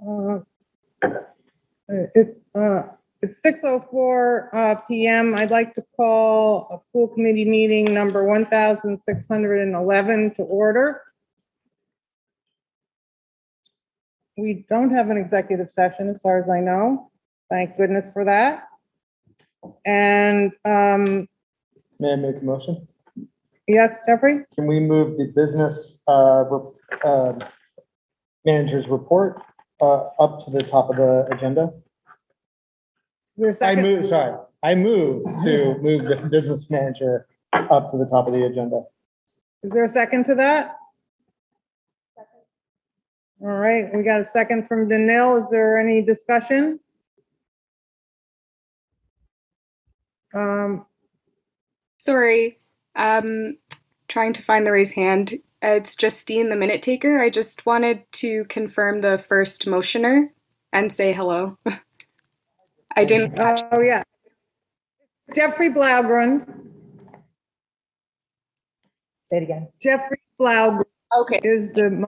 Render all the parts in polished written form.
Uh, It's 6:04 PM. I'd like to call a school committee meeting number 1611 to order. We don't have an executive session as far as I know. Thank goodness for that. And May I make a motion? yes, Jeffrey? Can we move the business manager's report up to the top of the agenda? Is there a second? I move to move the business manager up to the top of the agenda. Is there a second to that? All right, we got a second from Danil. Is there any discussion? Sorry, trying to find the raise hand. It's Justine, the minute taker. I just wanted to confirm the first motioner and say hello. I didn't catch. Oh, yeah. Jeffrey Blaugren. Say it again. Jeffrey Blaugren Okay, is the,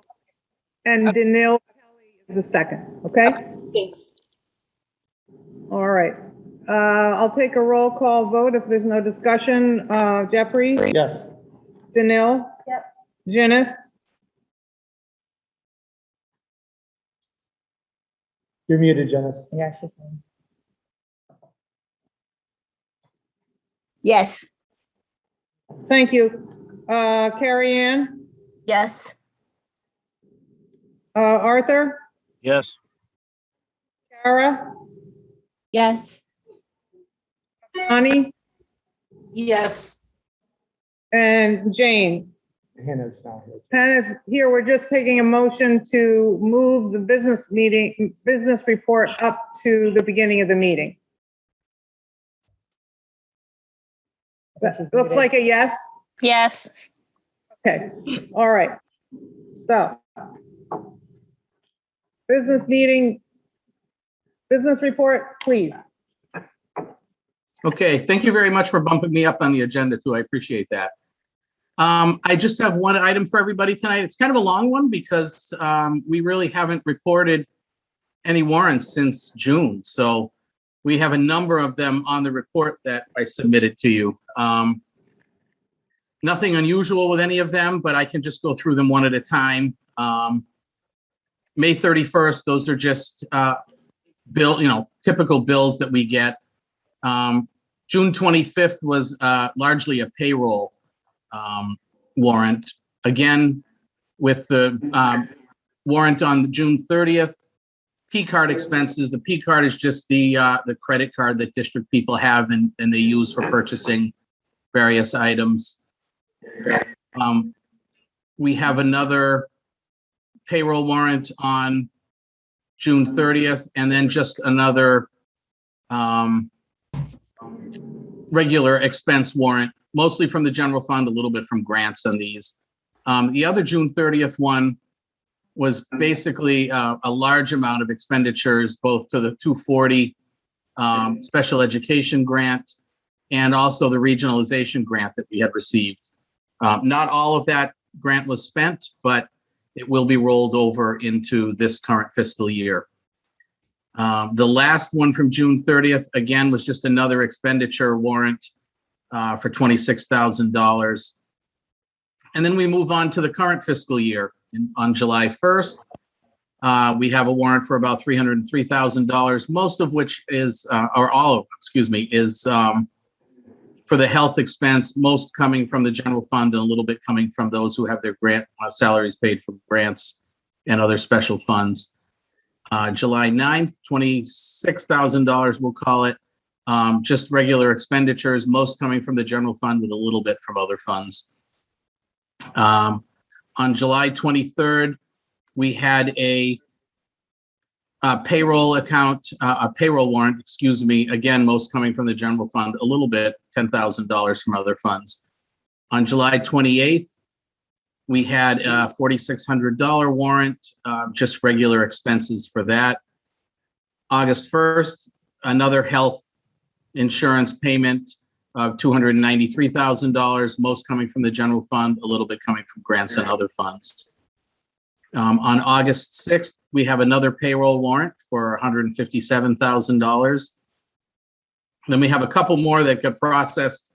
and Danil Kelly is the second, okay? thanks. All right. I'll take a roll call vote if there's no discussion. Jeffrey? Yes. Danil? Yep. Janice? You're muted, Janice. Yeah, she's saying. Yes. Thank you. Carrie Ann? Yes. Arthur? Yes. Kara? Yes. Connie? Yes. And Jane? Hannah's not here. Hannah's here. We're just taking a motion to move the business report up to the beginning of the meeting. That looks like a yes? Yes. Okay, all right. So, business report, please. Okay, thank you very much for bumping me up on the agenda too. I appreciate that. I just have one item for everybody tonight. It's kind of a long one because we really haven't reported any warrants since June. So we have a number of them on the report that I submitted to you. Nothing unusual with any of them, but I can just go through them one at a time. May 31st, those are just typical bills that we get. June 25th was largely a payroll warrant. Again, with the warrant on June 30th, P-card expenses. The P-card is just the credit card that district people have and they use for purchasing various items. We have another payroll warrant on June 30th, and then just another regular expense warrant, mostly from the general fund, a little bit from grants on these. The other June 30th one was basically a large amount of expenditures, both to the 240 special education grant and also the regionalization grant that we had received. Not all of that grant was spent, but it will be rolled over into this current fiscal year. The last one from June 30th, again, was just another expenditure warrant for $26,000. And then we move on to the current fiscal year. On July 1st, we have a warrant for about $303,000, most of which is, or all of, is for the health expense, most coming from the general fund and a little bit coming from those who have their grant salaries paid from grants and other special funds. July 9th, $26,000, we'll call it, just regular expenditures, most coming from the general fund with a little bit from other funds. On July 23rd, we had a payroll warrant, again, most coming from the general fund, a little bit, $10,000 from other funds. On July 28th, we had a $4,600 warrant, just regular expenses for that. August 1st, another health insurance payment of $293,000, most coming from the general fund, a little bit coming from grants and other funds. On August 6th, we have another payroll warrant for $157,000. Then we have a couple more that got processed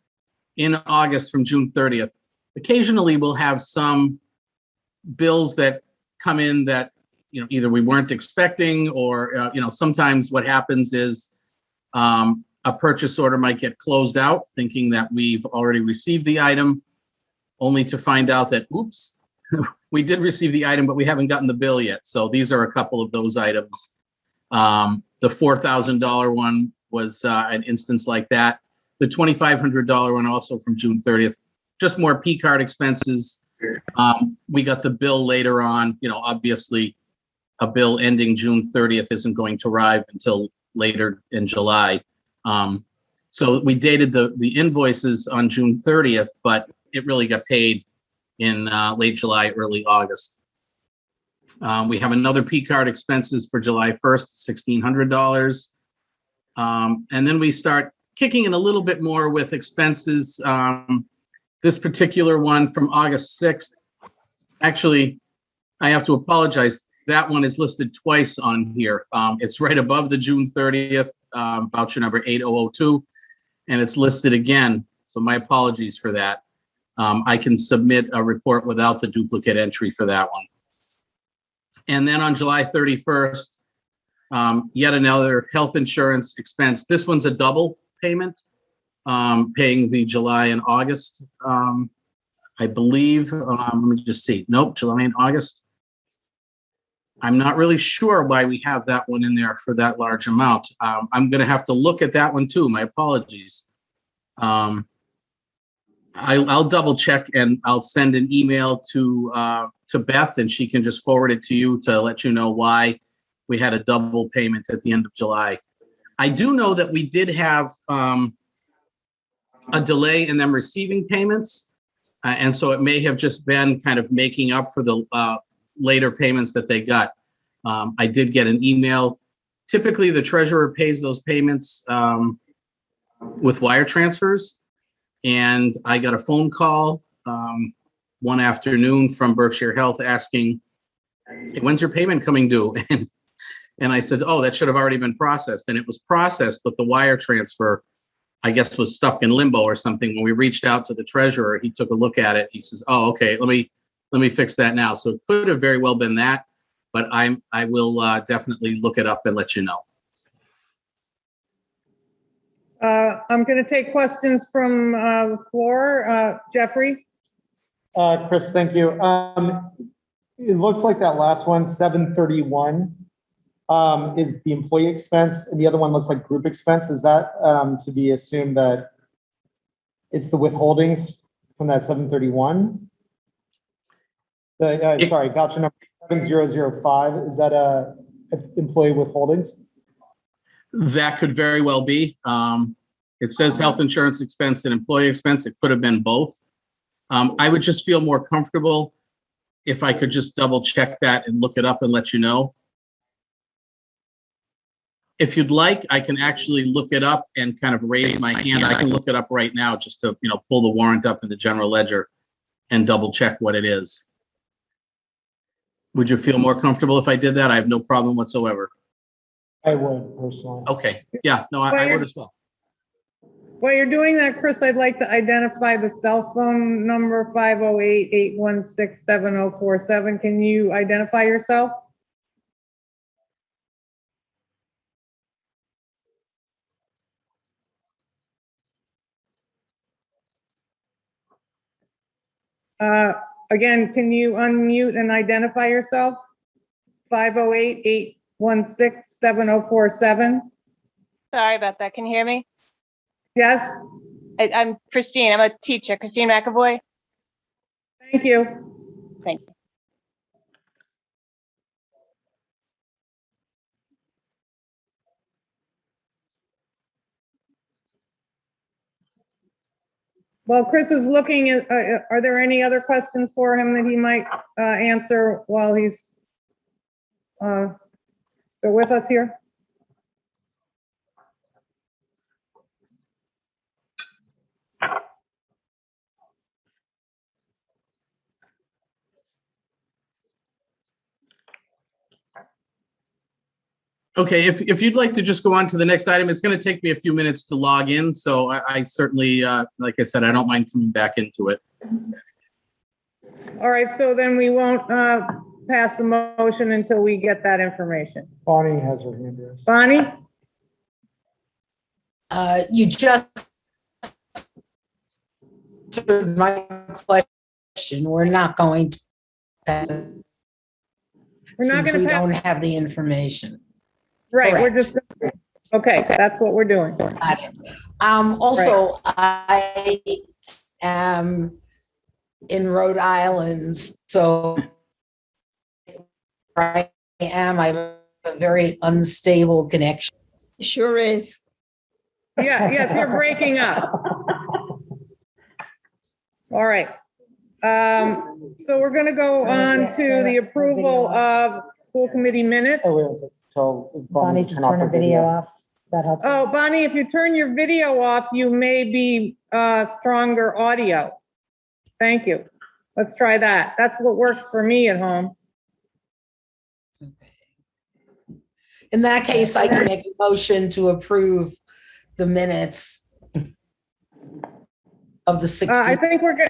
in August from June 30th. Occasionally, we'll have some bills that come in that, either we weren't expecting, or, sometimes what happens is a purchase order might get closed out thinking that we've already received the item, only to find out that, oops, we did receive the item, but we haven't gotten the bill yet. So these are a couple of those items. The $4,000 one was an instance like that. The $2,500 one also from June 30th, just more P card expenses. We got the bill later on. Obviously a bill ending June 30th isn't going to arrive until later in July. So we dated the invoices on June 30th, but it really got paid in late July, early August. We have another P card expenses for July 1st, $1,600. And then we start kicking in a little bit more with expenses. This particular one from August 6th, actually, I have to apologize. That one is listed twice on here. It's right above the June 30th, voucher number 8002, and it's listed again. So my apologies for that. I can submit a report without the duplicate entry for that one. And then on July 31st, yet another health insurance expense. This one's a double payment, paying the July and August. I believe, let me just see. Nope, July and August. I'm not really sure why we have that one in there for that large amount. I'm going to have to look at that one too. My apologies. I'll double check, and I'll send an email to Beth, and she can just forward it to you to let you know why we had a double payment at the end of July. I do know that we did have a delay in them receiving payments, and so it may have just been kind of making up for the later payments that they got. I did get an email. Typically, the treasurer pays those payments with wire transfers. And I got a phone call one afternoon from Berkshire Health asking, hey, when's your payment coming due? And I said, oh, that should have already been processed. And it was processed, but the wire transfer, I guess, was stuck in limbo or something. When we reached out to the treasurer, he took a look at it. He says, oh, okay, let me fix that now. So it could have very well been that, but I will definitely look it up and let you know. I'm going to take questions from the floor. Jeffrey? Chris, thank you. It looks like that last one, 731, is the employee expense, and the other one looks like group expense. Is that to be assumed that it's the withholdings from that 731? Sorry, voucher number 7005. Is that a employee withholdings? That could very well be. It says health insurance expense and employee expense. It could have been both. I would just feel more comfortable if I could just double check that and look it up and let you know. If you'd like, I can actually look it up and kind of raise my hand. I can look it up right now just to, pull the warrant up in the general ledger and double check what it is. Would you feel more comfortable if I did that? I have no problem whatsoever. I would personally. Okay. Yeah, no, I would as well. While you're doing that, Chris, I'd like to identify the cell phone number 508-816-7047. Can you identify yourself? Again, can you unmute and identify yourself? 508-816-7047. Sorry about that. Can you hear me? Yes, I'm Christine. I'm a teacher. Christine McAvoy. thank you. Thank you. Well, Chris is looking at, are there any other questions for him that he might answer while he's still with us here? Okay, if you'd like to just go on to the next item, it's going to take me a few minutes to log in. So I certainly, like I said, I don't mind coming back into it. All right, so then we won't pass a motion until we get that information. Bonnie has her hand raised. Bonnie? You just answered my question. We're not going to pass it We're not since going we to pass, don't have the information. right, we're correct. just, okay, that's what we're doing. Got it. Also, I am in Rhode Island, so I have a very unstable connection. Sure is. Yeah, yes, you're breaking up. All right. So we're going to go on to the approval of school committee minutes. Oh, we have to tell Bonnie to turn her video off. That helps. Oh, Bonnie, if you turn your video off, you may be stronger audio. Thank you. Let's try that. That's what works for me at home. In that case, I can make a motion to approve the minutes of the I 16th. think we're good.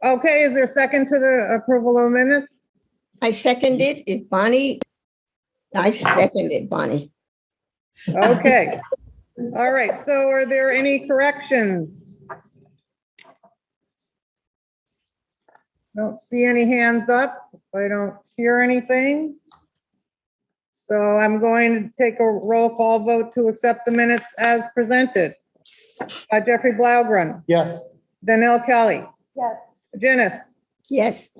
Okay, is there a second to the approval of minutes? I seconded it, Bonnie. I seconded Bonnie. Okay. All right, so are there any corrections? Don't see any hands up. I don't hear anything. So I'm going to take a roll call vote to accept the minutes as presented. Jeffrey Blaugren, Yes. Danelle Kelly. Yes. Janice, Yes,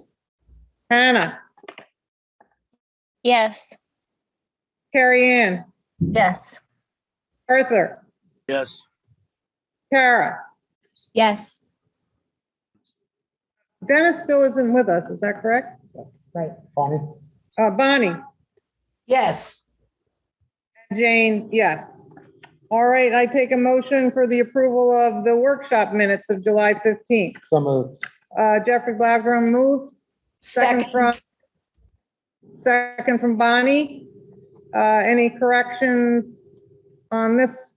Hannah, Yes. Carrie Ann, Yes. Arthur, Yes. Kara. Yes. Dennis still isn't with us, is that correct? Right. Bonnie? Bonnie, Yes. Jane, yes. All right, I take a motion for the approval of the workshop minutes of July 15th. So moved. Jeffrey Blackburn moved, second from Bonnie. Any corrections on this?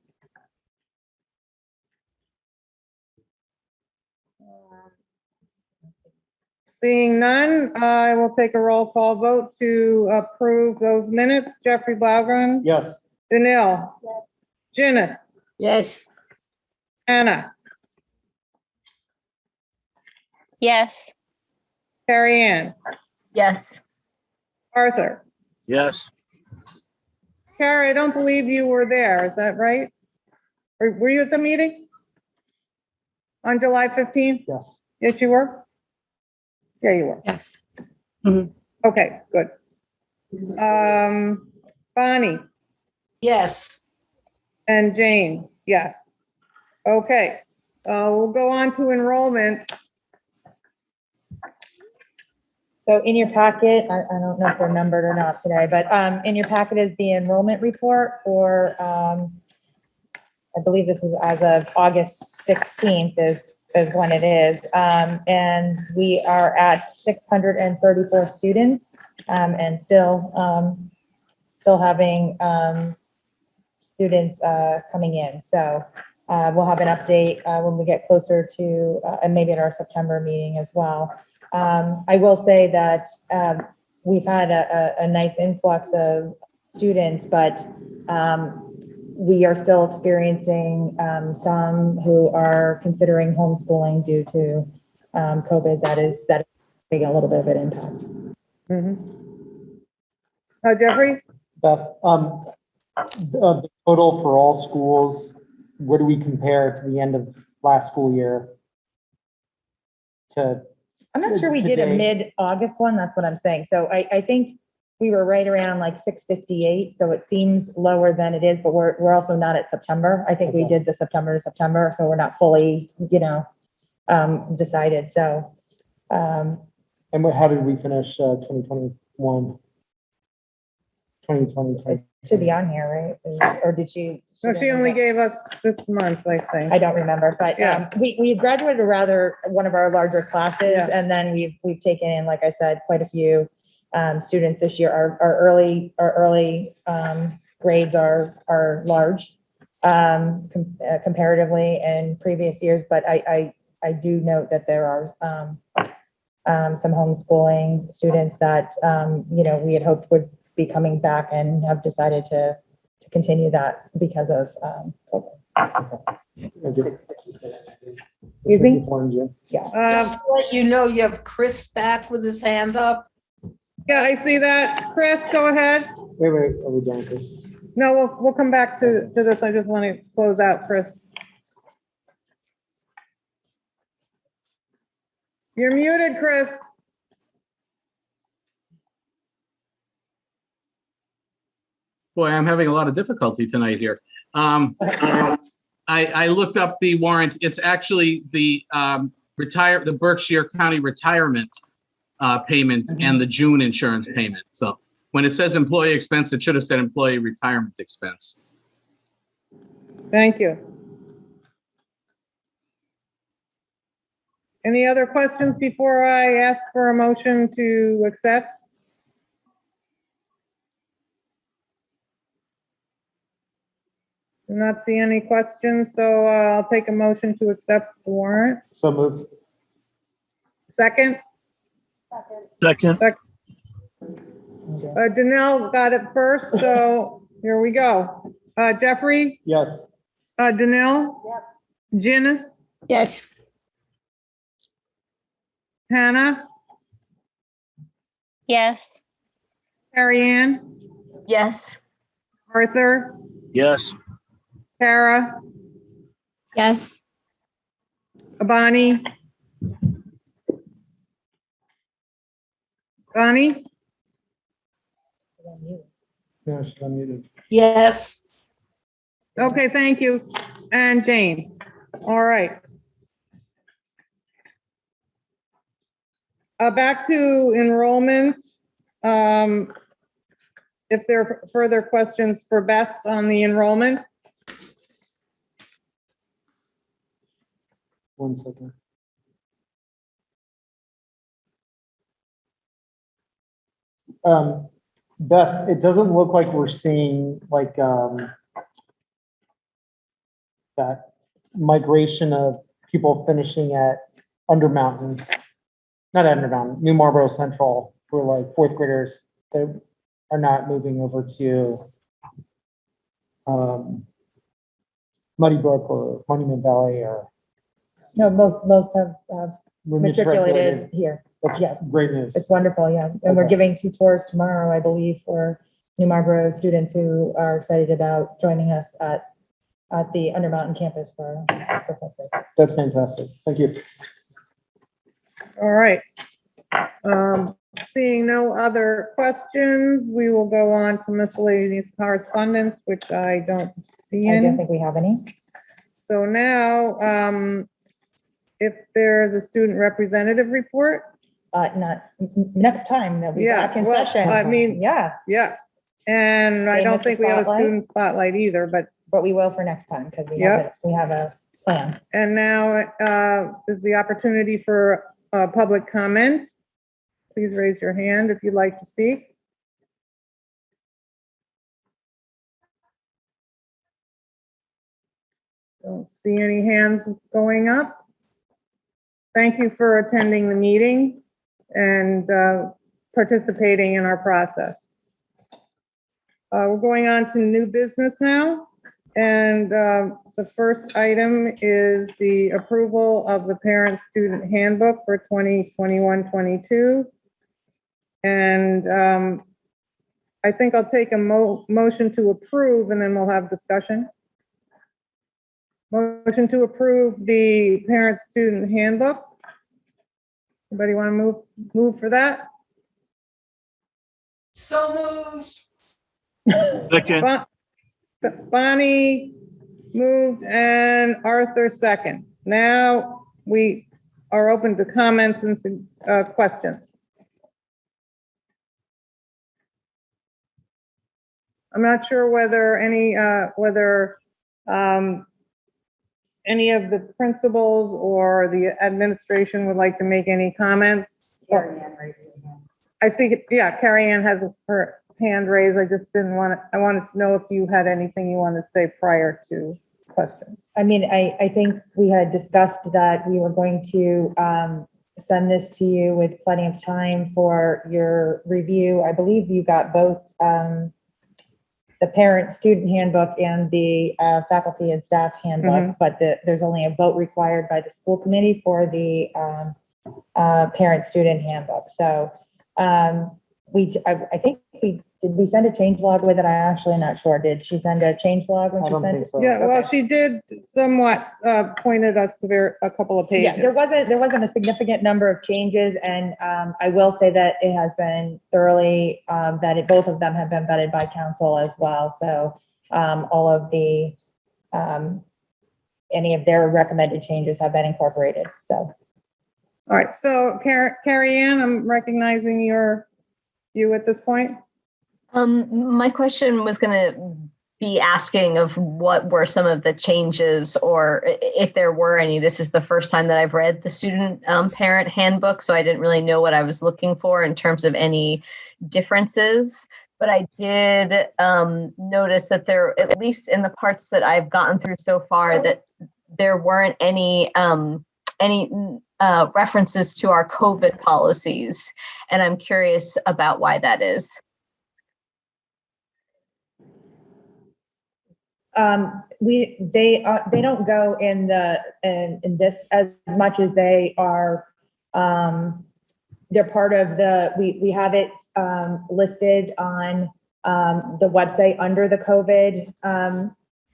Seeing none, I will take a roll call vote to approve those minutes. Jeffrey Blaugren, Yes. Danil, Janice, yes, Anna, Yes. Carrie Ann, Yes. Arthur. Yes. Kara, I don't believe you were there, is that right? Or were you at the meeting? On July 15th? Yes. Yes, you were? Yeah, you were. Yes. Okay, good. Bonnie Yes. and Jane, yes. Okay, we'll go on to enrollment. So in your packet, I don't know if they're numbered or not today, but in your packet is the enrollment report for, I believe this is as of August 16th is when it is. And we are at 634 students and still having students coming in. So we'll have an update when we get closer to, and maybe at our September meeting as well. I will say that we've had a nice influx of students, but we are still experiencing some who are considering homeschooling due to COVID. That is making a little bit of an impact. Jeffrey? Beth, the total for all schools, where do we compare to the end of last school year? I'm not sure we did a Today. mid-August one. That's what I'm saying. So I think we were right around like 658. So it seems lower than it is, but we're also not at September. I think we Okay. did the September to September, so we're not fully, decided. So, And how did we finish 2021? 2020. should be on here, right? Or did she? No, she only gave us this month, I think. I don't remember, but Yeah. we graduated one of our larger classes, Yeah. and then we've taken in, like I said, quite a few students this year. Our early grades are large comparatively in previous years, but I do note that there are some homeschooling students that, we had hoped would be coming back and have decided to continue that because of COVID. Excuse me? Yeah. Just to let you know, you have Chris back with his hand up. Yeah, I see that. Chris, go ahead. Wait, are we done with this? No, we'll come back to this. I just want to close out, Chris. You're muted, Chris. Boy, I'm having a lot of difficulty tonight here. I looked up the warrant. It's actually the Berkshire County retirement payment and the June insurance payment. So when it says employee expense, it should have said employee retirement expense. Thank you. Any other questions before I ask for a motion to accept? Do not see any questions, so I'll take a motion to accept the warrant. So moved. Second? Second. Danelle got it first, so here we go. Jeffrey? Yes. Danelle? Yep. Janice? Yes, Hannah? Yes. Carrie Ann? Yes. Arthur? Yes. Tara? yes, Bonnie? Bonnie? No, she's unmuted. Yes. Okay, thank you. And Jane. All right. Back to enrollment. If there are further questions for Beth on the enrollment. 1 second. Beth, it doesn't look like we're seeing like that migration of people finishing at New Marlboro Central for like fourth graders that are not moving over to Muddy Brook or Monument Valley or. No, most have matriculated here. That's Yes. great news. It's wonderful, yeah. And we're Okay. giving 2 tours tomorrow, I believe, for New Marlboro students who are excited about joining us at the Undermountain campus for fourth grade. That's fantastic. Thank you. All right. Seeing no other questions, we will go on to miscellaneous correspondence, which I don't see I don't any. think we have any. So now, if there's a student representative report, Next time, they'll be Yeah, back in well, session. I mean- Yeah, yeah. And I Same don't with the think we have a spotlight? student spotlight either, but, but we will for next time because Yep. we have a plan. and now is the opportunity for public comment. Please raise your hand if you'd like to speak. Don't see any hands going up. Thank you for attending the meeting and participating in our process. We're going on to new business now. And the first item is the approval of the parent-student handbook for 2021-22. And I think I'll take a motion to approve and then we'll have discussion. Motion to approve the parent-student handbook. Anybody want to move for that? So moved. Second. Bonnie moved and Arthur second. Now we are open to comments and questions. I'm not sure whether any of the principals or the administration would like to make any comments. I see, yeah, Carrie Ann has her hand raised. I just didn't want to, I wanted to know if you had anything you wanted to say prior to questions. I mean, I think we had discussed that we were going to send this to you with plenty of time for your review. I believe you got both the parent-student handbook and the faculty and staff handbook, but there's only a vote required by the school committee for the parent-student handbook. So I think did we send a change log with it? I'm actually not sure. Did she send a change log when I she don't sent think it? so. Yeah, well, she did somewhat pointed us to a couple of pages. Yeah, there wasn't a significant number of changes, and I will say that it has been thoroughly vetted. Both of them have been vetted by council as well. So all of the any of their recommended changes have been incorporated. So. All right, so Carrie Ann, I'm recognizing you at this point. My question was going to be asking of what were some of the changes, or if there were any. This is the first time that I've read the student parent handbook, so I didn't really know what I was looking for in terms of any differences. But I did notice that there, at least in the parts that I've gotten through so far, that there weren't any references to our COVID policies, and I'm curious about why that is. They don't go in this as much as they are. They're part of we have it listed on the website under the COVID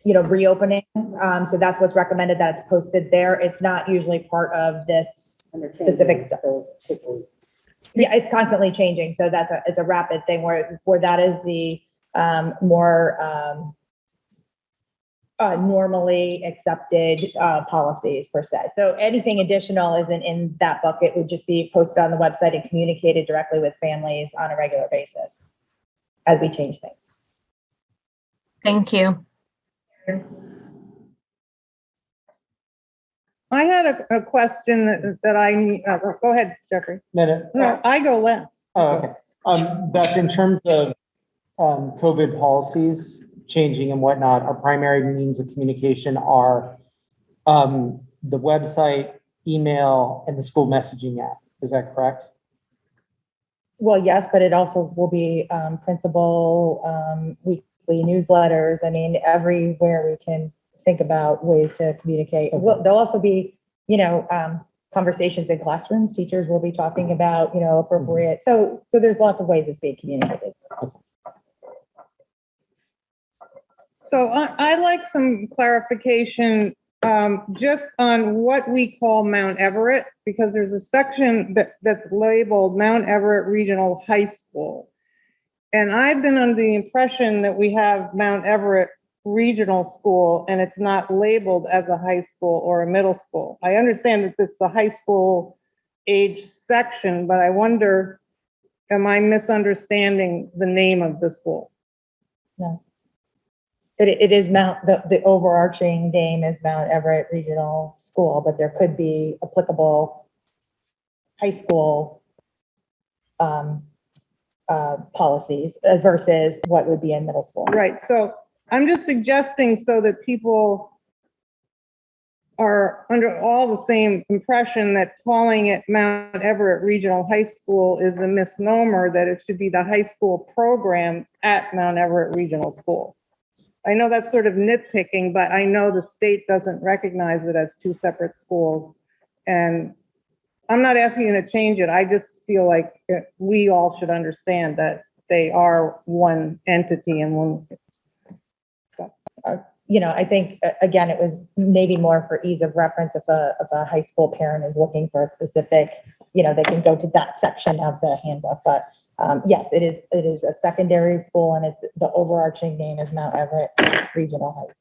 reopening. So that's what's recommended, that it's posted there. It's not usually part of this specific. Yeah, it's constantly changing. So it's a rapid thing where that is the more normally accepted policies per se. So anything additional isn't in that bucket. It would just be posted on the website and communicated directly with families on a regular basis as we change things. Thank you. I had a question that I need, go ahead, Jeffrey. Minute. No, I go last. Oh, okay. Beth, in terms of COVID policies changing and whatnot, our primary means of communication are the website, email, and the school messaging app. Is that correct? Well, yes, but it also will be principal weekly newsletters. I mean, everywhere we can think about ways to communicate. Well, there'll also be, conversations in classrooms. Teachers will be talking about, appropriate. So there's lots of ways it's being communicated. So I'd like some clarification just on what we call Mount Everett, because there's a section that's labeled Mount Everett Regional High School. And I've been under the impression that we have Mount Everett Regional School and it's not labeled as a high school or a middle school. I understand that it's a high school age section, but I wonder, am I misunderstanding the name of the school? No. It is the overarching name is Mount Everett Regional School, but there could be applicable high school policies versus what would be in middle school. Right. So I'm just suggesting so that people are under all the same impression that calling it Mount Everett Regional High School is a misnomer, that it should be the high school program at Mount Everett Regional School. I know that's sort of nitpicking, but I know the state doesn't recognize it as two separate schools. And I'm not asking you to change it. I just feel like we all should understand that they are one entity and one. So. I think, again, it was maybe more for ease of reference. If a high school parent is looking for a specific, they can go to that section of the handbook. But yes, it is a secondary school, and it's the overarching name is Mount Everett Regional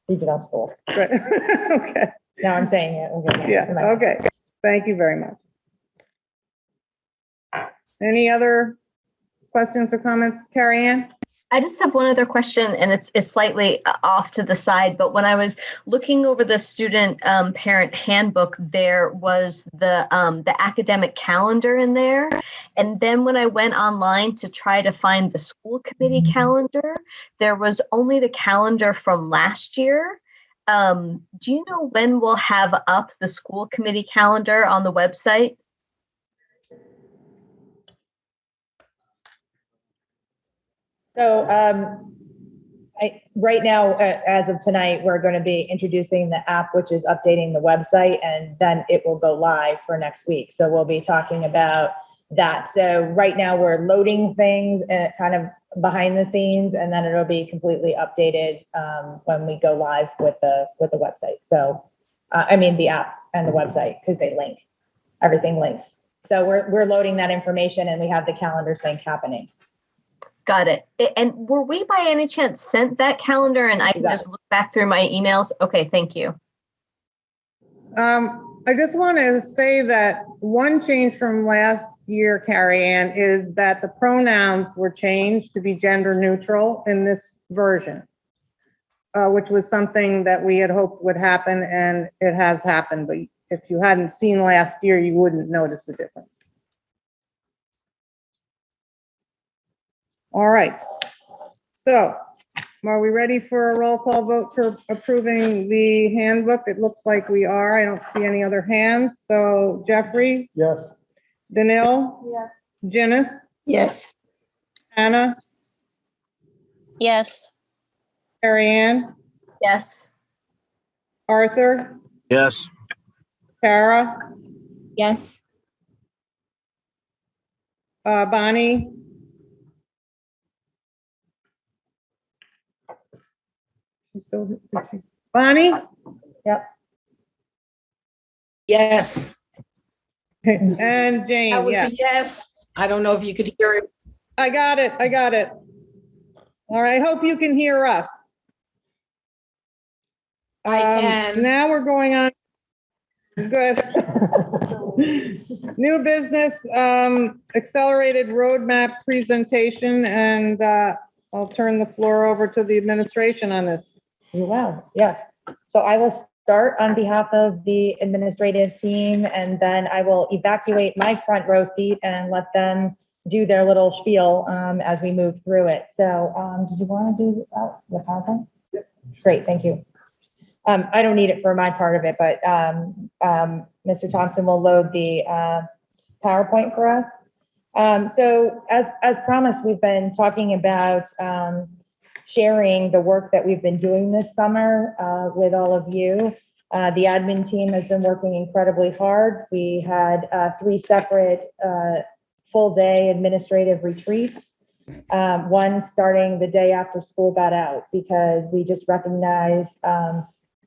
Regional School. Right. Okay. Now I'm saying it. Okay, yeah. Okay. Thank you very much. Any other questions or comments, Carrie Ann? I just have one other question, and it's slightly off to the side. But when I was looking over the student parent handbook, there was the academic calendar in there, and then when I went online to try to find the school committee calendar, there was only the calendar from last year. Do you know when we'll have up the school committee calendar on the website? So right now, as of tonight, we're going to be introducing the app, which is updating the website, and then it will go live for next week. So we'll be talking about that. So right now we're loading things kind of behind the scenes, and then it'll be completely updated when we go live with the website. So I mean the app and the website, because they link, everything links. So we're loading that information, and we have the calendar sync happening. Got it. And were we by any chance sent that calendar, and I can just look back through my emails? Okay, thank you. I just want to say that one change from last year, Carrie Ann, is that the pronouns were changed to be gender neutral in this version, which was something that we had hoped would happen, and it has happened. But if you hadn't seen last year, you wouldn't notice the difference. All right. So are we ready for a roll call vote for approving the handbook? It looks like we are. I don't see any other hands. So Jeffrey? Yes. Danil? Yes. Janice? Yes. Anna? Yes. Carrie Ann? Yes. Arthur? Yes. Kara? Yes. Bonnie? She's still, Bonnie? Yep. Yes. And Jane, That was yeah. a yes. I don't know if you could hear it. I got it. I got it. All right. Hope you can hear us. I can. Now we're going on. Good. New business, accelerated roadmap presentation, and I'll turn the floor over to the administration on this. You will, yes. So I will start on behalf of the administrative team, and then I will evacuate my front row seat and let them do their little spiel as we move through it. So did you want to do the PowerPoint? Great, thank you. I don't need it for my part of it, but Mr. Thompson will load the PowerPoint for us. So as promised, we've been talking about sharing the work that we've been doing this summer with all of you. The admin team has been working incredibly hard. We had 3 separate full-day administrative retreats, one starting the day after school got out, because we just recognize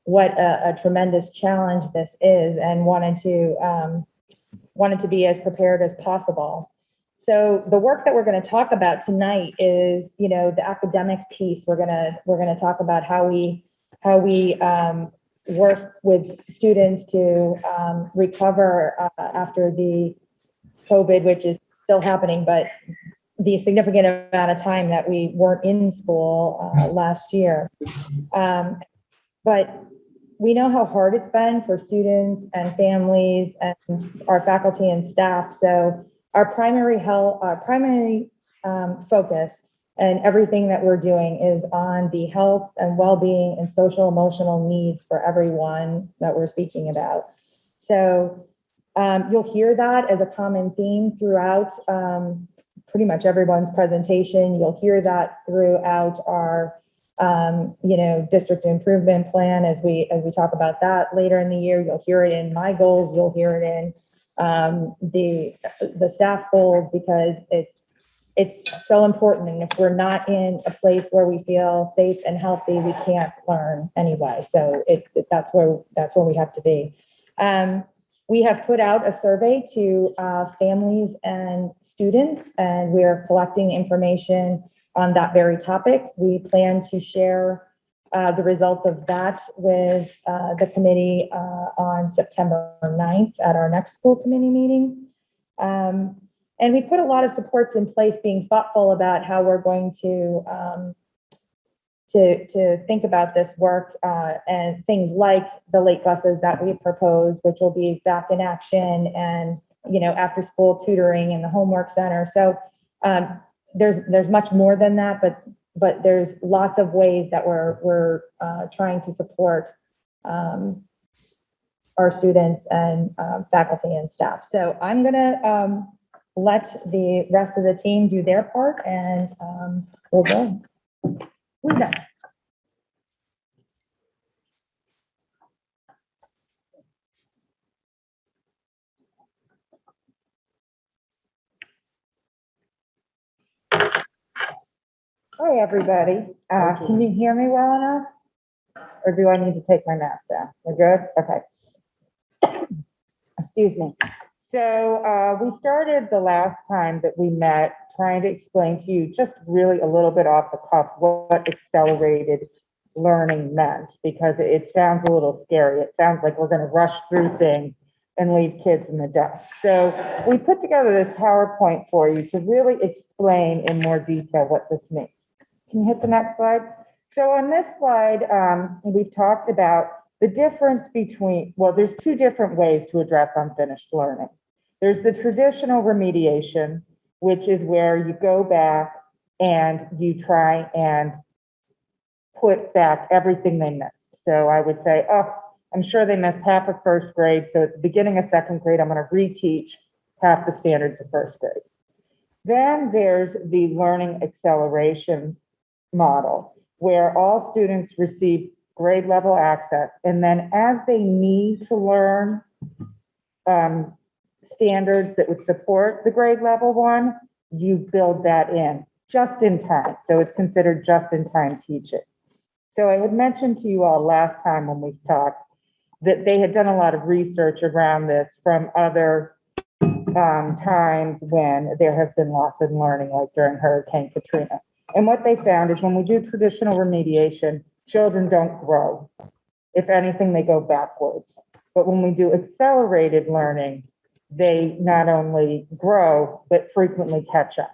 what a tremendous challenge this is, and wanted to be as prepared as possible. So the work that we're going to talk about tonight is, the academic piece. We're going to talk about how we work with students to recover after the COVID, which is still happening, but the significant amount of time that we weren't in school last year. But we know how hard it's been for students and families and our faculty and staff. So our primary focus and everything that we're doing is on the health and well-being and social emotional needs for everyone that we're speaking about. So you'll hear that as a common theme throughout pretty much everyone's presentation. You'll hear that throughout our district improvement plan as we talk about that later in the year. You'll hear it in my goals. You'll hear it in the staff goals, because it's so important. And if we're not in a place where we feel safe and healthy, we can't learn anyway. So that's where we have to be. We have put out a survey to families and students, and we are collecting information on that very topic. We plan to share the results of that with the committee on September 9th at our next school committee meeting. And we put a lot of supports in place, being thoughtful about how we're going to think about this work, and things like the late buses that we proposed, which will be back in action, and after school tutoring and the homework center. So there's much more than that, but there's lots of ways that we're trying to support our students and faculty and staff. So I'm gonna let the rest of the team do their part, and we'll go. Who's next? Hi, everybody. Can you hear me well enough? Or do I need to take my mask down? We're good? Okay. Excuse me. So we started the last time that we met trying to explain to you just really a little bit off the cuff what accelerated learning meant, because it sounds a little scary. It sounds like we're going to rush through things and leave kids in the dust. So we put together this PowerPoint for you to really explain in more detail what this means. Can you hit the next slide? So on this slide, we've talked about the difference between, well, there's two different ways to address unfinished learning. There's the traditional remediation, which is where you go back and you try and put back everything they missed. So I would say, oh, I'm sure they missed half of first grade. So at the beginning of second grade, I'm going to reteach half the standards of first grade. Then there's the learning acceleration model, where all students receive grade level access. And then as they need to learn standards that would support the grade level one, you build that in just in time. So it's considered just in time teaching. So I had mentioned to you all last time when we talked that they had done a lot of research around this from other times when there has been loss in learning, like during Hurricane Katrina. And what they found is when we do traditional remediation, children don't grow. If anything, they go backwards. But when we do accelerated learning, they not only grow, but frequently catch up.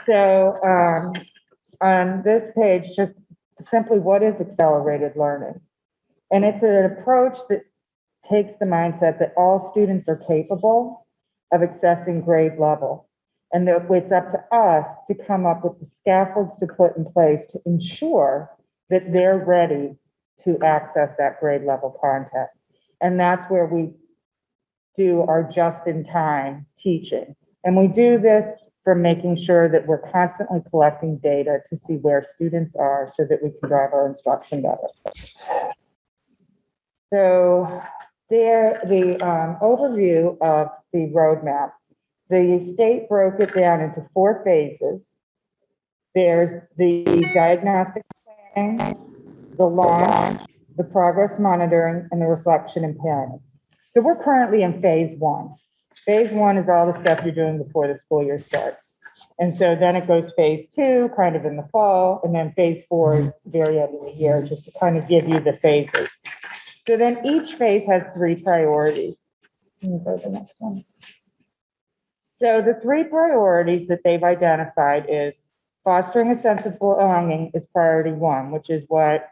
So on this page, just simply what is accelerated learning? And it's an approach that takes the mindset that all students are capable of accessing grade level. And that it's up to us to come up with the scaffolds to put in place to ensure that they're ready to access that grade level content. And that's where we do our just-in-time teaching. And we do this for making sure that we're constantly collecting data to see where students are so that we can drive our instruction better. So there, the overview of the roadmap. The state broke it down into 4 phases. There's the diagnostic planning, the launch, the progress monitoring, and the reflection and planning. So we're currently in phase 1. Phase 1 is all the stuff you're doing before the school year starts. And so then it goes phase 2, kind of in the fall, and then phase 4 is very end of the year, just to kind of give you the phases. So then each phase has 3 priorities. Can you go to the next one? So the 3 priorities that they've identified is fostering a sense of belonging is priority 1, which is what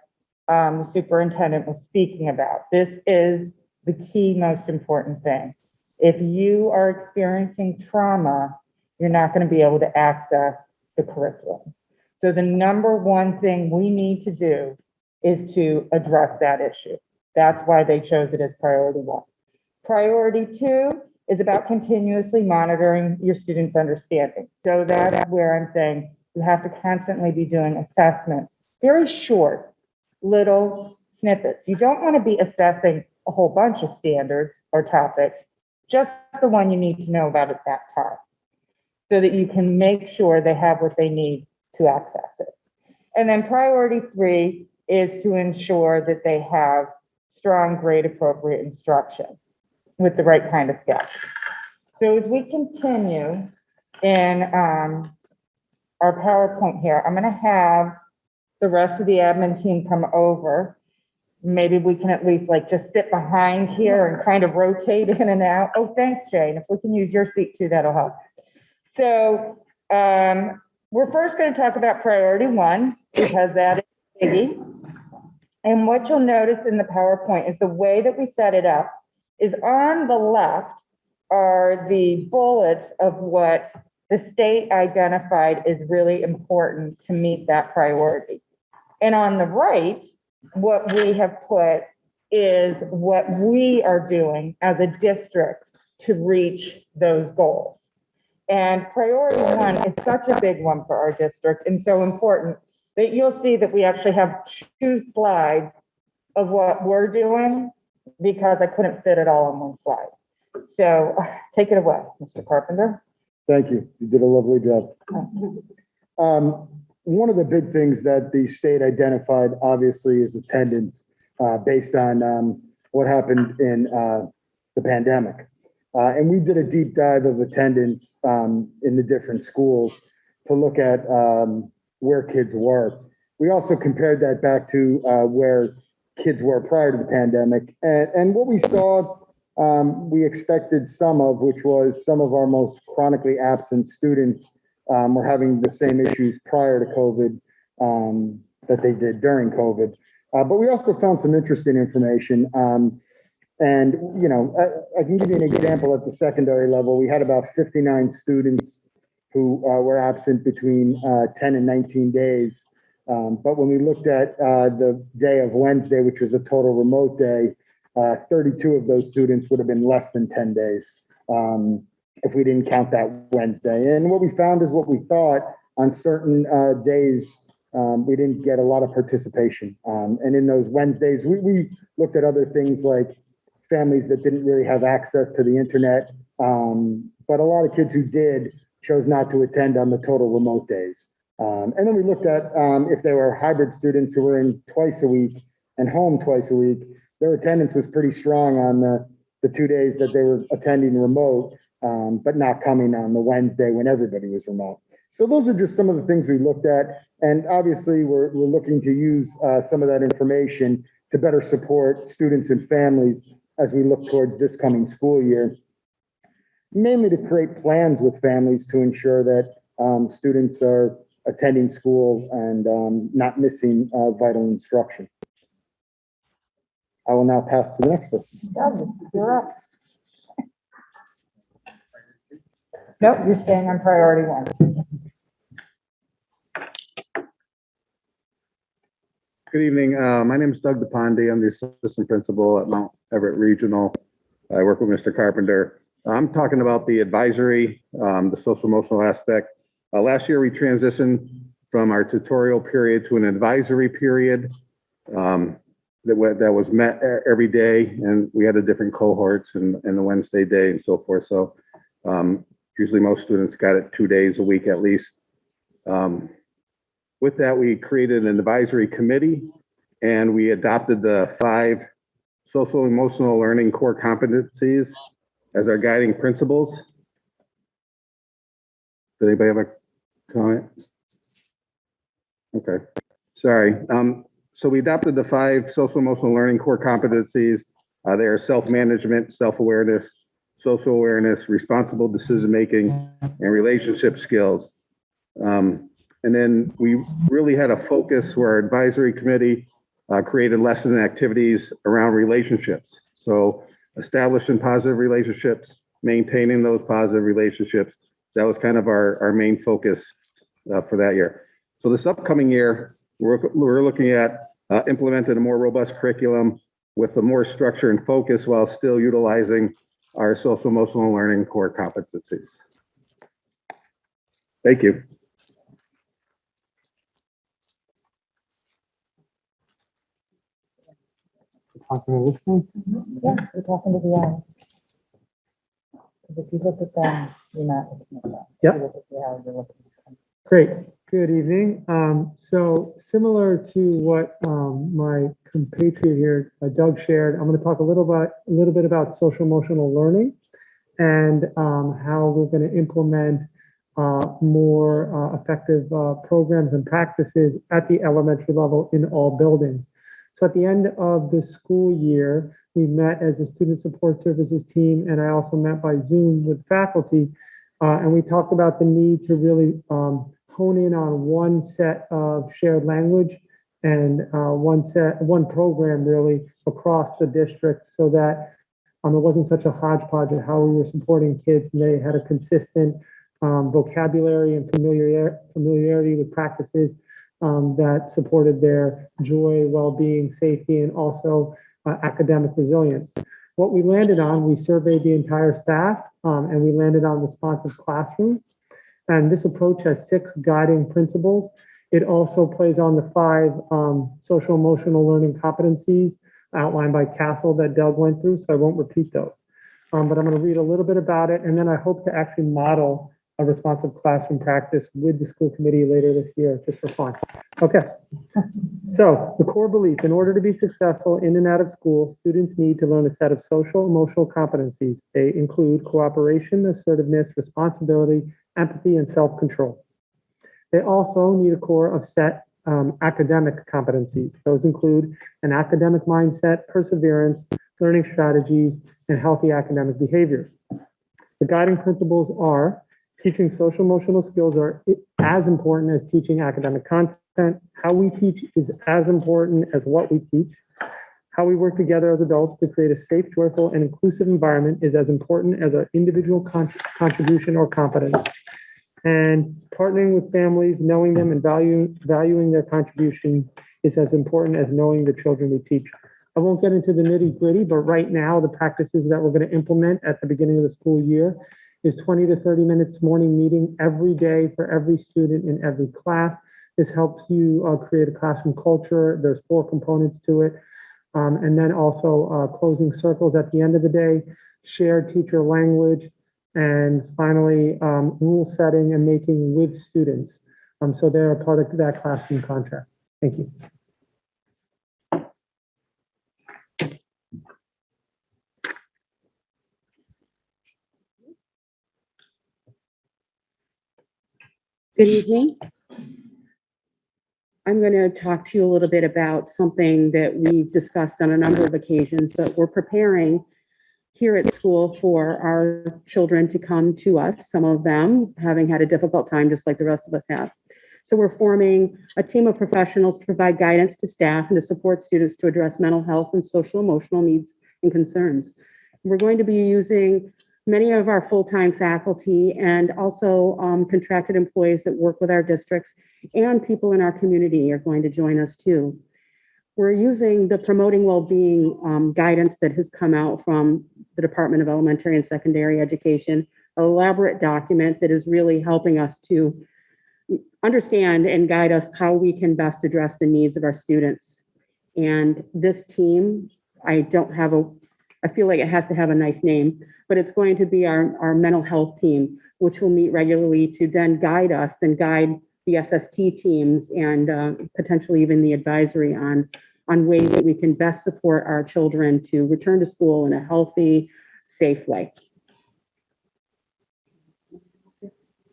the superintendent was speaking about. This is the key, most important thing. If you are experiencing trauma, you're not going to be able to access the curriculum. So the number 1 thing we need to do is to address that issue. That's why they chose it as priority 1. Priority 2 is about continuously monitoring your students' understanding. So that's where I'm saying you have to constantly be doing assessments, very short, little snippets. You don't want to be assessing a whole bunch of standards or topics, just the one you need to know about at that time, so that you can make sure they have what they need to access it. And then priority 3 is to ensure that they have strong grade appropriate instruction with the right kind of skills. So as we continue in our PowerPoint here, I'm going to have the rest of the admin team come over maybe we can at least like just sit behind here and kind of rotate in and out. Oh, thanks, Jay. And if we can use your seat too, that'll help. So we're first going to talk about priority one, because that is biggie. And what you'll notice in the PowerPoint is the way that we set it up is on the left are the bullets of what the state identified is really important to meet that priority. And on the right, what we have put is what we are doing as a district to reach those goals. And priority one is such a big one for our district and so important that you'll see that we actually have 2 slides of what we're doing because I couldn't fit it all on one slide. So take it away, Mr. Carpenter. Thank you. You did a lovely job. One of the big things that the state identified, obviously, is attendance based on what happened in the pandemic. And we did a deep dive of attendance in the different schools to look at where kids were. We also compared that back to where kids were prior to the pandemic. And what we saw, we expected some of, which was some of our most chronically absent students were having the same issues prior to COVID that they did during COVID. But we also found some interesting information. And, you know, I can give you an example at the secondary level. We had about 59 students who were absent between 10 and 19 days. But when we looked at the day of Wednesday, which was a total remote day, 32 of those students would have been less than 10 days if we didn't count that Wednesday. And what we found is what we thought on certain days, we didn't get a lot of participation. And in those Wednesdays, we looked at other things like families that didn't really have access to the internet. But a lot of kids who did chose not to attend on the total remote days. And then we looked at if there were hybrid students who were in twice a week and home twice a week, their attendance was pretty strong on the 2 days that they were attending remote, but not coming on the Wednesday when everybody was remote. So those are just some of the things we looked at. And obviously we're looking to use some of that information to better support students and families as we look towards this coming school year, mainly to create plans with families to ensure that students are attending school and not missing vital instruction. I will now pass to the next person. Doug, you're up. Nope, you're staying on priority one. Good evening. My name is Doug DePonde. I'm the assistant principal at Mount Everett Regional. I work with Mr. Carpenter. I'm talking about the advisory, the social emotional aspect. Last year, we transitioned from our tutorial period to an advisory period that was met every day, and we had a different cohorts and the Wednesday day and so forth. So usually most students got it 2 days a week at least. With that, we created an advisory committee and we adopted the 5 social emotional learning core competencies as our guiding principles. Did anybody have a comment? Okay, sorry. So we adopted the 5 social emotional learning core competencies. They are self-management, self-awareness, social awareness, responsible decision-making, and relationship skills. And then we really had a focus where our advisory committee created lesson activities around relationships. So establishing positive relationships, maintaining those positive relationships. That was kind of our main focus for that year. So this upcoming year, we're looking at implementing a more robust curriculum with a more structure and focus while still utilizing our social emotional learning core competencies. Thank you. Yeah, we're talking to the end. Because if you look at them, you're not looking at them. Yep. If you look at the hours, you're looking at them. Great. Good evening. So similar to what my compatriot here, Doug, shared, I'm going to talk a little bit about social emotional learning and how we're going to implement more effective programs and practices at the elementary level in all buildings. So at the end of the school year, we met as a student support services team, and I also met by Zoom with faculty, and we talked about the need to really hone in on one set of shared language and one program really across the district, so that it wasn't such a hodgepodge of how we were supporting kids. And they had a consistent vocabulary and familiarity with practices that supported their joy, well-being, safety, and also academic resilience. What we landed on, we surveyed the entire staff, and we landed on responsive classroom. And this approach has 6 guiding principles. It also plays on the 5 social emotional learning competencies outlined by Castle that Doug went through, so I won't repeat those. But I'm going to read a little bit about it, and then I hope to actually model a responsive classroom practice with the school committee later this year, just for fun. Okay. So the core belief: in order to be successful in and out of school, students need to learn a set of social emotional competencies. They include cooperation, assertiveness, responsibility, empathy, and self-control. They also need a core of set academic competencies. Those include an academic mindset, perseverance, learning strategies, and healthy academic behaviors. The guiding principles are: teaching social emotional skills are as important as teaching academic content. How we teach is as important as what we teach. How we work together as adults to create a safe, joyful, and inclusive environment is as important as our individual contribution or competence. And partnering with families, knowing them and valuing their contribution is as important as knowing the children we teach. I won't get into the nitty gritty, but right now the practices that we're going to implement at the beginning of the school year is 20 to 30 minutes morning meeting every day for every student in every class. This helps you create a classroom culture. There's 4 components to it. And then also closing circles at the end of the day, shared teacher language, and finally, rule setting and making with students. So they're a part of that classroom contract. Thank you. Good evening. I'm going to talk to you a little bit about something that we've discussed on a number of occasions, but we're preparing here at school for our children to come to us, some of them having had a difficult time just like the rest of us have. So we're forming a team of professionals to provide guidance to staff and to support students to address mental health and social emotional needs and concerns. We're going to be using many of our full-time faculty and also contracted employees that work with our districts, and people in our community are going to join us too. We're using the Promoting Wellbeing guidance that has come out from the Department of Elementary and Secondary Education, an elaborate document that is really helping us to understand and guide us how we can best address the needs of our students. And this team, I feel like it has to have a nice name, but it's going to be our mental health team, which will meet regularly to then guide us and guide the SST teams and potentially even the advisory on ways that we can best support our children to return to school in a healthy, safe way.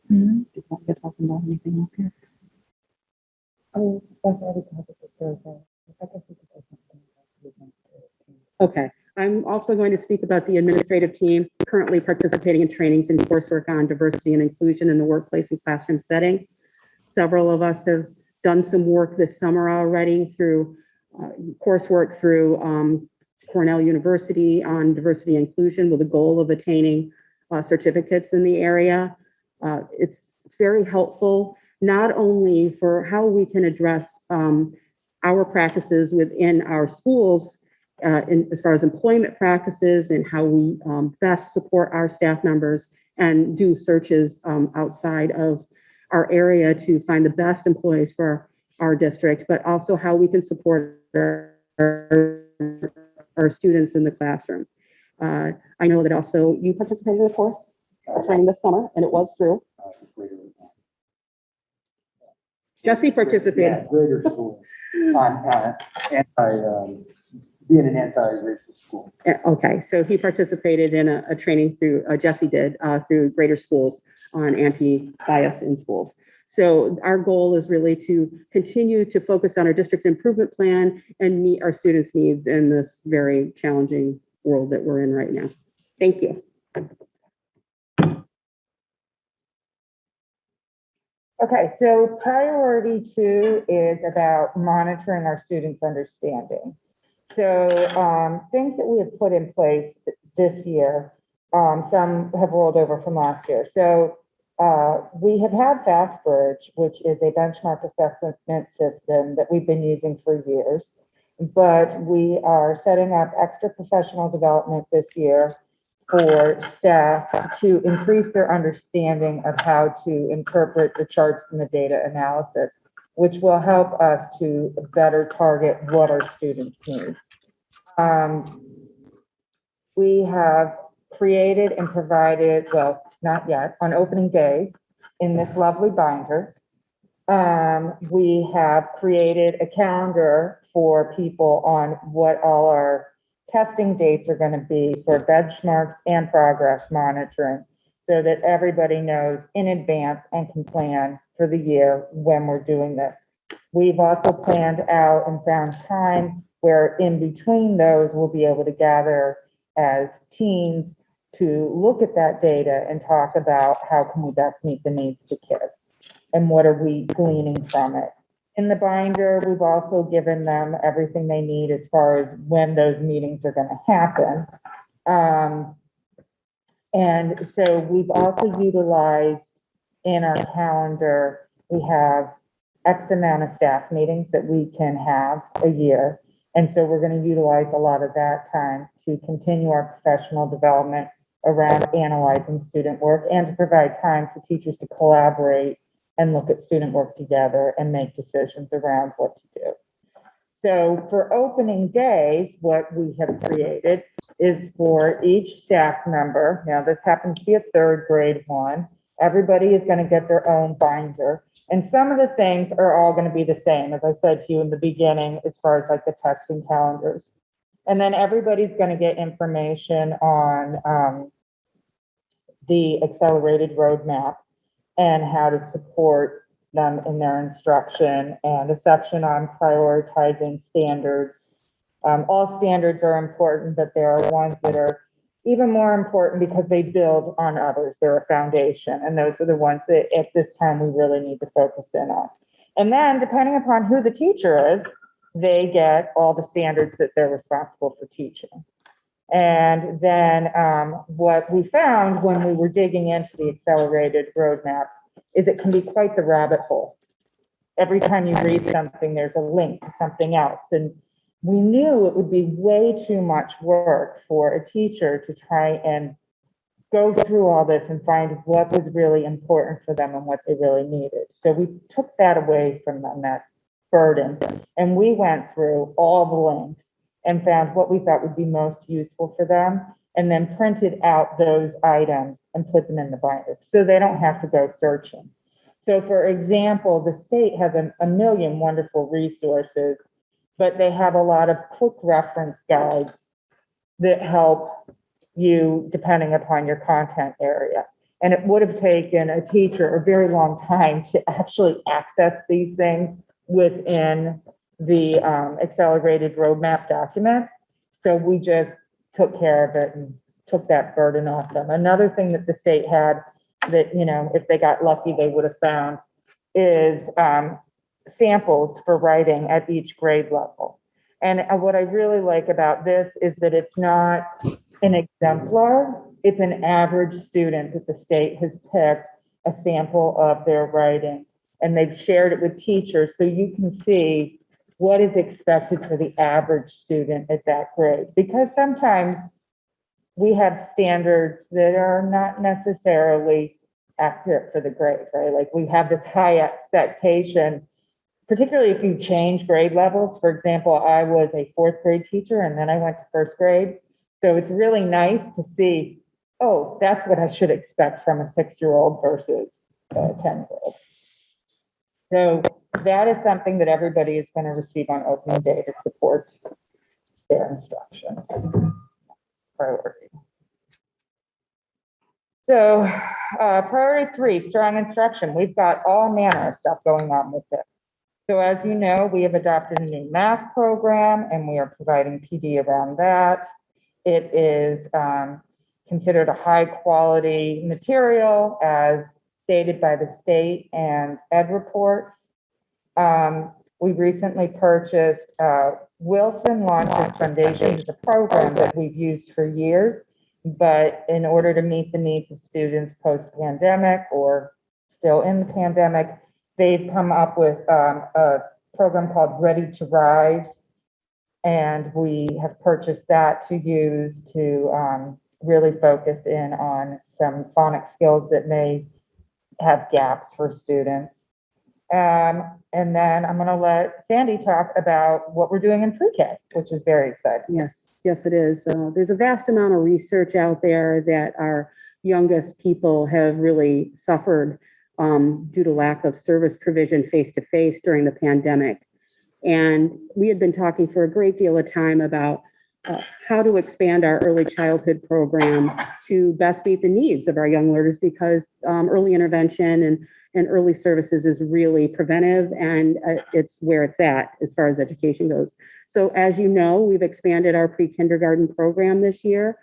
Do you want to talk about anything else here? Okay. I'm also going to speak about the administrative team currently participating in trainings and coursework on diversity and inclusion in the workplace and classroom setting. Several of us have done some work this summer already through coursework through Cornell University on diversity and inclusion with the goal of attaining certificates in the area. It's very helpful, not only for how we can address our practices within our schools as far as employment practices and how we best support our staff members and do searches outside of our area to find the best employees for our district, but also how we can support our students in the classroom. I know that also you participated in a course training this summer, and it was through. Jesse participated. Yeah, greater school on being an anti-racist school. Okay, so he participated in a training through, Jesse did, through Greater Schools on anti-bias in schools. So our goal is really to continue to focus on our district improvement plan and meet our students' needs in this very challenging world that we're in right now. Thank you. Okay, so priority 2 is about monitoring our students' understanding. So things that we have put in place this year, some have rolled over from last year. So we have had FastBridge, which is a benchmark assessment system that we've been using for years, but we are setting up extra professional development this year for staff to increase their understanding of how to interpret the charts and the data analysis, which will help us to better target what our students need. We have created and provided, well, not yet, on opening days in this lovely binder, we have created a calendar for people on what all our testing dates are going to be for benchmarks and progress monitoring so that everybody knows in advance and can plan for the year when we're doing this. We've also planned out and found time where in between those we'll be able to gather as teams to look at that data and talk about how can we best meet the needs of the kids and what are we gleaning from it. In the binder, we've also given them everything they need as far as when those meetings are going to happen. And so we've also utilized in our calendar, we have X amount of staff meetings that we can have a year. And so we're going to utilize a lot of that time to continue our professional development around analyzing student work and to provide time for teachers to collaborate and look at student work together and make decisions around what to do. So for opening day, what we have created is for each staff member, now this happens to be a third grade one, everybody is going to get their own binder. And some of the things are all going to be the same, as I said to you in the beginning, as far as like the testing calendars. And then everybody's going to get information on the accelerated roadmap and how to support them in their instruction, and a section on prioritizing standards. All standards are important, but there are ones that are even more important because they build on others. They're a foundation, and those are the ones that at this time we really need to focus in on. And then depending upon who the teacher is, they get all the standards that they're responsible for teaching. And then what we found when we were digging into the accelerated roadmap is it can be quite the rabbit hole. Every time you read something, there's a link to something else. And we knew it would be way too much work for a teacher to try and go through all this and find what was really important for them and what they really needed. So we took that away from them, that burden, and we went through all the links and found what we thought would be most useful for them, and then printed out those items and put them in the binder so they don't have to go searching. So for example, the state has a million wonderful resources, but they have a lot of quick reference guides that help you depending upon your content area. And it would have taken a teacher a very long time to actually access these things within the accelerated roadmap document. So we just took care of it and took that burden off them. Another thing that the state had that, you know, if they got lucky, they would have found is samples for writing at each grade level. And what I really like about this is that it's not an exemplar, it's an average student that the state has picked a sample of their writing, and they've shared it with teachers so you can see what is expected for the average student at that grade. Because sometimes we have standards that are not necessarily accurate for the grade, right? Like we have this high expectation, particularly if you change grade levels. For example, I was a 4th grade teacher and then I went to 1st grade. So it's really nice to see, oh, that's what I should expect from a 6-year-old versus 10th grade. So that is something that everybody is going to receive on opening day to support their instruction priority. So priority 3, strong instruction. We've got all manner of stuff going on with this. So as you know, we have adopted a new math program and we are providing PD around that. It is considered a high quality material as stated by the state and ed reports. We recently purchased Wilson Launches Foundation. It's a program that we've used for years, but in order to meet the needs of students post-pandemic or still in the pandemic, they've come up with a program called Ready to Rise. And we have purchased that to use to really focus in on some phonics skills that may have gaps for students. And then I'm going to let Sandy talk about what we're doing in pre-K, which is very exciting. Yes, it is. There's a vast amount of research out there that our youngest people have really suffered due to lack of service provision face-to-face during the pandemic. And we had been talking for a great deal of time about how to expand our early childhood program to best meet the needs of our young learners, because early intervention and early services is really preventive, and it's where it's at as far as education goes. So as you know, we've expanded our pre-kindergarten program this year,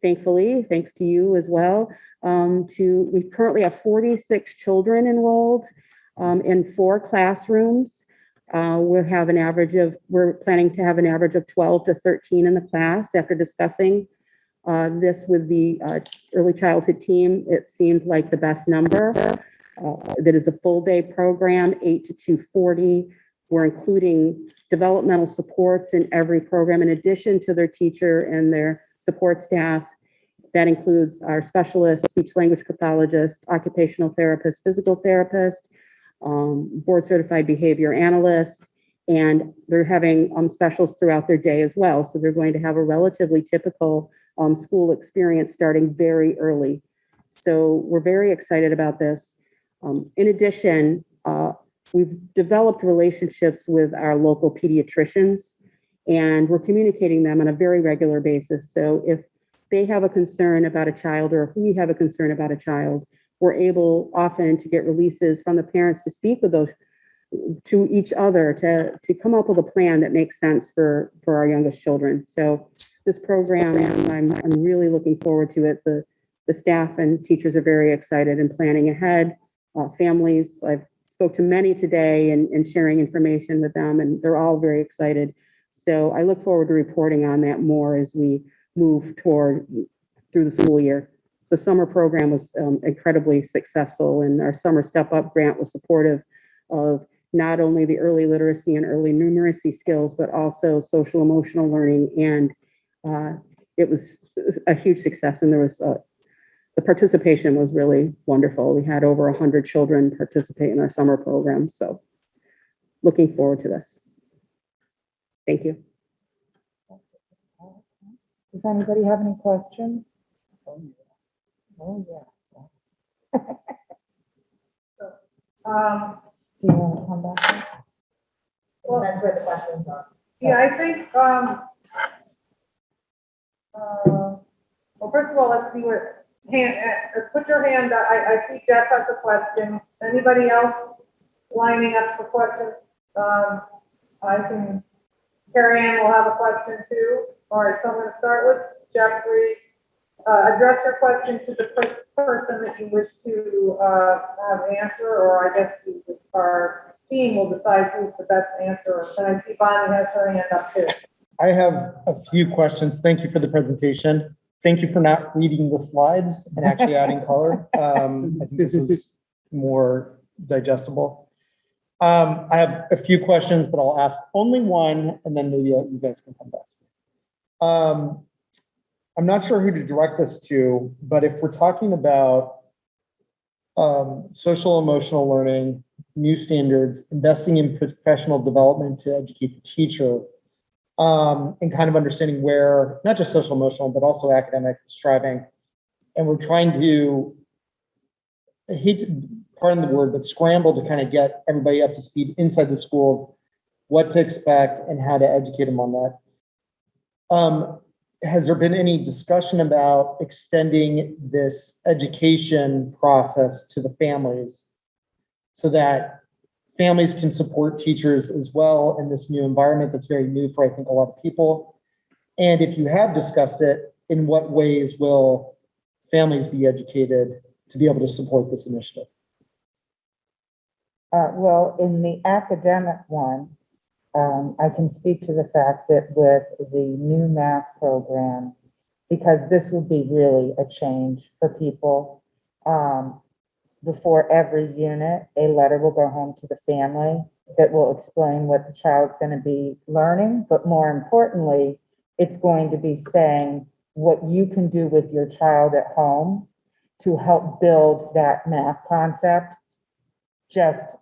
thankfully, thanks to you as well. We currently have 46 children enrolled in 4 classrooms. We're planning to have an average of 12 to 13 in the class. After discussing this with the early childhood team, it seemed like the best number. That is a full day program, 8 to 2:40. We're including developmental supports in every program in addition to their teacher and their support staff. That includes our specialist, speech language pathologist, occupational therapist, physical therapist, board certified behavior analyst, and they're having specials throughout their day as well. So they're going to have a relatively typical school experience starting very early. So we're very excited about this. In addition, we've developed relationships with our local pediatricians, and we're communicating them on a very regular basis. So if they have a concern about a child, or if we have a concern about a child, we're able often to get releases from the parents to speak with those to each other to come up with a plan that makes sense for our youngest children. So this program, I'm really looking forward to it. The staff and teachers are very excited and planning ahead. Families, I've spoke to many today and sharing information with them, and they're all very excited. So I look forward to reporting on that more as we move through the school year. The summer program was incredibly successful, and our summer step up grant was supportive of not only the early literacy and early numeracy skills, but also social emotional learning. And it was a huge success. And there was the participation was really wonderful. We had over 100 children participate in our summer program. So looking forward to this. Thank you. Does anybody have any questions? Oh, yeah. Do you want to come back? Well, that's where the questions are. Yeah, I think, well, first of all, let's see what put your hand up. I see Jeff has a question. Anybody else lining up for questions? I can, Carrie Ann will have a question too. All right, so I'm going to start with Jeffrey. Address your question to the person that you wish to have answer, or I guess our team will decide who's the best answer. And I see Bonnie has her hand up too. I have a few questions. Thank you for the presentation. Thank you for not reading the slides and actually adding color. I think this is more digestible. I have a few questions, but I'll ask only one, and then maybe you guys can come back. I'm not sure who to direct this to, but if we're talking about social emotional learning, new standards, investing in professional development to educate the teacher, and kind of understanding where, not just social emotional, but also academic striving. And we're trying to, I hate to pardon the word, but scramble to kind of get everybody up to speed inside the school, what to expect and how to educate them on that. has there been any discussion about extending this education process to the families so that families can support teachers as well in this new environment that's very new for, I think, a lot of people? And if you have discussed it, in what ways will families be educated to be able to support this initiative? Well, in the academic one, I can speak to the fact that with the new math program, because this will be really a change for people, before every unit, a letter will go home to the family that will explain what the child's going to be learning, but more importantly, it's going to be saying what you can do with your child at home to help build that math concept just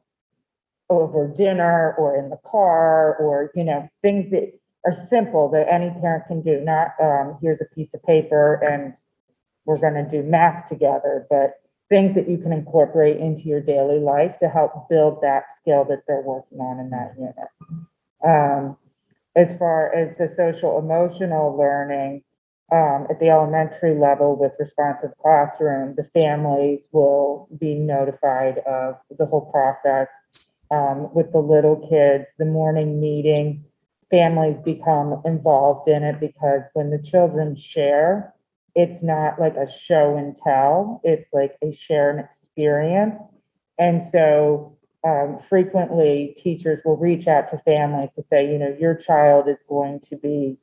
over dinner or in the car, or, you know, things that are simple that any parent can do, not here's a piece of paper and we're going to do math together, but things that you can incorporate into your daily life to help build that skill that they're working on in that unit. As far as the social emotional learning, at the elementary level with responsive classroom, the families will be notified of the whole process. With the little kids, the morning meeting, families become involved in it because when the children share, it's not like a show and tell, it's like a share an experience. And so frequently teachers will reach out to families to say, you know, your child is going to be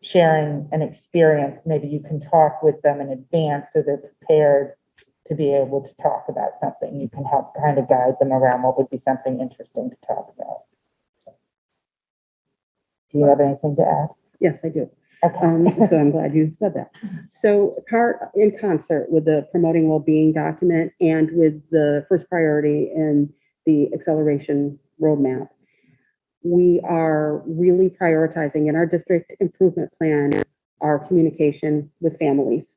sharing an experience. Maybe you can talk with them in advance so they're prepared to be able to talk about something. You can help kind of guide them around what would be something interesting to talk about. Do you have anything to add? Yes, I do. Okay. So I'm glad you said that. So in concert with the promoting well-being document and with the first priority and the acceleration roadmap, we are really prioritizing in our district improvement plan our communication with families.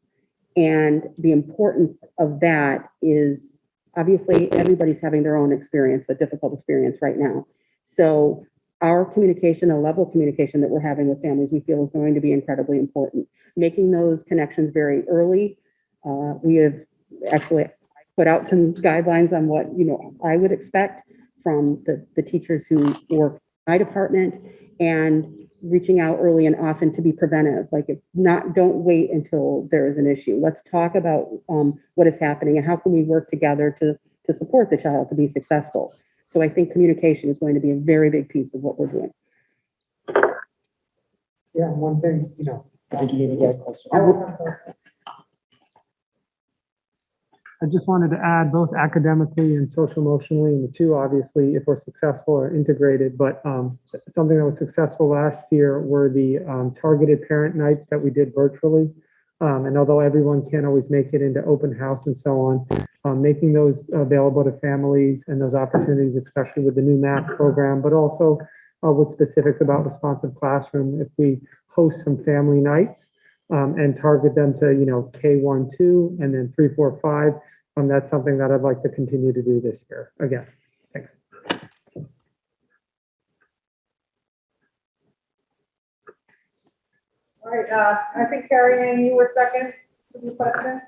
And the importance of that is obviously everybody's having their own experience, a difficult experience right now. So our communication, the level of communication that we're having with families, we feel is going to be incredibly important. Making those connections very early. We have actually put out some guidelines on what, you know, I would expect from the teachers who work in my department, and reaching out early and often to be preventive. Like, if not, don't wait until there is an issue. Let's talk about what is happening and how can we work together to support the child to be successful. So I think communication is going to be a very big piece of what we're doing. Yeah, one thing, you know, I think you need to get closer. I just wanted to add, both academically and social emotionally, and the two, obviously, if we're successful, are integrated, but something that was successful last year were the targeted parent nights that we did virtually. And although everyone can't always make it into open house and so on, making those available to families and those opportunities, especially with the new math program, but also with specifics about responsive classroom, if we host some family nights, and target them to, you know, K1, 2, and then 3, 4, 5. That's something that I'd like to continue to do this year. Again, thanks. All right, I think Carrie Ann, you were second to the question.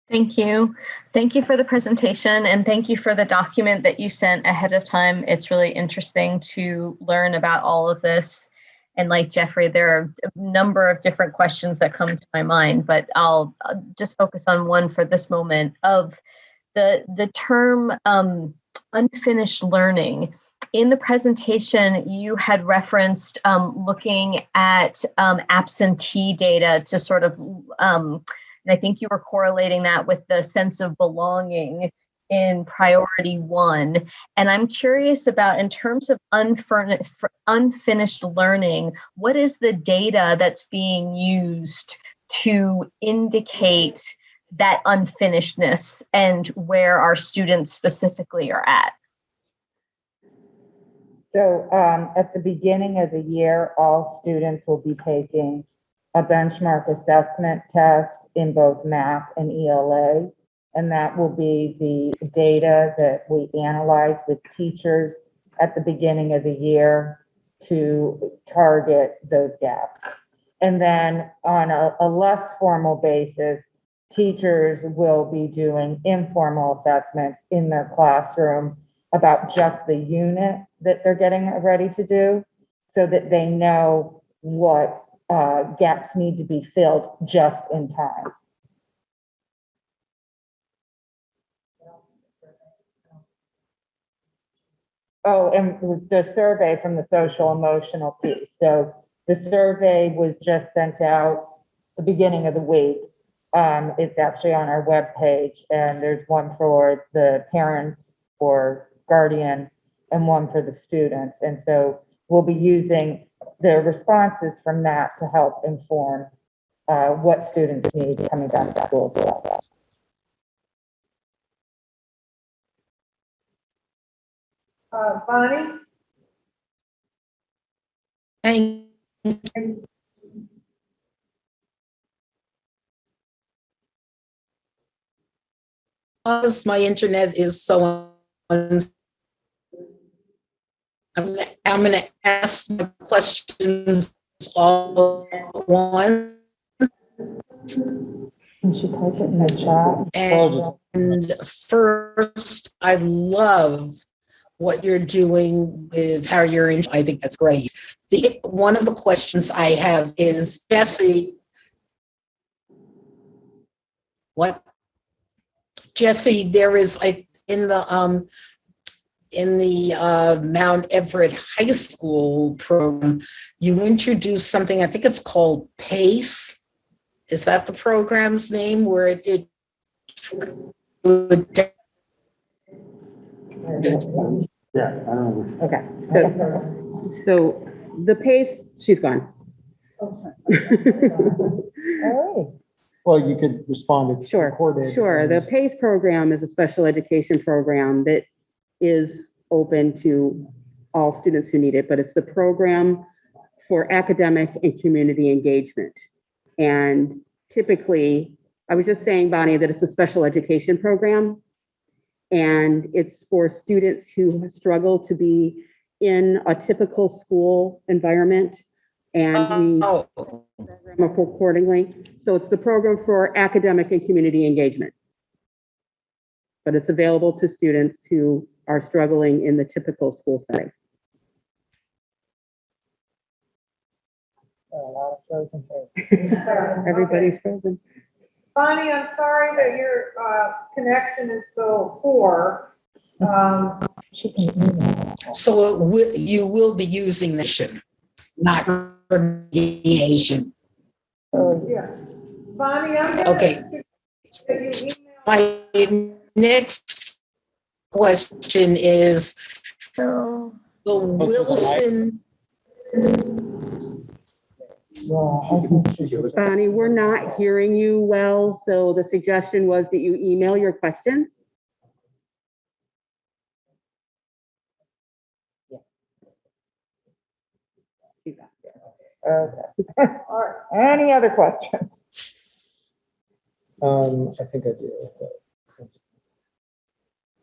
Thank you. Thank you for the presentation, and thank you for the document that you sent ahead of time. It's really interesting to learn about all of this. And like Jeffrey, there are a number of different questions that come to my mind, but I'll just focus on one for this moment. Of the term unfinished learning. In the presentation, you had referenced looking at absentee data to sort of, and I think you were correlating that with the sense of belonging in priority 1. And I'm curious about, in terms of unfinished learning, what is the data that's being used to indicate that unfinishedness and where our students specifically are at? So at the beginning of the year, all students will be taking a benchmark assessment test in both math and ELA. And that will be the data that we analyze with teachers at the beginning of the year to target those gaps. And then on a less formal basis, teachers will be doing informal assessments in their classroom about just the unit that they're getting ready to do, so that they know what gaps need to be filled just in time. Oh, and the survey from the social emotional piece. So the survey was just sent out the beginning of the week. It's actually on our webpage, and there's one for the parents or guardian and one for the students. And so we'll be using the responses from that to help inform what students need coming back to school. Bonnie? Thank Because my internet is so, I'm gonna ask my questions all at once. Can she type it in the chat? And first, I love what you're doing with how you're in. I think that's great. One of the questions I have is, Jesse, what? Jesse, there is like in the Mount Everett High School program, you introduced something, I think it's called PACE. Is that the program's name where it would? Yeah, I don't know. Okay, so the PACE, she's gone. Well, you could respond. It's recorded. Sure. The PACE program is a special education program that is open to all students who need it, but it's the program for academic and community engagement. And typically, I was just saying, Bonnie, that it's a special education program, and it's for students who struggle to be in a typical school environment, and we program accordingly. So it's the program for academic and community engagement, but it's available to students who are struggling in the typical school setting. Everybody's frozen. Bonnie, I'm sorry that your connection is so poor. So you will be using this, not remediation. Yeah. Bonnie, I'm gonna Okay. that you email. My next question is, the Wilson. Bonnie, we're not hearing you well, so the suggestion was that you email your questions. Okay. All right. Any other questions? I think I do.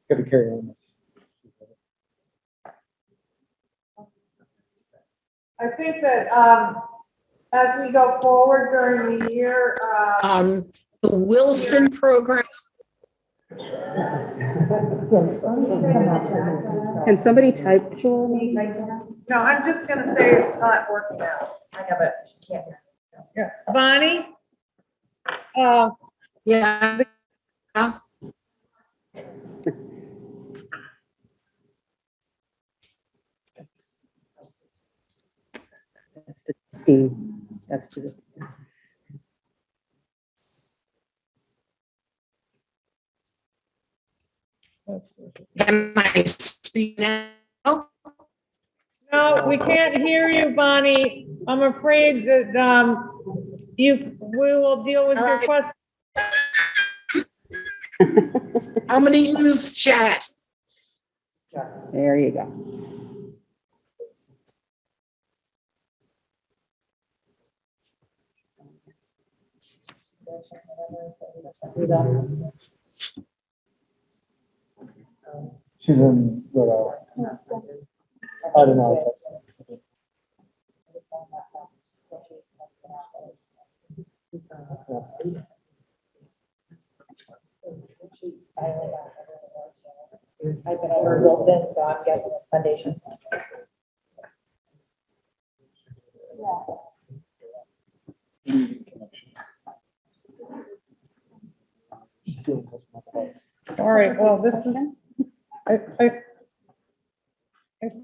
Got to carry on. I think that as we go forward during the year, the Wilson program. Can somebody type? no, I'm just gonna say it's not working out. I know, but she can't hear. Yeah. Bonnie? Yeah. That's to Steve. That's to. Can I speak now? No, we can't hear you, Bonnie. I'm afraid that we will deal with your question. I'm going to use chat. There you go. She's in Rhode Island. I don't know. I've been over Wilson, so I'm guessing it's foundations. All right, well, this is, I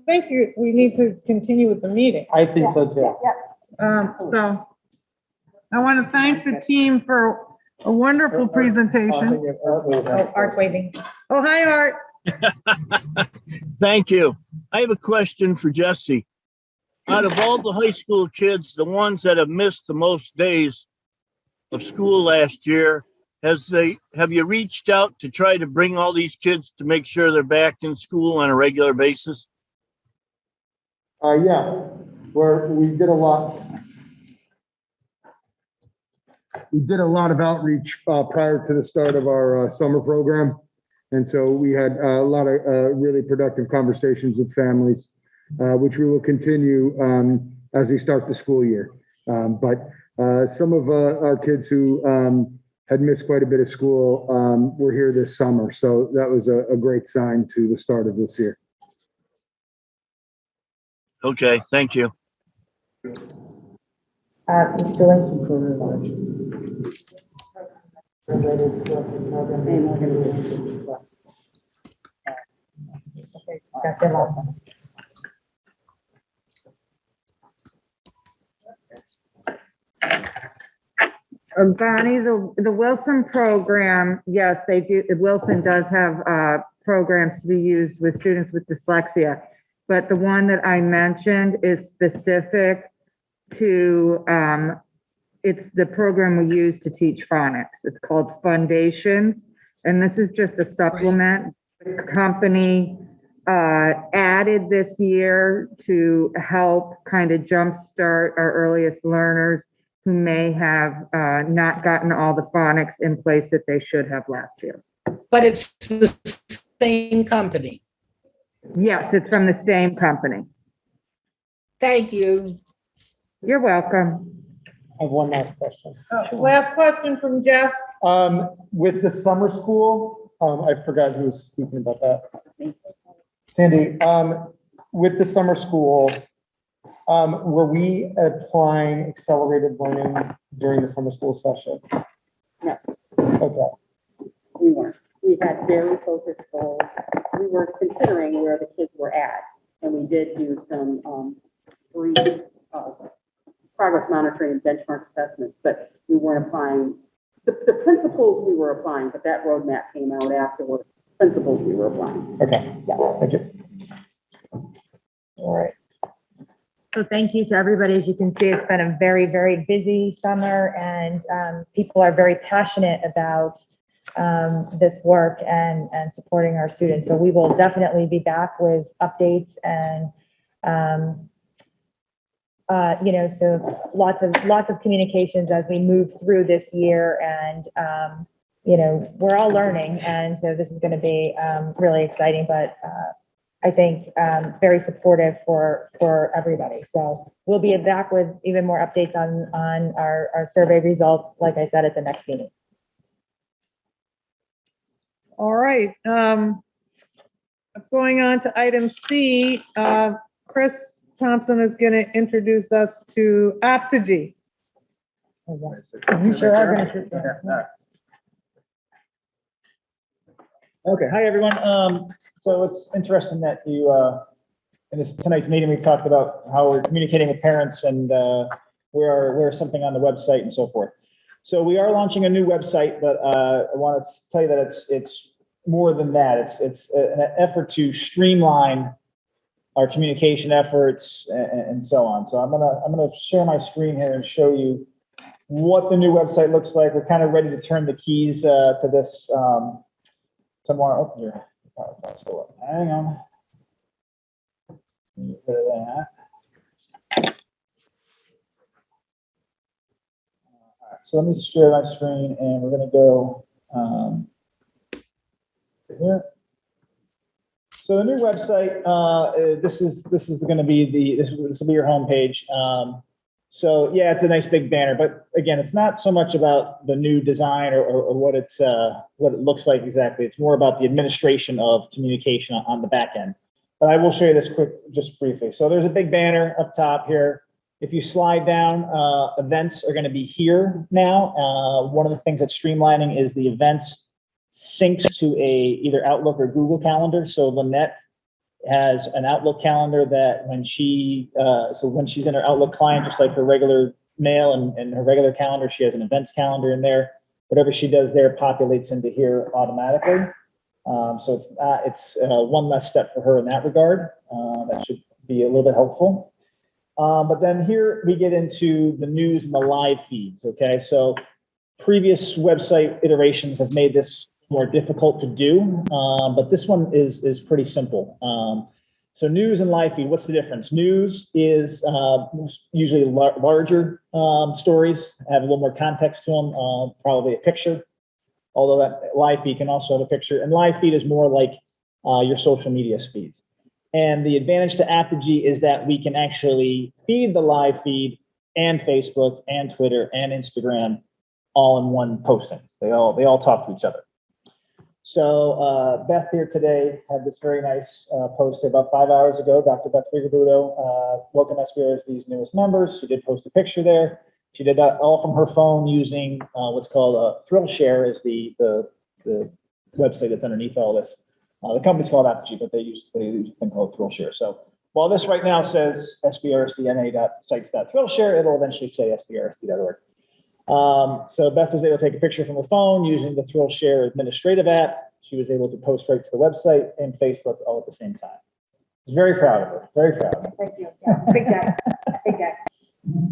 think we need to continue with the meeting. I think so too. So I want to thank the team for a wonderful presentation. Oh, Art's waving. Oh, hi, Art. Thank you. I have a question for Jesse. Out of all the high school kids, the ones that have missed the most days of school last year, have you reached out to try to bring all these kids to make sure they're back in school on a regular basis? Yeah, we did a lot. We did a lot of outreach prior to the start of our summer program. And so we had a lot of really productive conversations with families, which we will continue as we start the school year. But some of our kids who had missed quite a bit of school were here this summer. So that was a great sign to the start of this year. Okay, thank you. Mr. Lincoln. Okay, that's it. Bonnie, the Wilson program, yes, they do. Wilson does have programs to be used with students with dyslexia. But the one that I mentioned is specific to, it's the program we use to teach phonics. It's called Foundations. And this is just a supplement. The company added this year to help kind of jumpstart our earliest learners who may have not gotten all the phonics in place that they should have last year. But it's the same company. Yes, it's from the same company. Thank you. You're welcome. I have one last question. Last question from Jeff. With the summer school, I forgot who was speaking about that. Sandy, with the summer school, were we applying accelerated learning during the summer school session? No. Okay. We weren't. We had very focused goals. We were considering where the kids were at, and we did do some brief progress monitoring and benchmark assessments, but we weren't applying. The principles we were applying, but that roadmap came out afterwards. Principles we were applying. Okay. Yeah. Thank you. All right. So thank you to everybody. As you can see, it's been a very, very busy summer, and people are very passionate about this work and supporting our students. So we will definitely be back with updates and so lots of communications as we move through this year, and we're all learning, and so this is going to be really exciting, but I think very supportive for everybody. So we'll be back with even more updates on our survey results, like I said, at the next meeting. All right. Going on to item C, Chris Thompson is going to introduce us to Apogee. You sure are going to. Okay, hi, everyone. So it's interesting that you, in tonight's meeting, we've talked about how we're communicating with parents and where's something on the website and so forth. So we are launching a new website, but I want to tell you that it's more than that. It's an effort to streamline our communication efforts and so on. So I'm gonna share my screen here and show you what the new website looks like. We're kind of ready to turn the keys to this tomorrow. Oh, here. Hang on. Get rid of that. All right, so let me share my screen, and we're going to go here. So the new website, this is going to be this will be your homepage. So yeah, it's a nice big banner, but again, it's not so much about the new design or what it's what it looks like exactly. It's more about the administration of communication on the back end. But I will show you this just briefly. So there's a big banner up top here. If you slide down, events are going to be here now. One of the things that's streamlining is the events syncs to either Outlook or Google Calendar. So Lynette has an Outlook calendar that when she's in her Outlook client, just like her regular mail and her regular calendar, she has an events calendar in there. Whatever she does there populates into here automatically. So it's one less step for her in that regard. That should be a little bit helpful. But then here we get into the news and the live feeds. Okay, so previous website iterations have made this more difficult to do, but this one is pretty simple. So news and live feed, what's the difference? News is usually larger stories, have a little more context to them, probably a picture, although that live feed can also have a picture. And live feed is more like your social media feeds. And the advantage to Apogee is that we can actually feed the live feed and Facebook and Twitter and Instagram all in one posting. They all talk to each other. So Beth here today had this very nice post about 5 hours ago. Dr. Beth Rigobudo, welcome SBRSD's newest members. She did post a picture there. She did that all from her phone using what's called Thrill Share is the website that's underneath all this. The company's called Apogee, but they use a thing called Thrill Share. So while this right now says sbrsdna.sites.thrillshare, it'll eventually say sbrsd.org. So Beth was able to take a picture from her phone using the Thrill Share administrative app. She was able to post right to the website and Facebook all at the same time. I was very proud of her, very proud of her. Thank you. Yeah, big guy, big guy.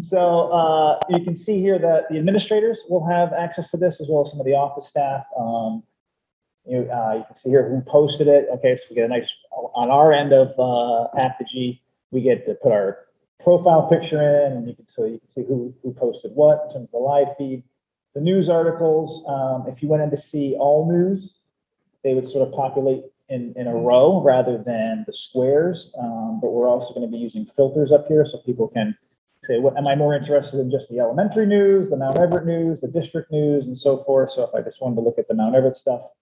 So you can see here that the administrators will have access to this as well as some of the office staff. You can see here who posted it. Okay, so we get a nice, on our end of Apogee, we get to put our profile picture in, and you can see who posted what in terms of the live feed. The news articles, if you went in to see all news, they would sort of populate in a row rather than the squares. But we're also going to be using filters up here so people can say, what am I more interested in, just the elementary news, the Mount Everett news, the district news, and so forth. So if I just wanted to look at the Mount Everett stuff,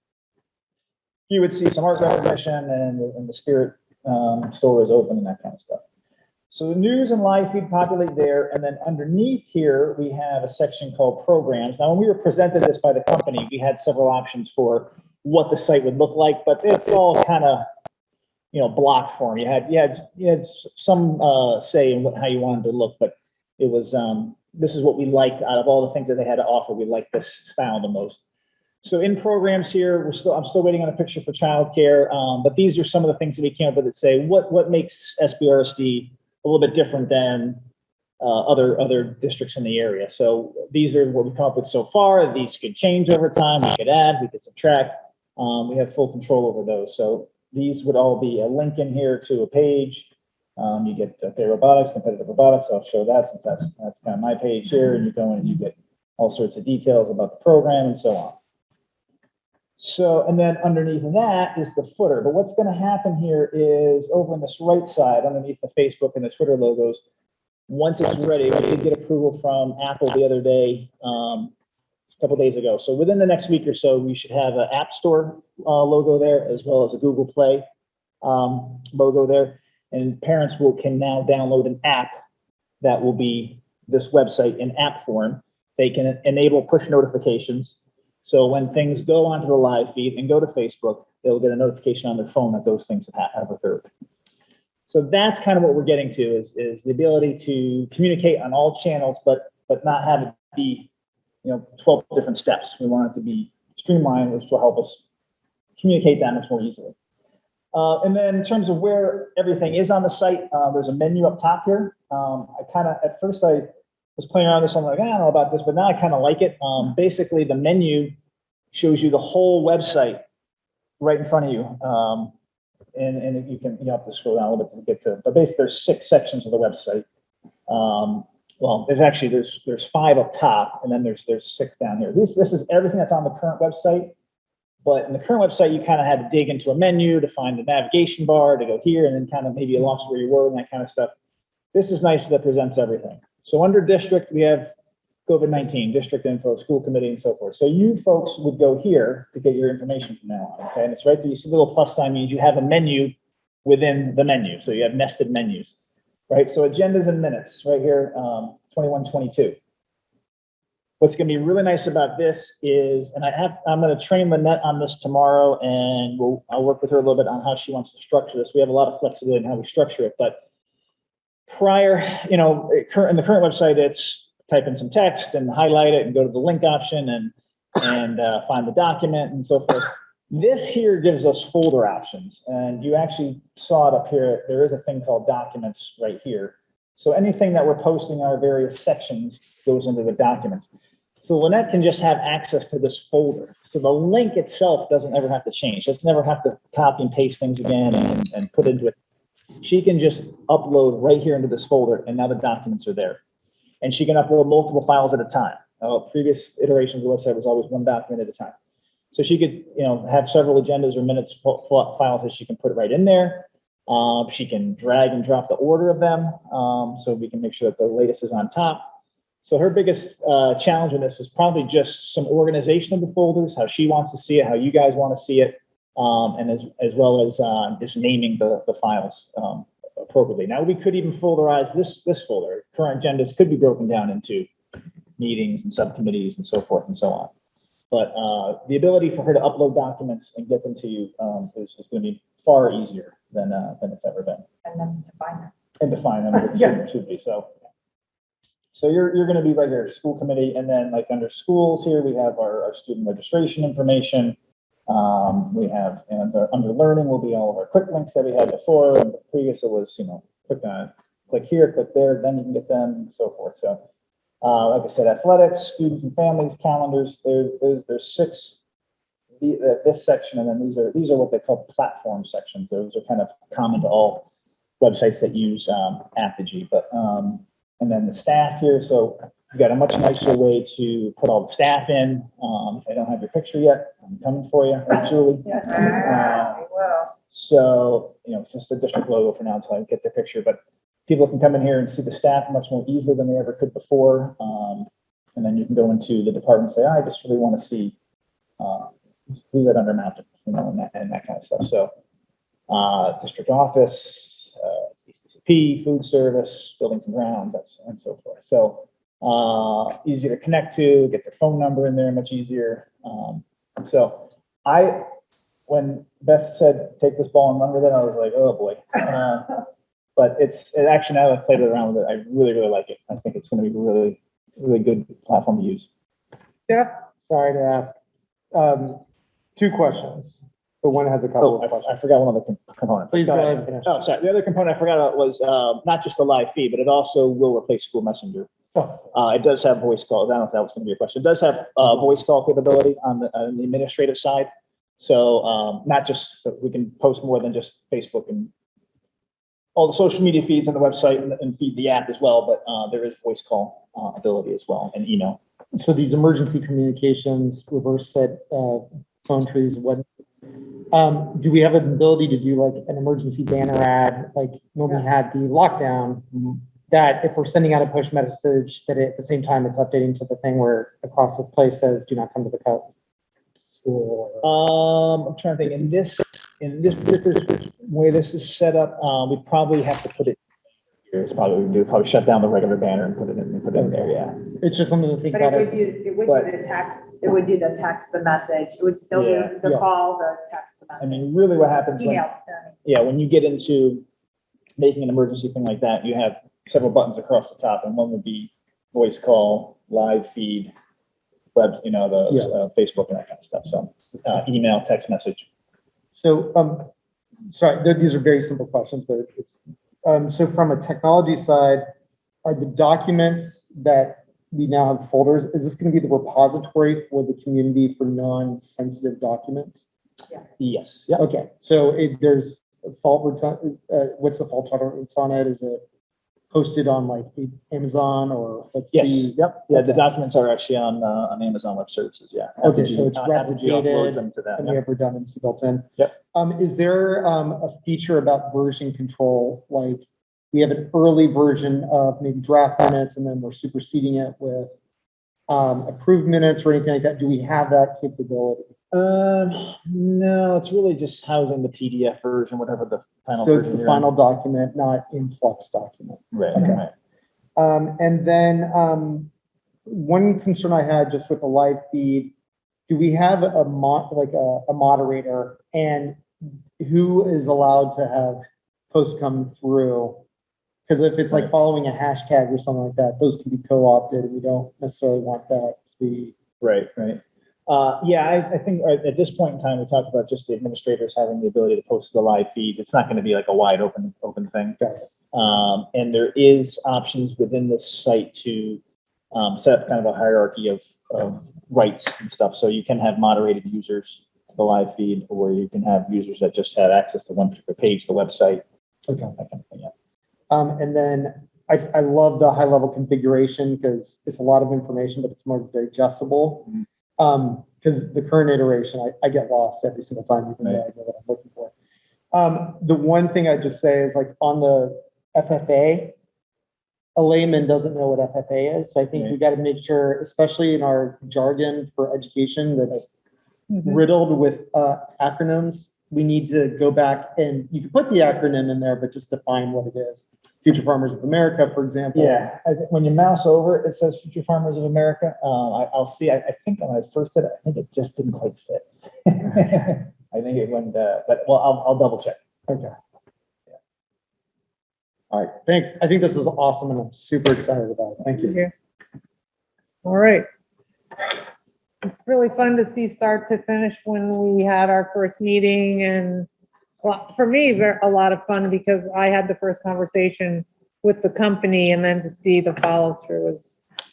you would see some art recognition and the Spirit store is open and that kind of stuff. So the news and live feed populate there, and then underneath here, we have a section called programs. Now, when we were presented this by the company, we had several options for what the site would look like, but it's all kind of, block form. You had some say in how you wanted to look, but it was, this is what we liked out of all the things that they had to offer. We liked this style the most. So in programs here, I'm still waiting on a picture for childcare, but these are some of the things that we came up with that say what makes SBRSD a little bit different than other districts in the area. So these are what we come up with so far. These could change over time. We could add, we could subtract. We have full control over those. So these would all be a link in here to a page. You get robotics, competitive robotics. I'll show that since that's kind of my page here. And you go in and you get all sorts of details about the program and so on. So, and then underneath that is the footer. But what's going to happen here is over on this right side, underneath the Facebook and the Twitter logos, once it's ready, we did get approval from Apple the other day, a couple days ago. So within the next week or so, we should have an App Store logo there, as well as a Google Play logo there. And parents can now download an app that will be this website in app form. They can enable push notifications. So when things go onto the live feed and go to Facebook, they'll get a notification on their phone that those things have occurred. So that's kind of what we're getting to is the ability to communicate on all channels, but not have it be 12 different steps. We want it to be streamlined, which will help us communicate that much more easily. And then in terms of where everything is on the site, there's a menu up top here. At first I was playing around with this. I'm like, I don't know about this, but now I kind of like it. Basically, the menu shows you the whole website right in front of you. And you have to scroll down a little bit to get to it. But basically, there's 6 sections of the website. Well, there's 5 up top, and then there's 6 down here. This is everything that's on the current website. But in the current website, you kind of had to dig into a menu to find the navigation bar to go here, and then kind of maybe you lost where you were and that kind of stuff. This is nice that it presents everything. So under district, we have COVID-19, district info, school committee, and so forth. So you folks would go here to get your information from now on, okay? And it's right there, you see the little plus sign means you have a menu within the menu. So you have nested menus, right? So agendas and minutes right here, 21, 22. What's gonna be really nice about this is, and I'm gonna train Lynette on this tomorrow, and I'll work with her a little bit on how she wants to structure this. We have a lot of flexibility in how we structure it, but prior, in the current website, it's type in some text and highlight it and go to the link option and find the document and so forth. This here gives us folder options, and you actually saw it up here. There is a thing called documents right here. So anything that we're posting in our various sections goes into the documents. So Lynette can just have access to this folder. So the link itself doesn't ever have to change. Doesn't ever have to copy and paste things again and put into it. She can just upload right here into this folder, and now the documents are there. And she can upload multiple files at a time. Previous iterations of the website was always one document at a time. So she could, have several agendas or minutes files that she can put right in there. She can drag and drop the order of them, so we can make sure that the latest is on top. So her biggest challenge in this is probably just some organization of the folders, how she wants to see it, how you guys want to see it, and as well as just naming the files appropriately. Now we could even folderize this folder. Current agendas could be broken down into meetings and subcommittees and so forth and so on. But the ability for her to upload documents and get them to you is going to be far easier than it's ever been. And then define them. And define them, it should be. So you're going to be right here, school committee, and then like under schools here, we have our student registration information. We have, and under learning will be all of our quick links that we had before. And previous it was, click here, click there, then you can get them and so forth. So like I said, athletics, students and families, calendars, there's 6, this section, and then these are what they call platform sections. Those are kind of common to all websites that use Apogee, but and then the staff here. So you've got a much nicer way to put all the staff in. If I don't have your picture yet, I'm coming for you, Julie. So, it's just a district logo for now until I get the picture, but people can come in here and see the staff much more easily than they ever could before. And then you can go into the department and say, I just really want to see who's that under mounted, and that kind of stuff. So district office, BCCP, food service, buildings and grounds, and so forth. So easy to connect to, get their phone number in there much easier. So when Beth said, take this ball and run with it, I was like, oh boy. But it actually, now that I've played around with it, I really, really like it. I think it's going to be a really, really good platform to use. Jeff, sorry to ask. 2 questions. The one has a couple of questions. I forgot one other component. Please go ahead and finish. Oh, sorry. The other component I forgot about was not just the live feed, but it also will replace School Messenger. It does have voice calls. I don't know if that was going to be a question. It does have voice call capability on the administrative side. So not just so we can post more than just Facebook and all the social media feeds on the website and feed the app as well, but there is voice call ability as well and email. So these emergency communications, reverse set phone trees, what? Do we have an ability to do like an emergency banner ad, like when we had the lockdown, that if we're sending out a push message, that at the same time it's updating to the thing where across the place says, do not come to the school? I'm trying to think. In this way this is set up, we probably have to put it here. It's probably we do probably shut down the regular banner and put it in there. Yeah. It's just something to think But about. it would do the text. It would do the text, the message. It would still do the call, the text, the message. I mean, really, what happens when you get into making an emergency thing like that, you have several buttons across the top, and one would be voice call, live feed, web, Facebook and that kind of stuff. So email, text message. So, sorry, these are very simple questions, but it's, so from a technology side, are the documents that we now have folders, is this going to be the repository for the community for non-sensitive documents? Yes. Yeah. Okay. So there's a fault, what's the fault tolerance on it? Is it posted on like Amazon or what's Yes. Yep. Yeah. The documents are actually on Amazon Web Services. Yeah. Okay. So it's replicated and we have redundancy built in. Yep. Is there a feature about version control, like we have an early version of maybe draft minutes and then we're superseding it with approved minutes or anything like that? Do we have that capability? No, it's really just housing the PDF version, whatever the final So it's version the you're final on. document, not in flux document. Right, Okay. right. And then one concern I had just with the live feed, do we have a moderator, and who is allowed to have posts come through? Because if it's like following a hashtag or something like that, those can be co-opted, and we don't necessarily want that to be. Right, right. Yeah, I think at this point in time, we talked about just the administrators having the ability to post to the live feed. It's not going to be like a wide open thing. And there is options within the site to set up kind of a hierarchy of rights and stuff. So you can have moderated users to the live feed, or you can have users that just have access to one particular page, the website. Okay. That kind of thing, yeah. And then I love the high level configuration because it's a lot of information, but it's more digestible. Because the current iteration, I get lost every single time, even though I know what I'm looking for. The one thing I just say is like on the FFA, a layman doesn't know what FFA is. So I think we got to make sure, especially in our jargon for education that's riddled with acronyms, we need to go back and you can put the acronym in there, but just define what it is. Future Farmers of America, for example. Yeah, when you mouse over, it says Future Farmers of America. I'll see. I think when I first did it, I think it just didn't quite fit. I think it went, but well, I'll double check. Okay. Yeah. All right, thanks. I think this is awesome, and I'm super excited about it. Thank you. Yeah. All right. It's really fun to see start to finish when we had our first meeting, and well, for me, a lot of fun because I had the first conversation with the company, and then to see the follow through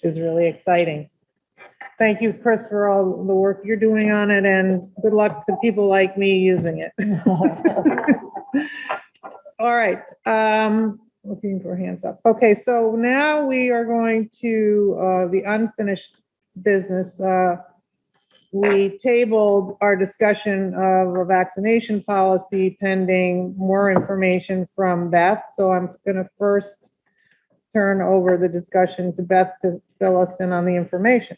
is really exciting. Thank you, Chris, for all the work you're doing on it, and good luck to people like me using it. All right, looking for hands up. Okay, so now we are going to the unfinished business. We tabled our discussion of a vaccination policy pending more information from Beth. So I'm going to first turn over the discussion to Beth to fill us in on the information.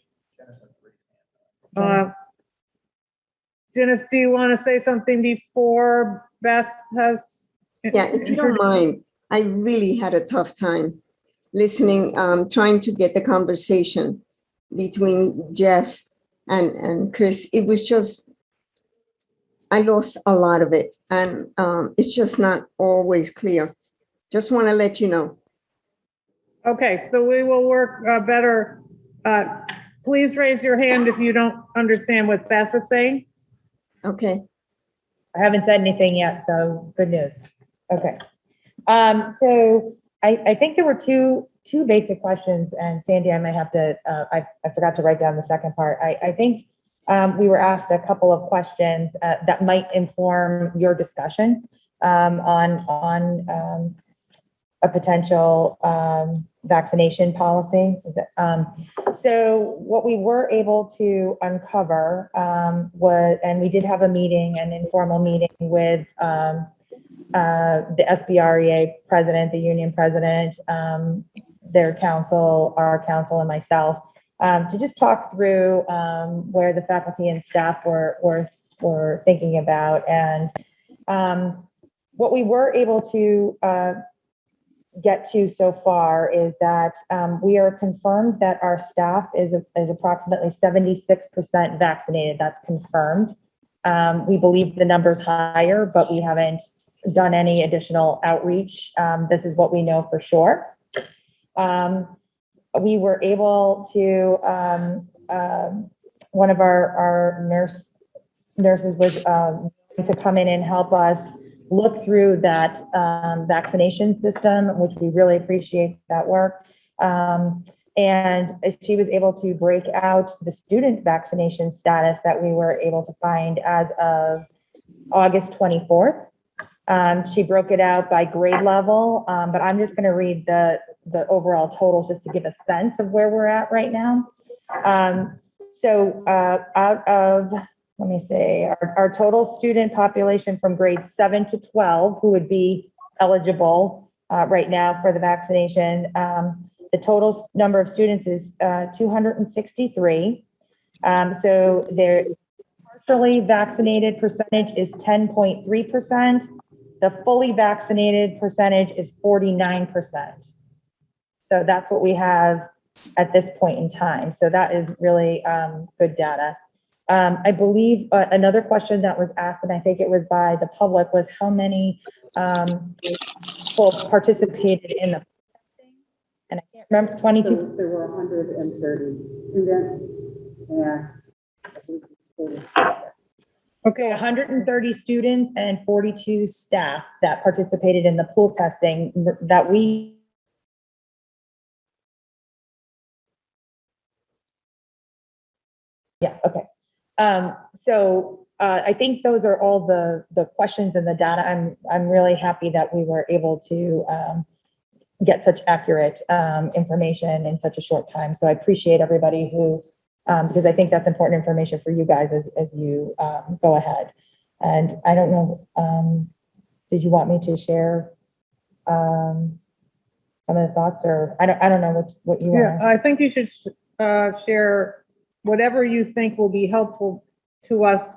Janice, do you want to say something before Beth has? Yeah, if you don't mind, I really had a tough time listening, trying to get the conversation between Jeff and Chris. It was just, I lost a lot of it, and it's just not always clear. Just want to let you know. Okay, so we will work better. Please raise your hand if you don't understand what Beth is saying. Okay. I haven't said anything yet, so good news. Okay. So I think there were two basic questions, and Sandy, I might have to, I forgot to write down the second part. I think we were asked a couple of questions that might inform your discussion on a potential vaccination policy. So what we were able to uncover was, and we did have a meeting, an informal meeting with the SBREA president, the union president, their council, our council, and myself, to just talk through where the faculty and staff were thinking about. And what we were able to get to so far is that we are confirmed that our staff is approximately 76% vaccinated. That's confirmed. We believe the number's higher, but we haven't done any additional outreach. This is what we know for sure. We were able to, one of our nurses was to come in and help us look through that vaccination system, which we really appreciate that work. And she was able to break out the student vaccination status that we were able to find as of August 24th. She broke it out by grade level, but I'm just going to read the overall totals just to give a sense of where we're at right now. So out of, let me say, our total student population from grades 7 to 12 who would be eligible right now for the vaccination. The total number of students is 263. So their partially vaccinated percentage is 10.3%. The fully vaccinated percentage is 49%. So that's what we have at this point in time. So that is really good data. I believe another question that was asked, and I think it was by the public, was how many people participated in the testing? And I can't remember, 22? There were 130 students and Okay, 130 students and 42 staff that participated in the pool testing that we. Yeah, okay. So I think those are all the questions and the data. I'm really happy that we were able to get such accurate information in such a short time. So I appreciate everybody who, because I think that's important information for you guys as you go ahead. And I don't know, did you want me to share some of the thoughts, or I don't know what you want? Yeah, I think you should share whatever you think will be helpful to us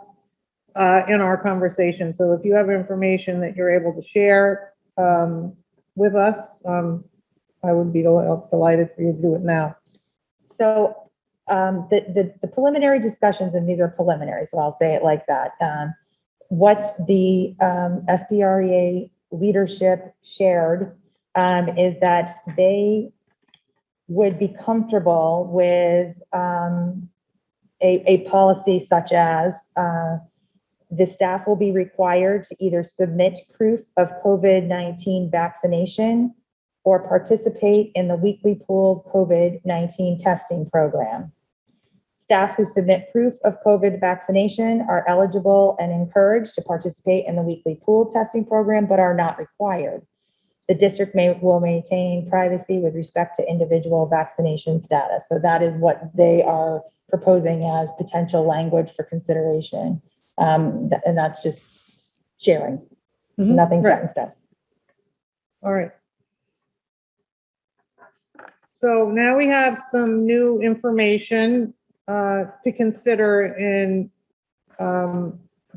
in our conversation. So if you have information that you're able to share with us, I would be delighted for you to do it now. So the preliminary discussions, and these are preliminary, so I'll say it like that. What the SBREA leadership shared is that they would be comfortable with a policy such as the staff will be required to either submit proof of COVID-19 vaccination or participate in the weekly pooled COVID-19 testing program. Staff who submit proof of COVID vaccination are eligible and encouraged to participate in the weekly pooled testing program, but are not required. The district will maintain privacy with respect to individual vaccination status. So that is what they are proposing as potential language for consideration. And that's just sharing. Nothing set in stone. All right. So now we have some new information to consider in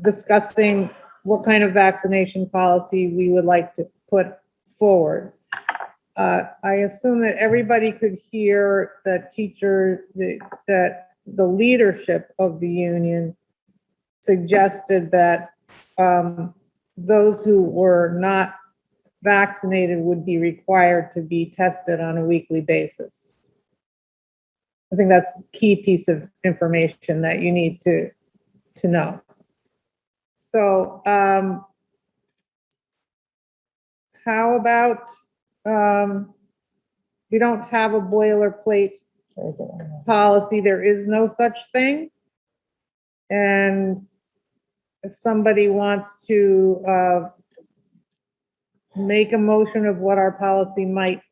discussing what kind of vaccination policy we would like to put forward. I assume that everybody could hear that that the leadership of the union suggested that those who were not vaccinated would be required to be tested on a weekly basis. I think that's the key piece of information that you need to know. So how about we don't have a boilerplate policy. There is no such thing. And if somebody wants to make a motion of what our policy might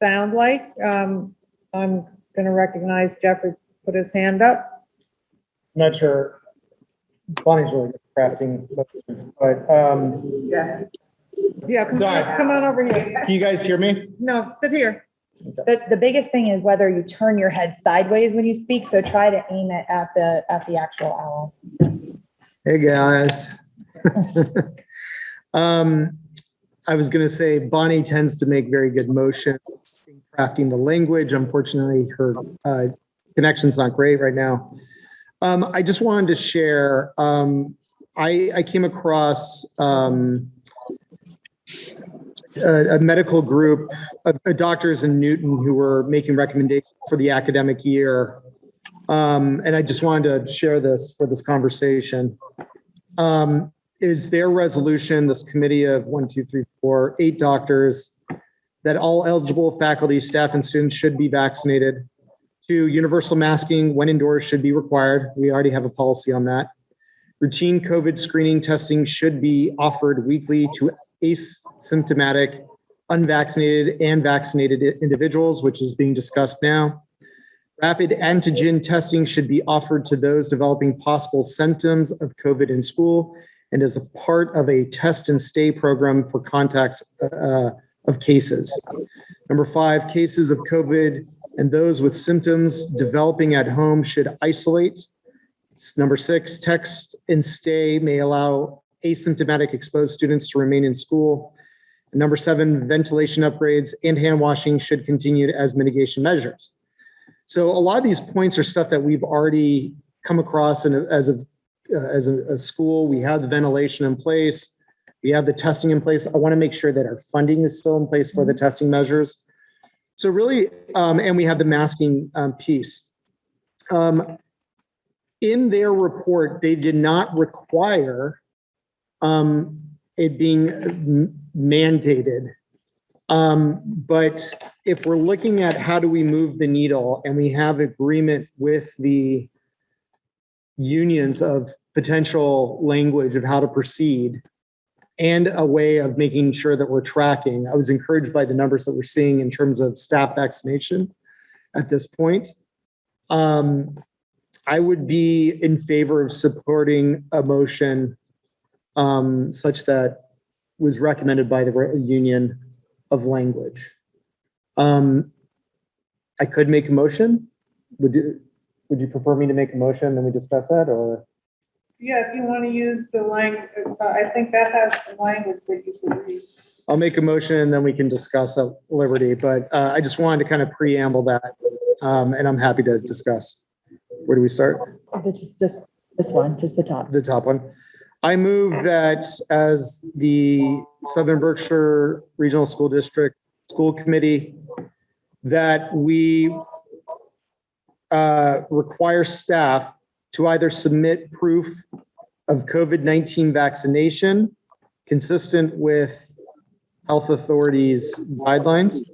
sound like, I'm going to recognize Jeffrey put his hand up. Not sure. Bonnie's really good at crafting motions, but yeah, come on over here. Can you guys hear me? No, sit here. The biggest thing is whether you turn your head sideways when you speak. So try to aim it at the actual owl. Hey guys. I was going to say Bonnie tends to make very good motions in crafting the language. Unfortunately, her connection's not great right now. I just wanted to share, I came across a medical group of doctors in Newton who were making recommendations for the academic year. And I just wanted to share this for this conversation. Is their resolution, this committee of 8 doctors, that all eligible faculty, staff, and students should be vaccinated. 2, universal masking when indoors should be required. We already have a policy on that. Routine COVID screening testing should be offered weekly to asymptomatic, unvaccinated, and vaccinated individuals, which is being discussed now. Rapid antigen testing should be offered to those developing possible symptoms of COVID in school and as a part of a test and stay program for contacts of of cases. Number 5, cases of COVID and those with symptoms developing at home should isolate. Number 6, text and stay may allow asymptomatic exposed students to remain in school. And number 7, ventilation upgrades and hand washing should continue as mitigation measures. So a lot of these points are stuff that we've already come across as a school. We have the ventilation in place. We have the testing in place. I want to make sure that our funding is still in place for the testing measures. So really, and we have the masking piece. In their report, they did not require it being mandated. But if we're looking at how do we move the needle, and we have agreement with the unions of potential language of how to proceed and a way of making sure that we're tracking, I was encouraged by the numbers that we're seeing in terms of staff vaccination at this point. I would be in favor of supporting a motion such that was recommended by the union of language. I could make a motion. Would you prefer me to make a motion and then we discuss that, or? Yeah, if you want to use the language, I think that has the language that you can read. I'll make a motion and then we can discuss at liberty, but I just wanted to kind of preamble that, and I'm happy to discuss. Where do we start? Just this one, just the top. The top one. I move that as the Southern Berkshire Regional School District School Committee, that we require staff to either submit proof of COVID-19 vaccination consistent with health authorities' guidelines,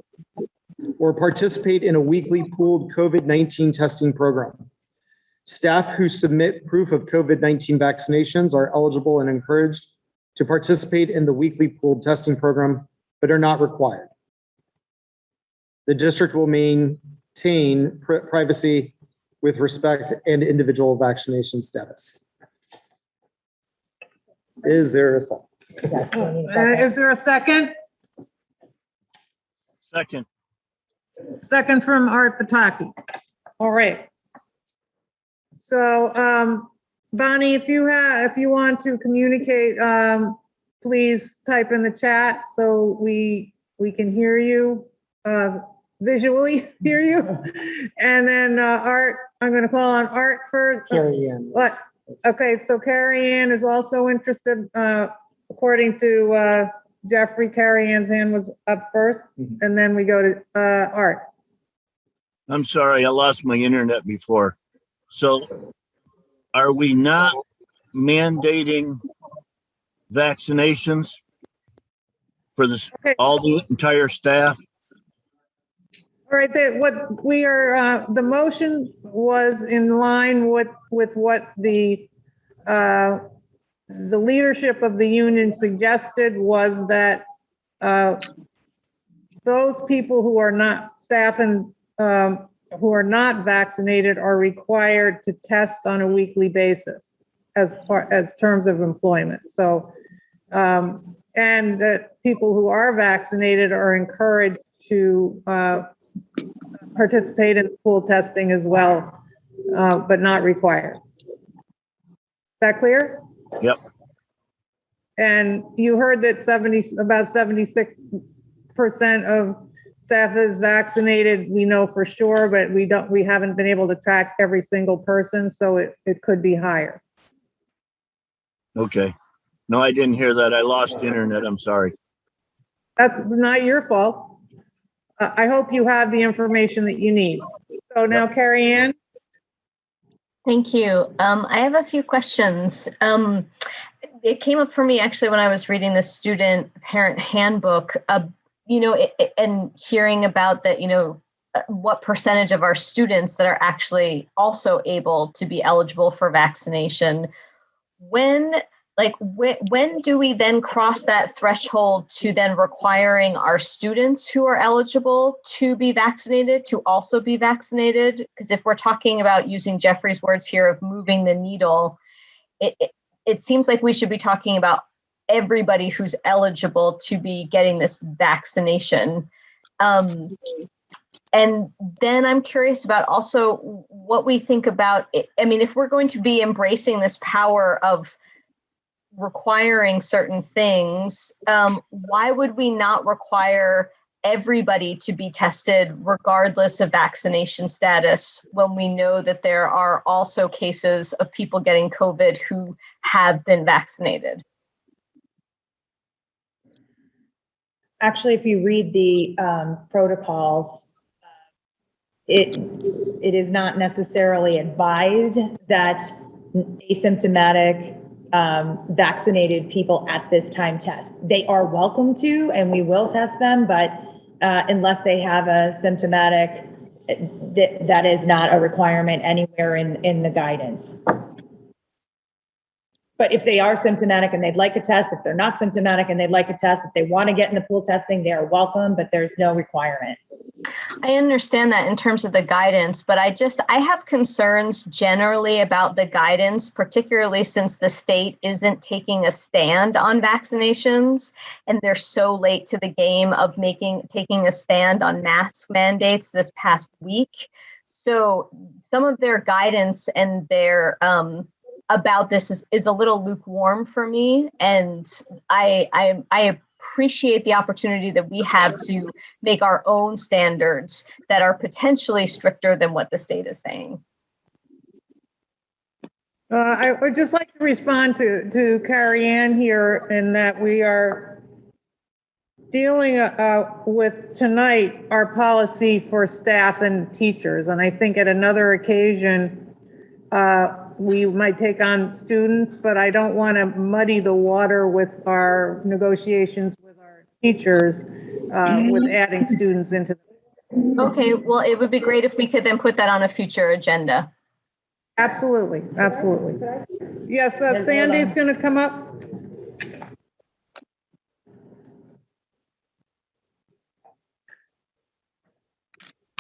or participate in a weekly pooled COVID-19 testing program. Staff who submit proof of COVID-19 vaccinations are eligible and encouraged to participate in the weekly pooled testing program, but are not required. The district will maintain privacy with respect and individual vaccination status. Is there a second? Is there a second? Second. Second from Art Pataki. All right. So, Bonnie, if you want to communicate, please type in the chat so we can hear you, visually hear you. And then Art, I'm going to call on Art first. Carrie Ann. What? Okay, so Carrie Ann is also interested, according to Jeffrey. Carrie Ann's hand was up first, and then we go to Art. I'm sorry, I lost my internet before. So are we not mandating vaccinations for this, all the entire staff? All right, what we are, the motion was in line with what the leadership of the union suggested, was that those people who are not staff and who are not vaccinated are required to test on a weekly basis as terms of employment. So, and that people who are vaccinated are encouraged to participate in pool testing as well, but not required. Is that clear? Yep. And you heard that about 76% of staff is vaccinated. We know for sure, but we haven't been able to track every single person, so it could be higher. Okay. No, I didn't hear that. I lost internet. I'm sorry. That's not your fault. I hope you have the information that you need. So now, Carrie Ann. Thank you. I have a few questions. It came up for me actually when I was reading the student parent handbook, and hearing about that, what percentage of our students that are actually also able to be eligible for vaccination. When do we then cross that threshold to then requiring our students who are eligible to be vaccinated to also be vaccinated? Because if we're talking about, using Jeffrey's words here, of moving the needle, it seems like we should be talking about everybody who's eligible to be getting this vaccination. And then I'm curious about also what we think about it. I mean, if we're going to be embracing this power of requiring certain things, why would we not require everybody to be tested regardless of vaccination status when we know that there are also cases of people getting COVID who have been vaccinated? Actually, if you read the protocols, it is not necessarily advised that asymptomatic vaccinated people at this time test. They are welcome to, and we will test them, but unless they have a symptomatic, that is not a requirement anywhere in the guidance. But if they are symptomatic and they'd like a test, if they're not symptomatic and they'd like a test, if they want to get in the pool testing, they are welcome, but there's no requirement. I understand that in terms of the guidance, but I have concerns generally about the guidance, particularly since the state isn't taking a stand on vaccinations and they're so late to the game of taking a stand on mask mandates this past week. So some of their guidance and their about this is a little lukewarm for me, and I appreciate the opportunity that we have to make our own standards that are potentially stricter than what the state is saying. I would just like to respond to Carrie Ann here in that we are dealing with tonight our policy for staff and teachers. And I think at another occasion, we might take on students, but I don't want to muddy the water with our negotiations with our teachers with adding students into. Okay, well, it would be great if we could then put that on a future agenda. Absolutely, absolutely. Yes, Sandy's going to come up.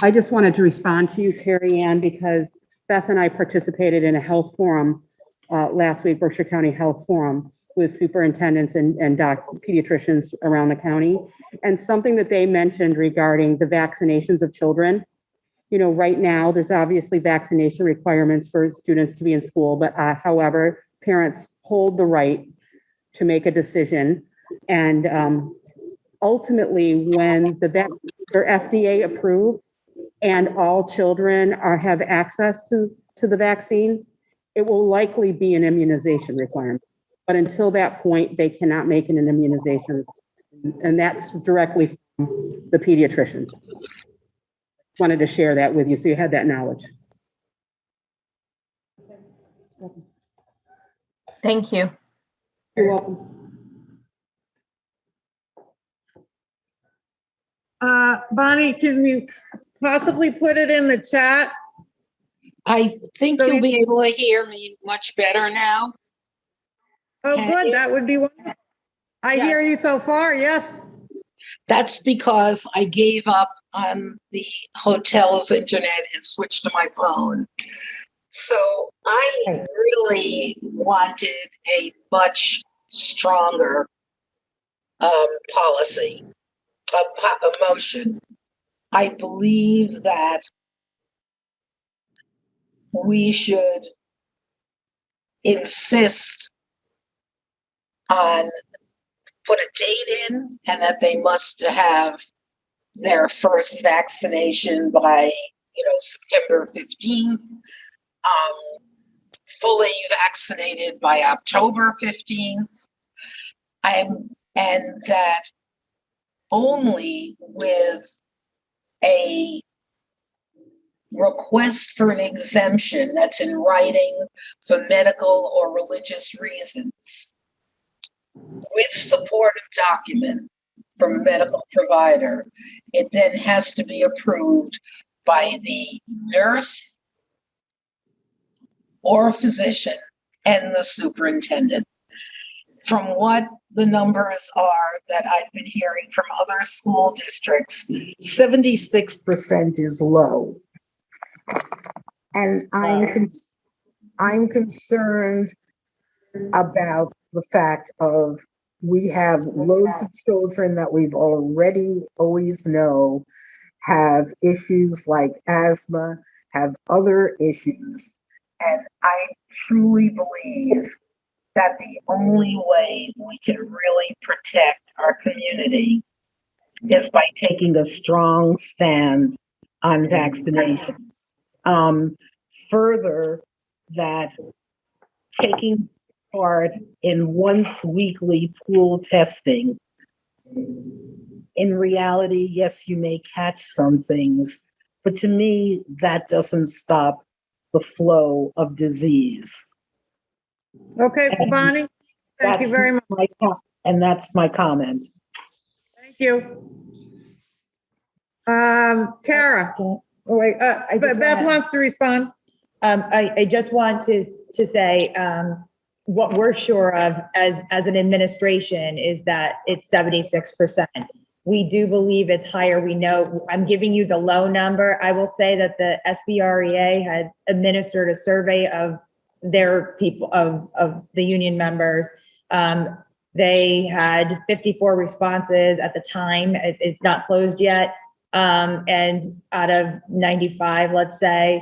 I just wanted to respond to you, Carrie Ann, because Beth and I participated in a health forum last week, Berkshire County Health Forum, with superintendents and pediatricians around the county. And something that they mentioned regarding the vaccinations of children, you know, right now, there's obviously vaccination requirements for students to be in school, but however, parents hold the right to make a decision. And ultimately, when the vaccines are FDA approved and all children have access to the vaccine, it will likely be an immunization requirement. But until that point, they cannot make an immunization. And that's directly from the pediatricians. Wanted to share that with you so you had that knowledge. Thank you. You're welcome. Bonnie, can you possibly put it in the chat? I think you'll be able to hear me much better now. Oh, good. That would be wonderful. I hear you so far. Yes. That's because I gave up on the hotel's internet and switched to my phone. So I really wanted a much stronger policy, a motion. I believe that we should insist on put a date in and that they must have their first vaccination by, September 15th, fully vaccinated by October 15th. And that only with a request for an exemption that's in writing for medical or religious reasons, with supportive document from a medical provider, it then has to be approved by the nurse or physician and the superintendent. From what the numbers are that I've been hearing from other school districts, 76% is low. And I'm concerned about the fact of we have loads of children that we've already always know have issues like asthma, have other issues. And I truly believe that the only way we can really protect our community is by taking a strong stand on vaccinations. Further, that taking part in once weekly pool testing, in reality, yes, you may catch some things, but to me, that doesn't stop the flow of disease. Okay, Bonnie, thank you very much. And that's my comment. Thank you. Kara, oh, wait, Beth wants to respond. I just want to say, what we're sure of as an administration is that it's 76%. We do believe it's higher. We know, I'm giving you the low number. I will say that the SBREA had administered a survey of their people, of the union members. They had 54 responses at the time. It's not closed yet. And out of 95, let's say,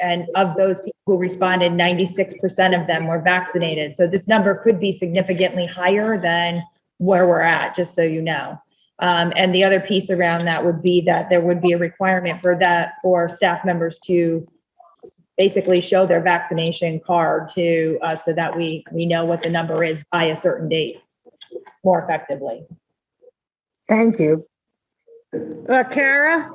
and of those people who responded, 96% of them were vaccinated. So this number could be significantly higher than where we're at, just so you know. And the other piece around that would be that there would be a requirement for staff members to basically show their vaccination card to us so that we know what the number is by a certain date more effectively. Thank you. Kara?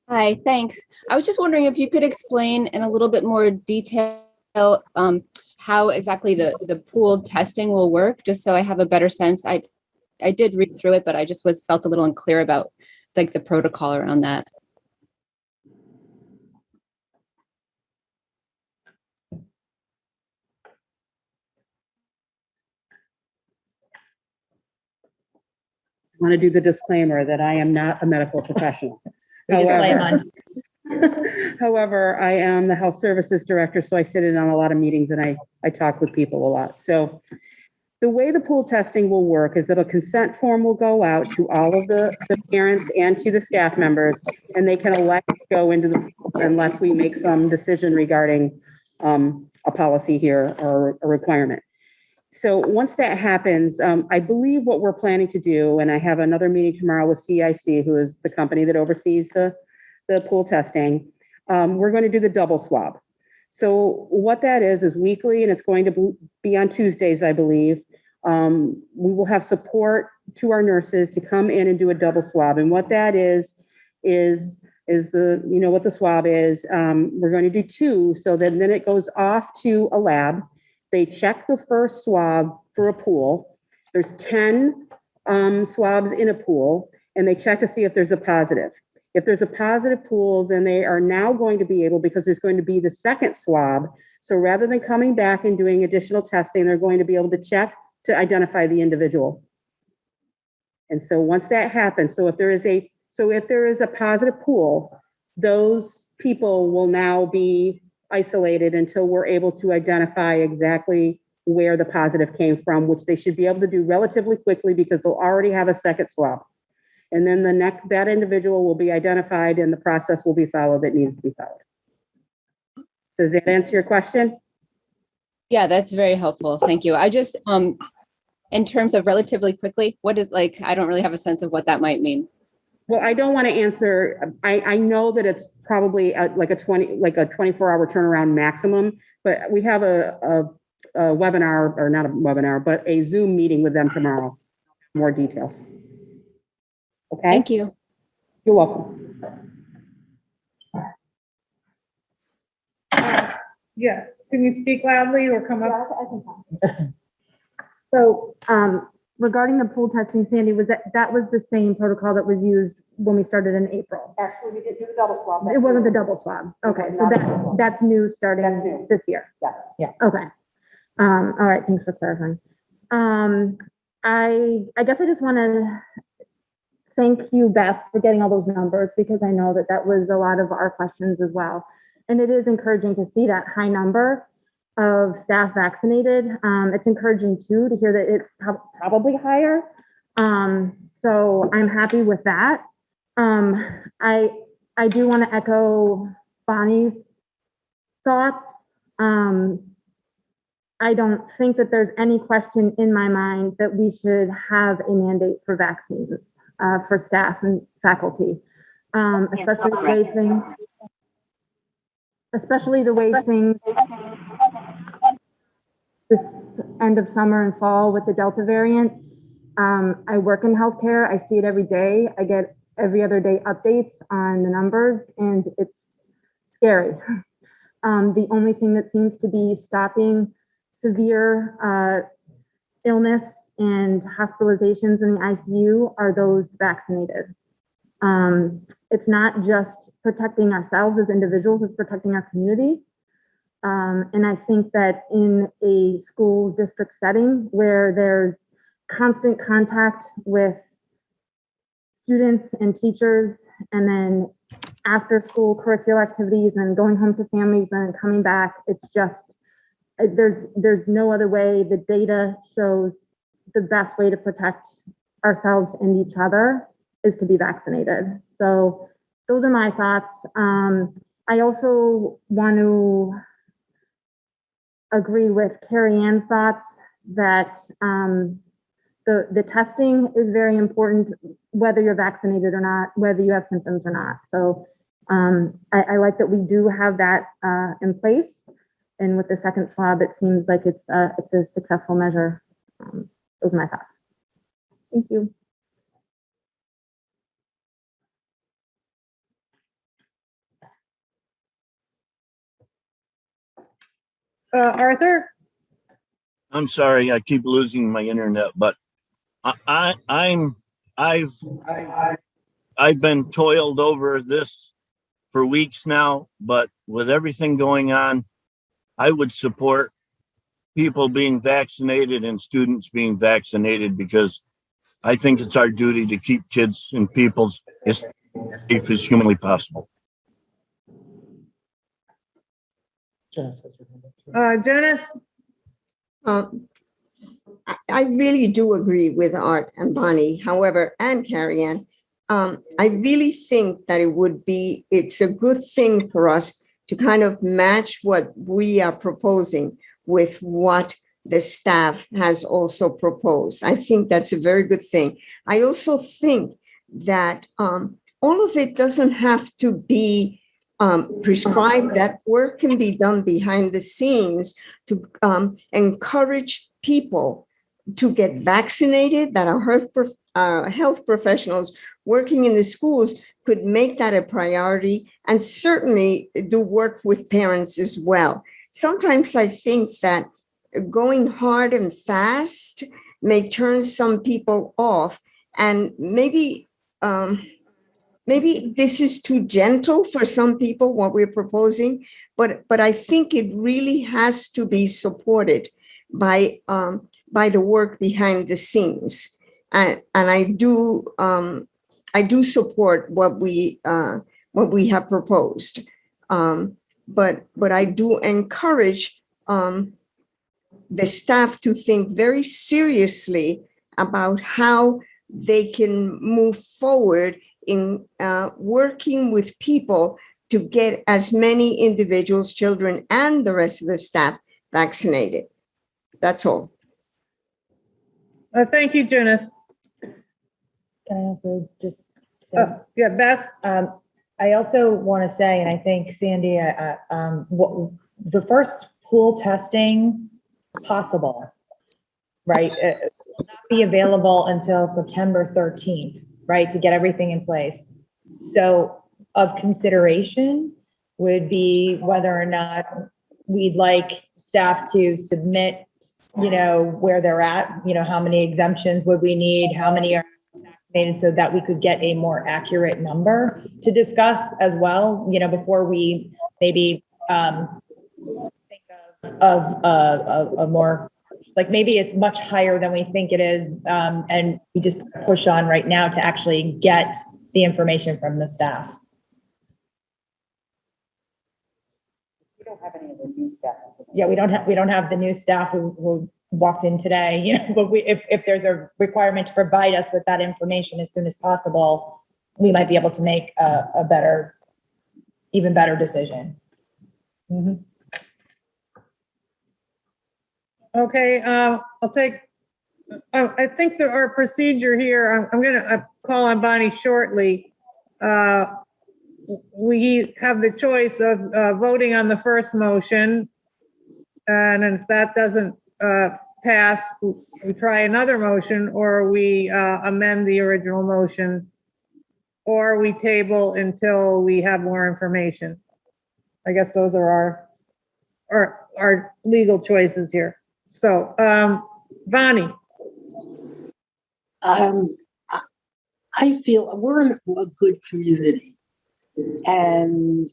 Hi, thanks. I was just wondering if you could explain in a little bit more detail how exactly the pooled testing will work, just so I have a better sense. I did read through it, but I just felt a little unclear about like the protocol around that. I want to do the disclaimer that I am not a medical professional. However, I am the health services director, so I sit in on a lot of meetings and I talk with people a lot. So the way the pool testing will work is that a consent form will go out to all of the parents and to the staff members, and they can elect to go into the pool unless we make some decision regarding a policy here or a requirement. So once that happens, I believe what we're planning to do, and I have another meeting tomorrow with CIC, who is the company that oversees the pool testing, we're going to do the double swab. So what that is weekly, and it's going to be on Tuesdays, I believe. We will have support to our nurses to come in and do a double swab. And what that is the, you know what the swab is. We're going to do 2, so then it goes off to a lab. They check the first swab for a pool. There's 10 swabs in a pool, and they check to see if there's a positive. If there's a positive pool, then they are now going to be able, because there's going to be the second swab. So rather than coming back and doing additional testing, they're going to be able to check to identify the individual. And so once that happens, so if there is a positive pool, those people will now be isolated until we're able to identify exactly where the positive came from, which they should be able to do relatively quickly because they'll already have a second swab. And then that individual will be identified and the process will be followed that needs to be followed. Does that answer your question? Yeah, that's very helpful. Thank you. I just, in terms of relatively quickly, what is like, I don't really have a sense of what that might mean. Well, I don't want to answer. I know that it's probably like a 24-hour turnaround maximum, but we have a webinar, or not a webinar, but a Zoom meeting with them tomorrow. More details. Okay. Thank you. You're welcome. Yeah, can you speak loudly or come up? I can talk. So, regarding the pool testing, Sandy, that was the same protocol that was used when we started in April? Actually, we did do the double swab. It wasn't the double swab. Okay, so that's new starting this year. Yeah. Okay. All right, thanks for clarifying. I guess I just want to thank you, Beth, for getting all those numbers, because I know that was a lot of our questions as well. And it is encouraging to see that high number. of staff vaccinated. It's encouraging too to hear that it's probably higher. So I'm happy with that. I do want to echo Bonnie's thoughts. I don't think that there's any question in my mind that we should have a mandate for vaccines for staff and faculty, especially the way things this end of summer and fall with the Delta variant. I work in healthcare. I see it every day. I get every other day updates on the numbers, and it's scary. The only thing that seems to be stopping severe illness and hospitalizations in the ICU are those vaccinated. It's not just protecting ourselves as individuals, it's protecting our community. And I think that in a school district setting where there's constant contact with students and teachers, and then after school curricular activities and going home to families and coming back, it's just, there's no other way. The data shows the best way to protect ourselves and each other is to be vaccinated. So those are my thoughts. I also want to agree with Carrie Ann's thoughts that the testing is very important, whether you're vaccinated or not, whether you have symptoms or not. So I like that we do have that in place. And with the second swab, it seems like it's a successful measure. Those are my thoughts. Thank you. Arthur? I'm sorry, I keep losing my internet, but I've been toiled over this for weeks now, but with everything going on, I would support people being vaccinated and students being vaccinated, because I think it's our duty to keep kids and people as safe as humanly possible. Janice? I really do agree with Art and Bonnie, however, and Carrie Ann. I really think that it's a good thing for us to kind of match what we are proposing with what the staff has also proposed. I think that's a very good thing. I also think that all of it doesn't have to be prescribed. That work can be done behind the scenes to encourage people to get vaccinated, that our health professionals working in the schools could make that a priority, and certainly do work with parents as well. Sometimes I think that going hard and fast may turn some people off, and maybe this is too gentle for some people, what we're proposing, but I think it really has to be supported by the work behind the scenes, and I do support what we have proposed, but I do encourage the staff to think very seriously about how they can move forward in working with people to get as many individuals, children, and the rest of the staff vaccinated. That's all. Thank you, Janice. Can I also just say? Yeah, Beth? I also want to say, and I think Sandy, the first pool testing possible, right, will not be available until September 13th, right, to get everything in place. So of consideration would be whether or not we'd like staff to submit, where they're at, how many exemptions would we need, how many are vaccinated, so that we could get a more accurate number to discuss as well, before we maybe think of a more, like, maybe it's much higher than we think it is, and we just push on right now to actually get the information from the staff. We don't have any of the new staff. yeah, we don't have the new staff who walked in today, you know, but if there's a requirement to provide us with that information as soon as possible, we might be able to make a better, even better decision. Mhm. Okay, I think that our procedure here, I'm gonna call on Bonnie shortly. We have the choice of voting on the first motion. And if that doesn't pass, we try another motion, or we amend the original motion, or we table until we have more information. I guess those are our legal choices here. So, Bonnie. I feel we're in a good community, and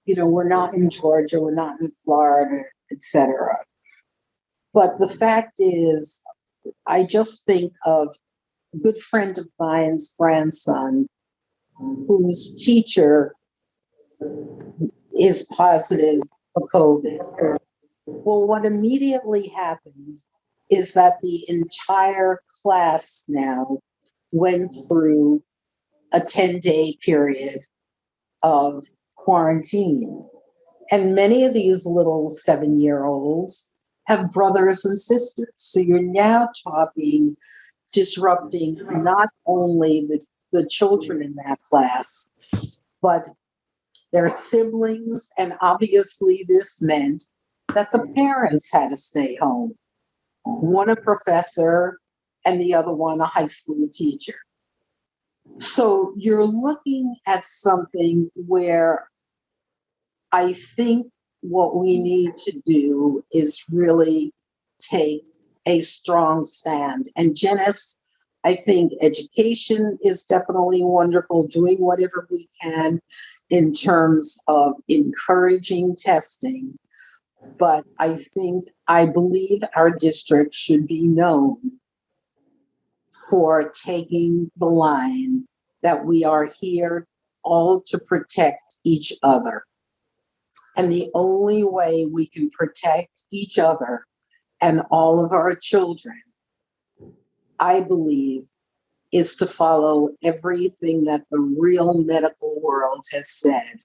we're not in Georgia, we're not in Florida, etc. But the fact is, I just think of a good friend of mine's grandson, whose teacher is positive for COVID. Well, what immediately happened is that the entire class now went through a 10-day period of quarantine. And many of these little 7-year-olds have brothers and sisters. So you're now talking, disrupting not only the children in that class, but their siblings. And obviously this meant that the parents had to stay home. One a professor and the other one a high school teacher. So you're looking at something where I think what we need to do is really take a strong stand. And Janice, I think education is definitely wonderful, doing whatever we can in terms of encouraging testing. But I believe our district should be known for taking the line that we are here all to protect each other. And the only way we can protect each other and all of our children, I believe, is to follow everything that the real medical world has said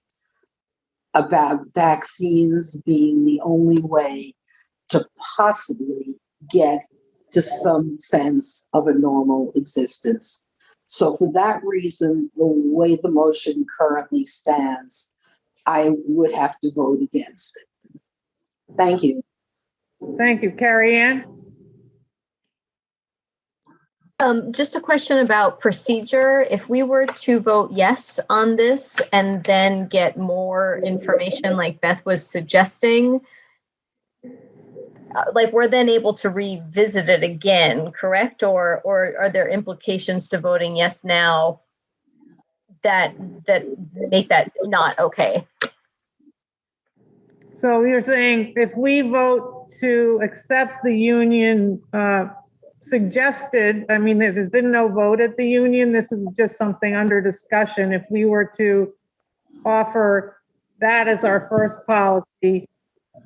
about vaccines being the only way to possibly get to some sense of a normal existence. So for that reason, the way the motion currently stands, I would have to vote against it. Thank you. Thank you. Carrie Ann? Just a question about procedure. If we were to vote yes on this and then get more information like Beth was suggesting, like we're then able to revisit it again, correct? Or are there implications to voting yes now that make that not okay? So you're saying if we vote to accept the union suggested, I mean, there's been no vote at the union. This is just something under discussion. If we were to offer that as our first policy,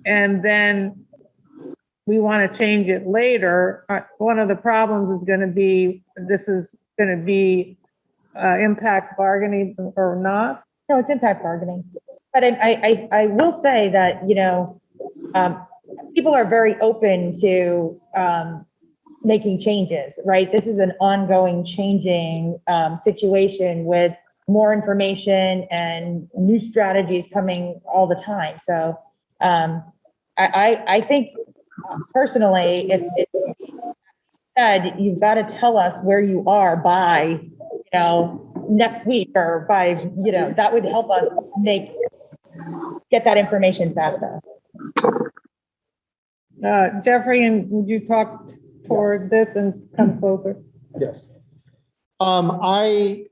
and then we want to change it later, one of the problems is going to be, this is going to be impact bargaining or not? No, it's impact bargaining. But I will say that, people are very open to making changes, right? This is an ongoing changing situation with more information and new strategies coming all the time. So I think personally, if said, you've got to tell us where you are by, next week, or by, that would help us get that information faster. Jeffrey, and would you talk toward this and come closer? Yes. I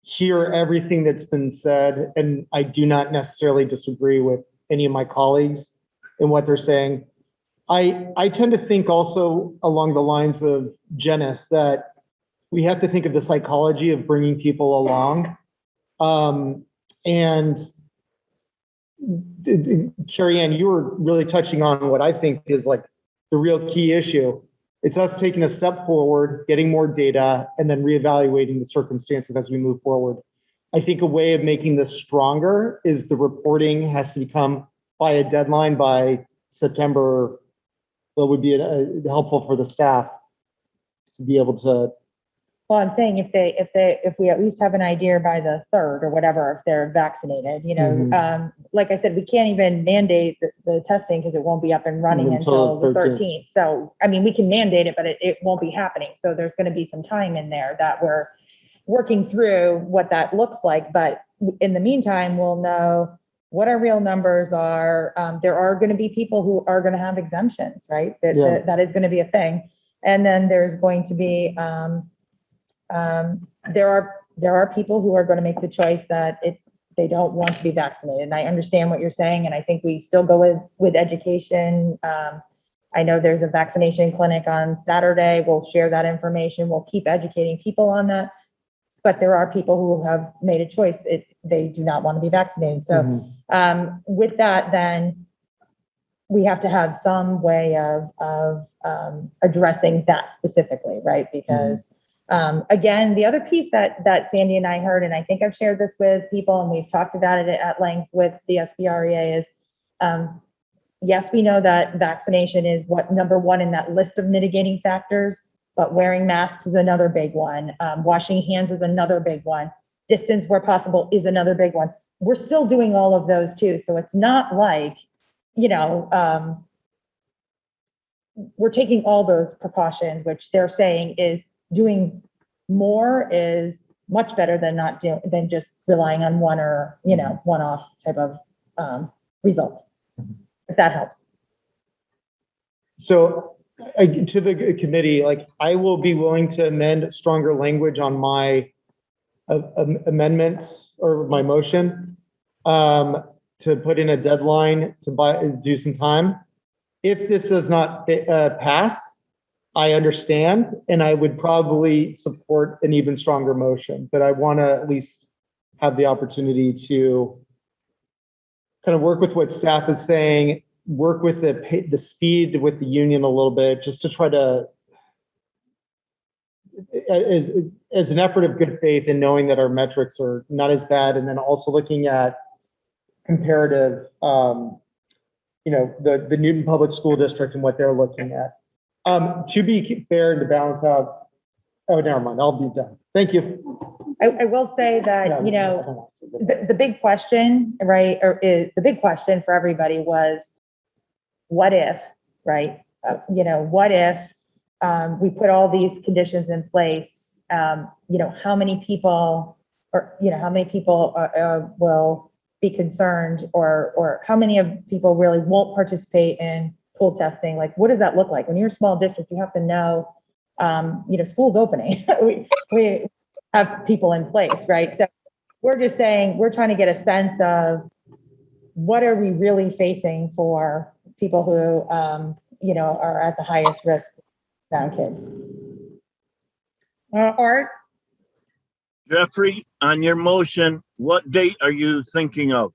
hear everything that's been said, and I do not necessarily disagree with any of my colleagues in what they're saying. I tend to think also along the lines of Janice that we have to think of the psychology of bringing people along. And Carrie Ann, you were really touching on what I think is like the real key issue. It's us taking a step forward, getting more data, and then reevaluating the circumstances as we move forward. I think a way of making this stronger is the reporting has to become by a deadline by September. That would be helpful for the staff to be able to. Well, I'm saying if we at least have an idea by the 3rd or whatever, if they're vaccinated, like I said, we can't even mandate the testing because it won't be up and running until the 13th. So, I mean, we can mandate it, but it won't be happening. So there's going to be some time in there that we're working through what that looks like. But in the meantime, we'll know what our real numbers are. There are going to be people who are going to have exemptions, right? That is going to be a thing. And then there's going to be, there are people who are going to make the choice that they don't want to be vaccinated. And I understand what you're saying. And I think we still go with education. I know there's a vaccination clinic on Saturday. We'll share that information. We'll keep educating people on that. But there are people who have made a choice. They do not want to be vaccinated. So with that, then we have to have some way of addressing that specifically, right? Because again, the other piece that Sandy and I heard, and I think I've shared this with people and we've talked about it at length with the SBREA is, yes, we know that vaccination is number one in that list of mitigating factors, but wearing masks is another big one. Washing hands is another big one. Distance where possible is another big one. We're still doing all of those too. So it's not like, we're taking all those precautions, which they're saying is doing more is much better than just relying on one or, one-off type of result, if that helps. So to the committee, I will be willing to amend stronger language on my amendments or my motion to put in a deadline to do some time. If this does not pass, I understand, and I would probably support an even stronger motion, but I want to at least have the opportunity to kind of work with what staff is saying, work with the speed with the union a little bit, just to try to, as an effort of good faith and knowing that our metrics are not as bad, and then also looking at comparative, the Newton Public School District and what they're looking at. To be fair and to balance out, never mind, I'll be done. Thank you. I will say that, the big question, right, the big question for everybody was, what if, right? What if we put all these conditions in place? How many people will be concerned, or how many of people really won't participate in pool testing? Like, what does that look like? When you're a small district, you have to know, school's opening. we have people in place, right? So we're just saying, we're trying to get a sense of what are we really facing for people who, are at the highest risk down kids. Art? Jeffrey, on your motion, what date are you thinking of?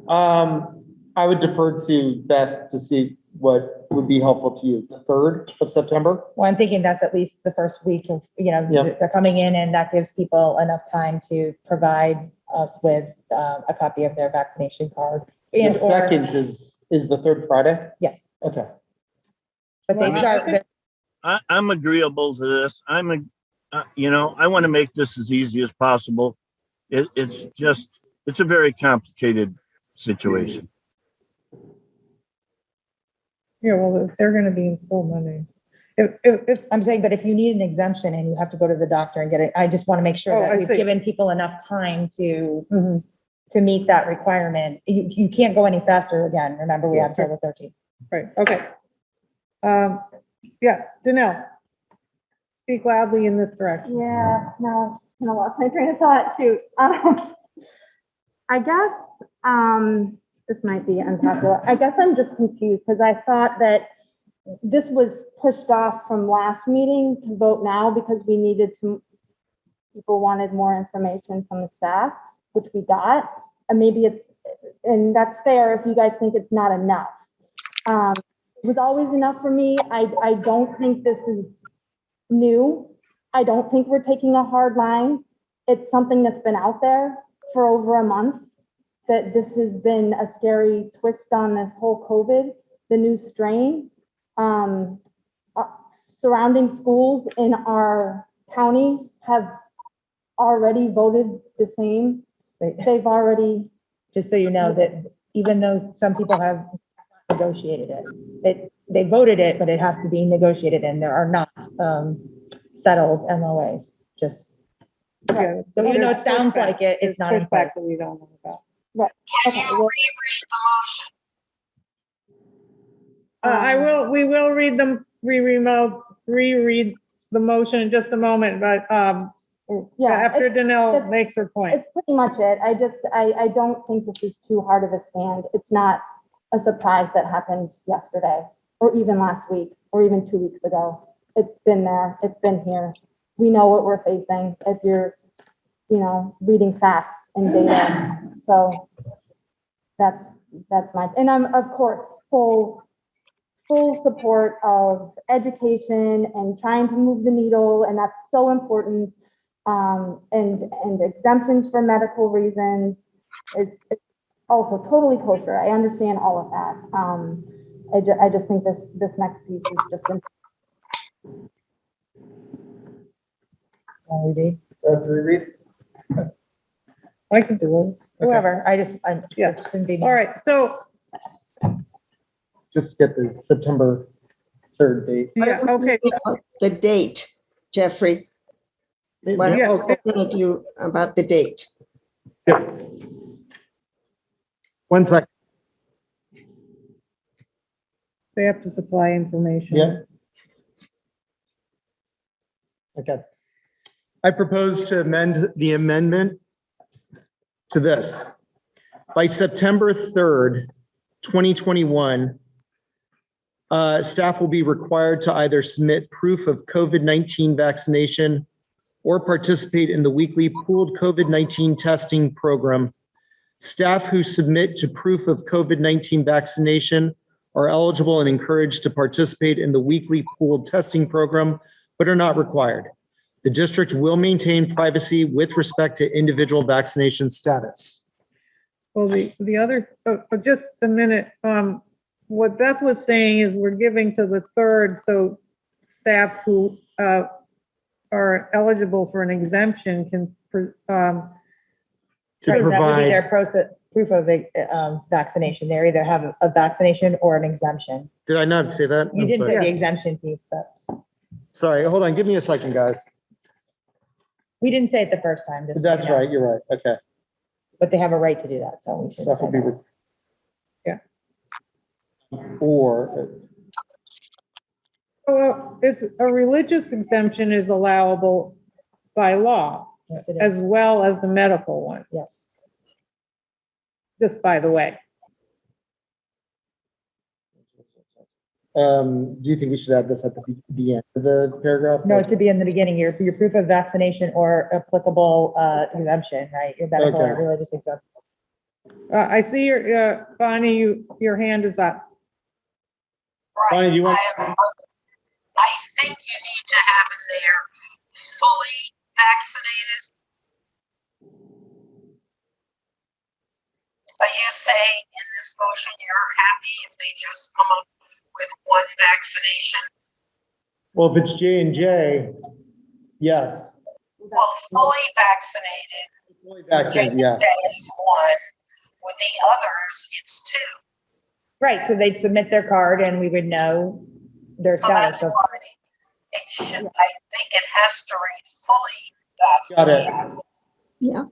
I would defer to Beth to see what would be helpful to you. The 3rd of September? Well, I'm thinking that's at least the first week of, they're coming in, and that gives people enough time to provide us with a copy of their vaccination card. The 2nd is the 3rd Friday? Yes. Okay. But they start. I'm agreeable to this. I want to make this as easy as possible. It's a very complicated situation. Yeah, well, they're going to be in school Monday. If I'm saying, but if you need an exemption and you have to go to the doctor and get it, I just want to make sure that we've given people enough time to meet that requirement. You can't go any faster again. Remember, we have till the 13th. Right. Okay. Danelle, speak loudly in this direction. Yeah, no, I lost my train of thought too. I guess this might be unpopular. I guess I'm just confused because I thought that this was pushed off from last meeting to vote now because people wanted more information from the staff, which we got. And maybe it's and that's fair if you guys think it's not enough. It was always enough for me. I don't think this is new. I don't think we're taking a hard line. It's something that's been out there for over a month, that this has been a scary twist on this whole COVID, the new strain. Surrounding schools in our county have already voted the same. They've already. Just so you know that even though some people have negotiated it, they voted it, but it has to be negotiated and there are not settled MOAs, just. Yeah, So even though it there's sounds pushback. like it, it's There's not in place. pushback that we don't know about. Right. Can Okay, you well, reread the motion? We will reread the motion in just a moment, but, Yeah, after Danelle makes her point. it's pretty much it. I don't think this is too hard of a stand. It's not a surprise that happened yesterday, or even last week, or even 2 weeks ago. It's been there, it's been here. We know what we're facing if you're, reading facts and data. So that's my, and I'm, of course, full support of education and trying to move the needle, and that's so important. And exemptions for medical reasons is also totally kosher. I understand all of that. I just think this next piece is just important. Reread? I can do it. Whoever, Yeah. shouldn't be. All right, so, Just get the September 3rd date. yeah, okay. The date, Jeffrey. What are Yeah. we gonna do about the date? Yep. 1 second. They have to supply information. Yeah. Okay. I propose to amend the amendment to this. By September 3rd, 2021, staff will be required to either submit proof of COVID-19 vaccination or participate in the weekly pooled COVID-19 testing program. Staff who submit to proof of COVID-19 vaccination are eligible and encouraged to participate in the weekly pooled testing program, but are not required. The district will maintain privacy with respect to individual vaccination status. Well, the other, for just a minute, what Beth was saying is we're giving to the 3rd, so staff who are eligible for an exemption can, To Right, that would be provide, their proof of vaccination. They either have a vaccination or an exemption. did I not say that? You I'm didn't sorry. say the exemption piece, but Sorry, hold on, give me a second, guys. we didn't say it the first time. just so That's you know. right, you're right, okay. But they have a right to do that, so we should Staff say will be, that. Yeah. Or, well, a religious exemption is allowable by law, Yes, it is. as well as the medical one, Yes. just by the way. do you think we should add this at the end of the paragraph? No, to be in the beginning, your proof of vaccination or applicable exemption, right? Your medical or Okay. religious exemption. I see your, Bonnie, your hand is up. Right. Bonnie, do you want- I think you need to have in there fully vaccinated. But you say in this motion, you're happy if they just come up with one vaccination? Well, if it's J&J, yes. Well, fully vaccinated. Fully With vaccinated, yeah. J&J is one. With the others, it's two. Right, so they'd submit their card and we would know their So status. that's of- why it should, I think it has to read fully Got vaccinated. it. Yeah.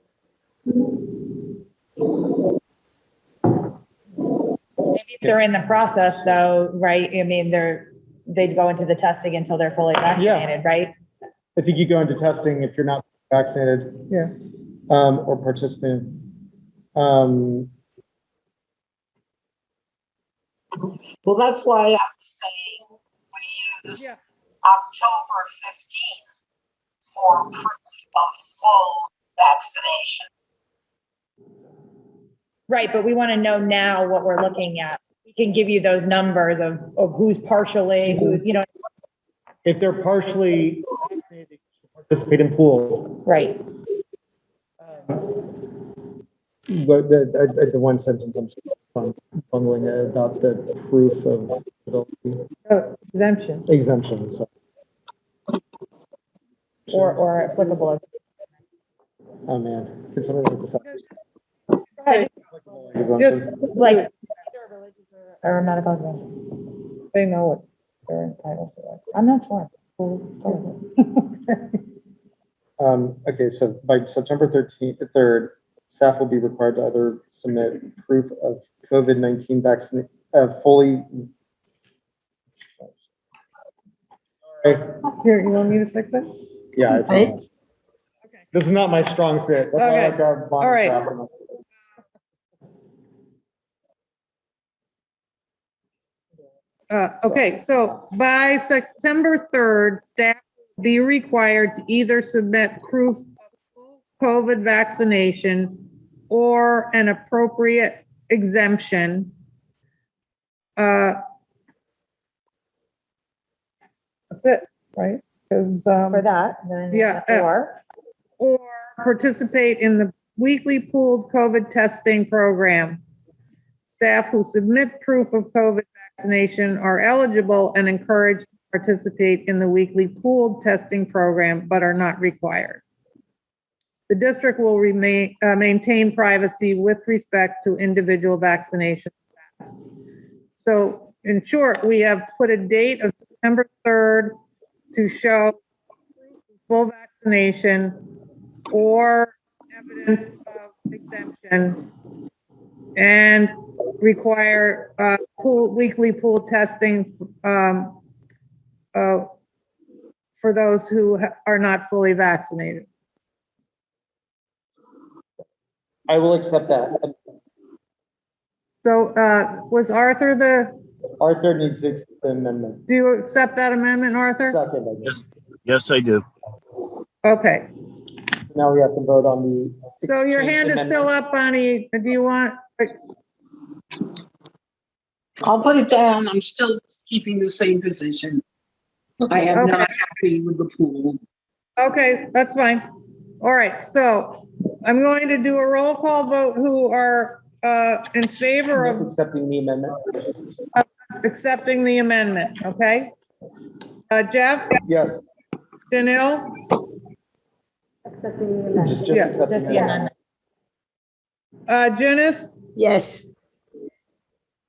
Maybe if they're in the process though, right? I mean, they'd go into the testing until they're fully vaccinated, right? I think you go into testing if you're not vaccinated. Yeah. Or participating. Well, that's why I'm saying we use October 15th for proof of full vaccination. Right, but we want to know now what we're looking at. We can give you those numbers of who's partially, who, you know. If they're partially vaccinated, they should participate in pool. Right. But the one sentence I'm bungling about the proof of Exemption. exemption. So. Or applicable. Oh man, can somebody look this up? Just like or a medical exemption. They know what they're entitled to. I'm not sure. Okay, so by September 3rd, staff will be required to either submit proof of COVID-19 vaccine, fully. Here, you want me to fix it? Yeah, it's Right. nice. This is not my strong suit. That's Okay. why I like our All right. bond. Okay, so by September 3rd, staff will be required to either submit proof of full COVID vaccination or an appropriate exemption. That's it, right? Because For that, then. yeah, or participate in the weekly pooled COVID testing program. Staff who submit proof of COVID vaccination are eligible and encouraged to participate in the weekly pooled testing program, but are not required. The district will maintain privacy with respect to individual vaccination status. So in short, we have put a date of September 3rd to show full vaccination or evidence of exemption and require weekly pool testing for those who are not fully vaccinated. I will accept that. So was Arthur Arthur needs to accept the amendment. do you accept that amendment, Arthur? Second, I guess. Yes, I do. Okay, Now we have to vote on the. so your hand is still up, Bonnie. Do you want? I'll put it down. I'm still keeping the same position. I am not happy with the pool. Okay, that's fine. All right, so I'm going to do a roll call vote who are in favor of Accepting the amendment. accepting the amendment, okay? Jeff? Yes. Danil? Accepting the amendment. Just Yeah, accepting Just the the amendment. amendment. Janice? Yes.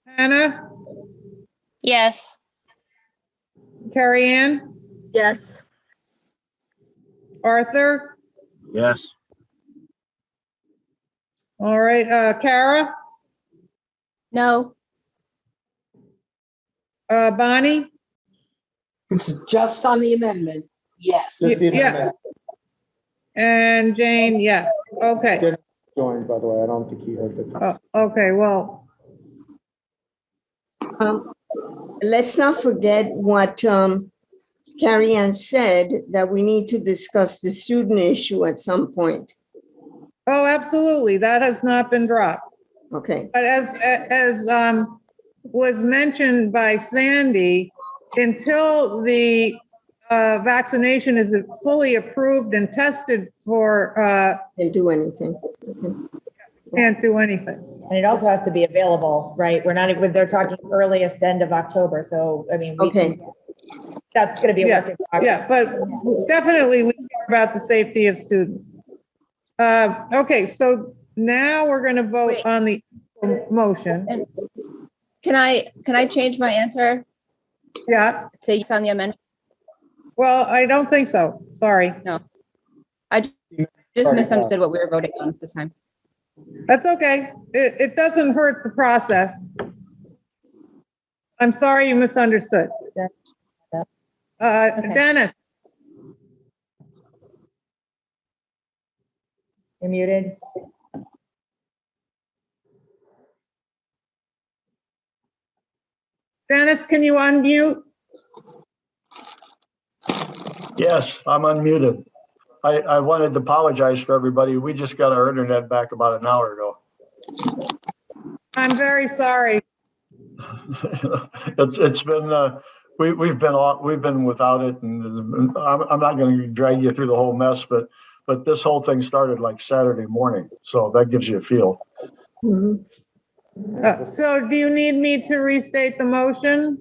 Hannah? Yes. Carrie Ann? Yes. Arthur? Yes. All right, Kara? No. Bonnie? This is just on the amendment. Yes. Just the Yeah. amendment. And Jane, yes. Okay. Dennis joined, by the way. I don't think he heard the. Okay, well, Let's not forget what Carrie Ann said, that we need to discuss the student issue at some point. oh, absolutely. That has not been dropped. Okay. But as was mentioned by Sandy, until the vaccination is fully approved and tested for, Can't do anything. can't do anything. And it also has to be available, right? We're not, they're talking earliest end of October, so, I mean. Okay. That's gonna be a work in progress. Yeah, but definitely we care about the safety of students. Okay, so now we're gonna vote Wait. on the motion. And can I change my answer Yeah, to yes on the amendment? well, I don't think so. Sorry. No. I just misunderstood what we were voting on at the time. That's okay. It doesn't hurt the process. I'm sorry you misunderstood. Okay. Dennis? You're muted. Dennis, can you unmute? Yes, I'm unmuted. I wanted to apologize for everybody. We just got our internet back about an hour ago. I'm very sorry. It's been, we've been without it, and I'm not going to drag you through the whole mess, but this whole thing started like Saturday morning, so that gives you a feel. So do you need me to restate the motion?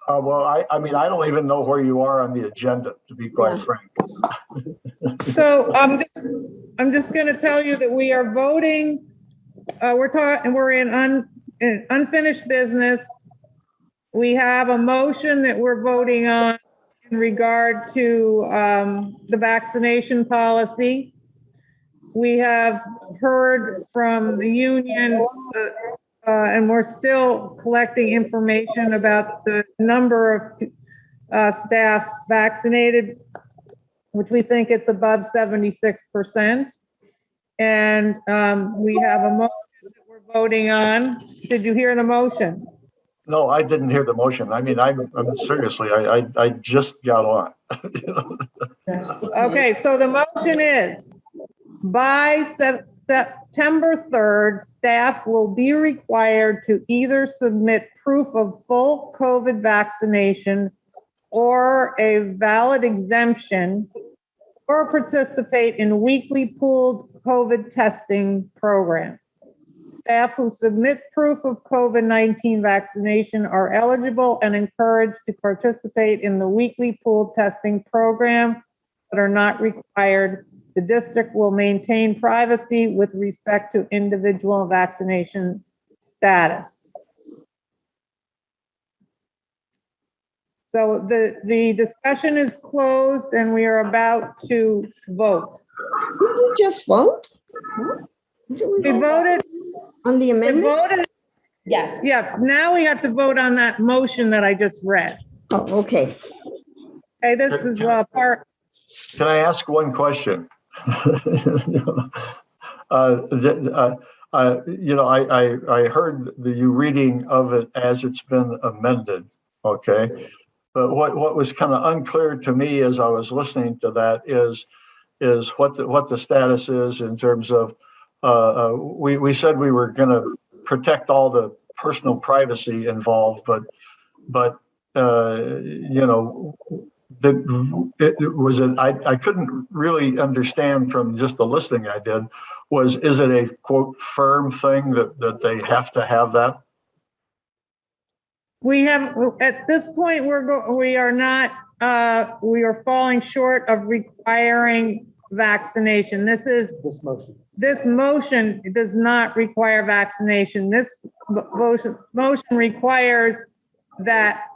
Well, I mean, I don't even know where you are on the agenda, to be quite frank. So I'm just going to tell you that we are voting. We're in unfinished business. We have a motion that we're voting on in regard to the vaccination policy. We have heard from the union, and we're still collecting information about the number of staff vaccinated, which we think it's above 76%. And we have a motion that we're voting on. Did you hear the motion? No, I didn't hear the motion. I mean, I'm seriously, I just got on. Okay, so the motion is by September 3rd, staff will be required to either submit proof of full COVID vaccination or a valid exemption or participate in weekly pooled COVID testing program. Staff who submit proof of COVID-19 vaccination are eligible and encouraged to participate in the weekly pooled testing program, but are not required. The district will maintain privacy with respect to individual vaccination status. So the discussion is closed and we are about to vote. Did we just vote? We voted on the amendment? Voted. Yes. Yeah, now we have to vote on that motion that I just read. Oh, okay. Hey, this is part. Can I ask one question? I heard you reading of it as it's been amended, okay? But what was kind of unclear to me as I was listening to that is what the status is in terms of we said we were going to protect all the personal privacy involved, but I couldn't really understand from just the listening I did. Is it a quote firm thing that they have to have that? We have, at this point, we are falling short of requiring vaccination. This motion does not require vaccination. This motion requires that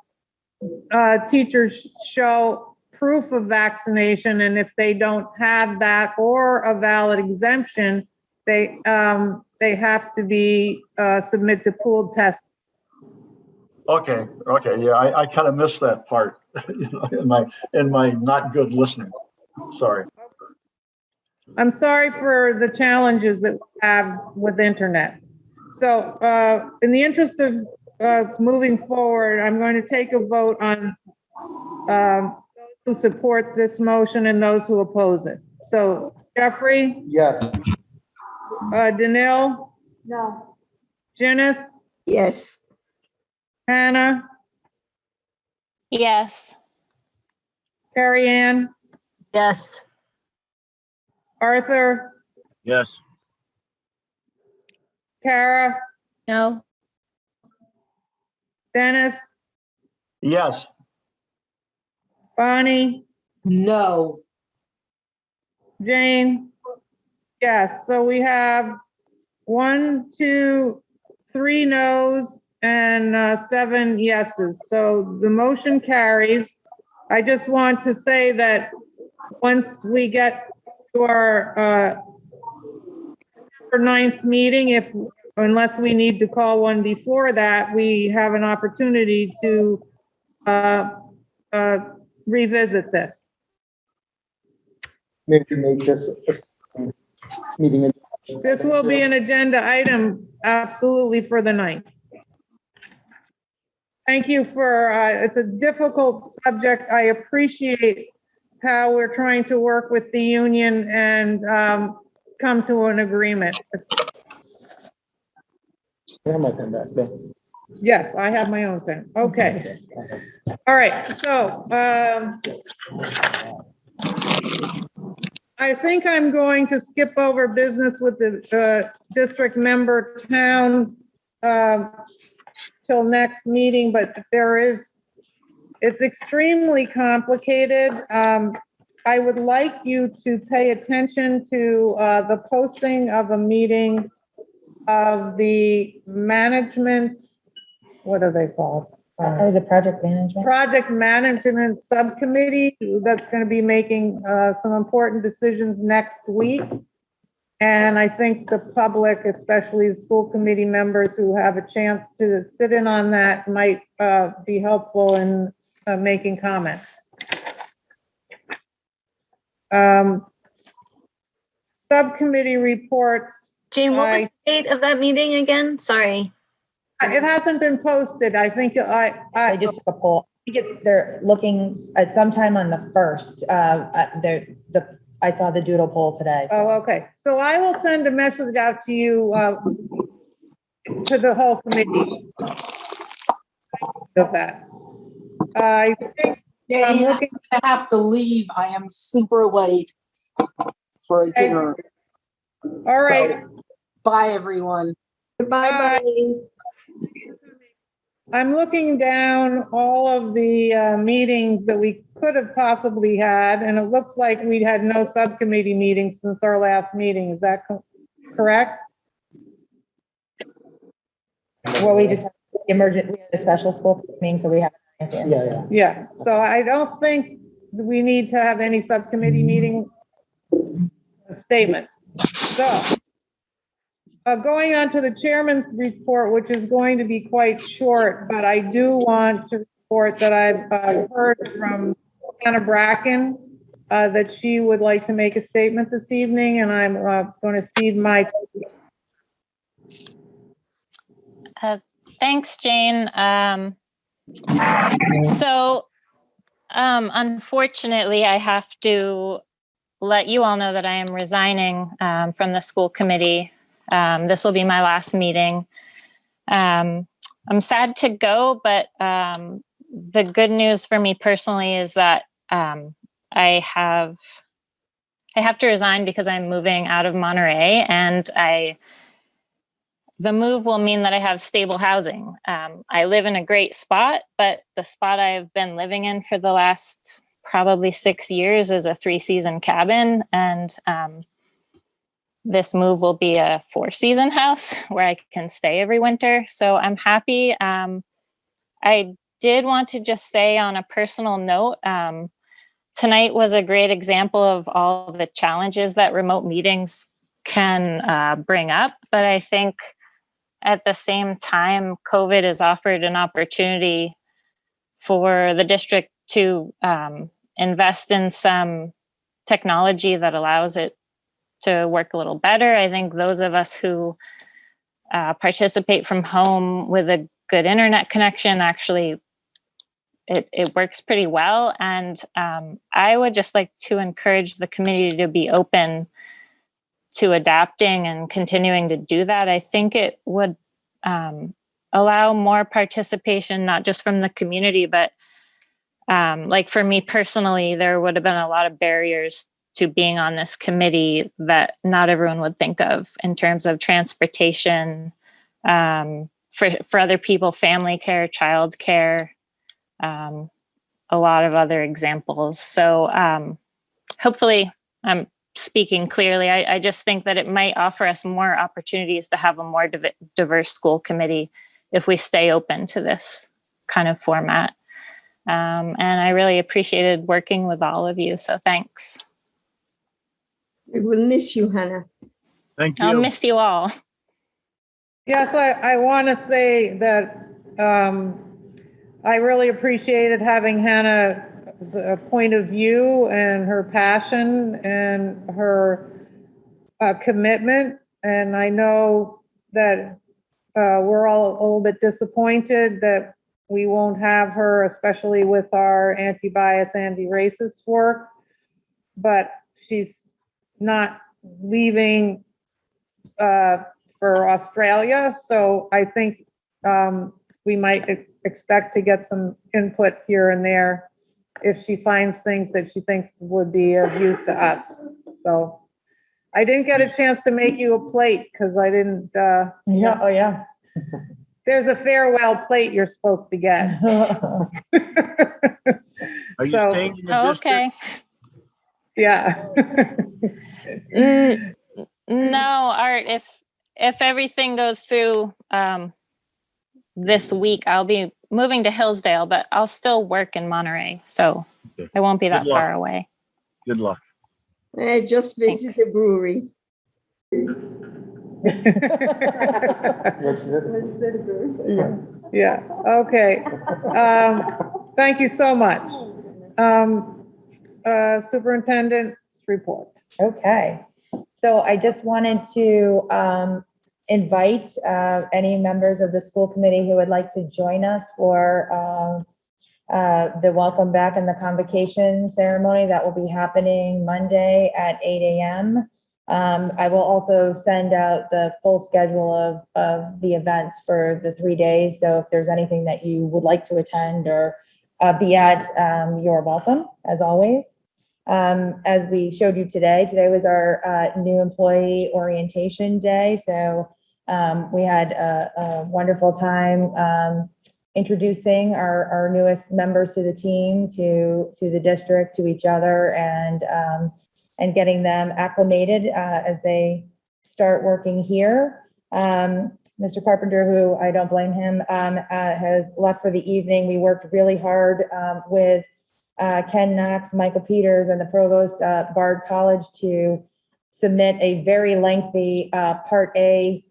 teachers show proof of vaccination, and if they don't have that or a valid exemption, they have to be submit to pooled testing. Okay, yeah, I kind of missed that part in my not good listening. Sorry. I'm sorry for the challenges that we have with internet. So in the interest of moving forward, I'm going to take a vote on those who support this motion and those who oppose it. So Jeffrey? Yes. Danil? No. Janice? Yes. Hannah? Yes. Carrie Ann? Yes. Arthur? Yes. Kara? No. Dennis? Yes. Bonnie? No. Jane? Yes, so we have 1, 2, 3 no's and 7 yeses. So the motion carries. I just want to say that once we get to our September 9th meeting, unless we need to call one before that, we have an opportunity to revisit this. Maybe make this meeting. This will be an agenda item absolutely for the 9th. Thank you for, it's a difficult subject. I appreciate how we're trying to work with the union and come to an agreement. I have my pen back there. Yes, I have my own pen. Okay. All right, so I think I'm going to skip over business with the district member towns till next meeting, but it's extremely complicated. I would like you to pay attention to the posting of a meeting of the management, what are they called? That was a project management. Project Management Subcommittee that's going to be making some important decisions next week. And I think the public, especially the school committee members who have a chance to sit in on that, might be helpful in making comments. Subcommittee reports. Jane, what was the date of that meeting again? Sorry. It hasn't been posted. I think I just took a poll. I think they're looking at sometime on the 1st. I saw the doodle poll today. So. Oh, okay. So I will send a message out to you, to the whole committee of that. I think I'm gonna have to leave. I am super late for a dinner. All right. So, bye, everyone. Bye. I'm looking down all of the meetings that we could have possibly had, and it looks like we had no subcommittee meetings since our last meeting. Is that correct? Well, we just had we had a special school meeting, so we have. Yeah. So I don't think we need to have any subcommittee meeting statements. So going on to the chairman's report, which is going to be quite short, but I do want to report that I've heard from Hannah Bracken that she would like to make a statement this evening, and I'm going to cede my. Thanks, Jane. Unfortunately, I have to let you all know that I am resigning from the school committee. This will be my last meeting. I'm sad to go, but the good news for me personally is that I have to resign because I'm moving out of Monterey, and the move will mean that I have stable housing. I live in a great spot, but the spot I've been living in for the last probably 6 years is a 3-season cabin. And this move will be a 4-season house where I can stay every winter. So I'm happy. I did want to just say on a personal note, tonight was a great example of all the challenges that remote meetings can bring up. But I think at the same time, COVID has offered an opportunity for the district to invest in some technology that allows it to work a little better. I think those of us who participate from home with a good internet connection, actually, it works pretty well. And I would just like to encourage the community to be open to adapting and continuing to do that. I think it would allow more participation, not just from the community, but like for me personally, there would have been a lot of barriers to being on this committee that not everyone would think of in terms of transportation, for other people, family care, child care, a lot of other examples. So hopefully I'm speaking clearly. I just think that it might offer us more opportunities to have a more diverse school committee if we stay open to this kind of format. And I really appreciated working with all of you. So thanks. We will miss you, Hannah. Thank you. I'll miss you all. Yes, I want to say that I really appreciated having Hannah's point of view and her passion and her commitment. And I know that we're all a little bit disappointed that we won't have her, especially with our anti-bias, anti-racist work. But she's not leaving for Australia. So I think we might expect to get some input here and there if she finds things that she thinks would be of use to us. So I didn't get a chance to make you a plate because I didn't. Yeah, oh, yeah. There's a farewell plate you're supposed to get. Are you So- staying in the Oh, district? okay. Yeah. No, Art, if everything goes through this week, I'll be moving to Hillsdale, but I'll still work in Monterey, so Okay. I won't be that Good luck. far away. Good luck. Just visit the brewery. Yeah, okay. Thank you so much. Superintendent's report. Okay, so I just wanted to invite any members of the school committee who would like to join us for the welcome back and the convocation ceremony that will be happening Monday at 8 a.m. I will also send out the full schedule of the events for the 3 days. So if there's anything that you would like to attend or be at, you're welcome, as always. As we showed you today was our new employee orientation day. So we had a wonderful time introducing our newest members to the team, to the district, to each other, and getting them acclimated as they start working here. Mr. Carpenter, who I don't blame him, has left for the evening. We worked really hard with Ken Knox, Michael Peters, and the provost at Bard College to submit a very lengthy Part A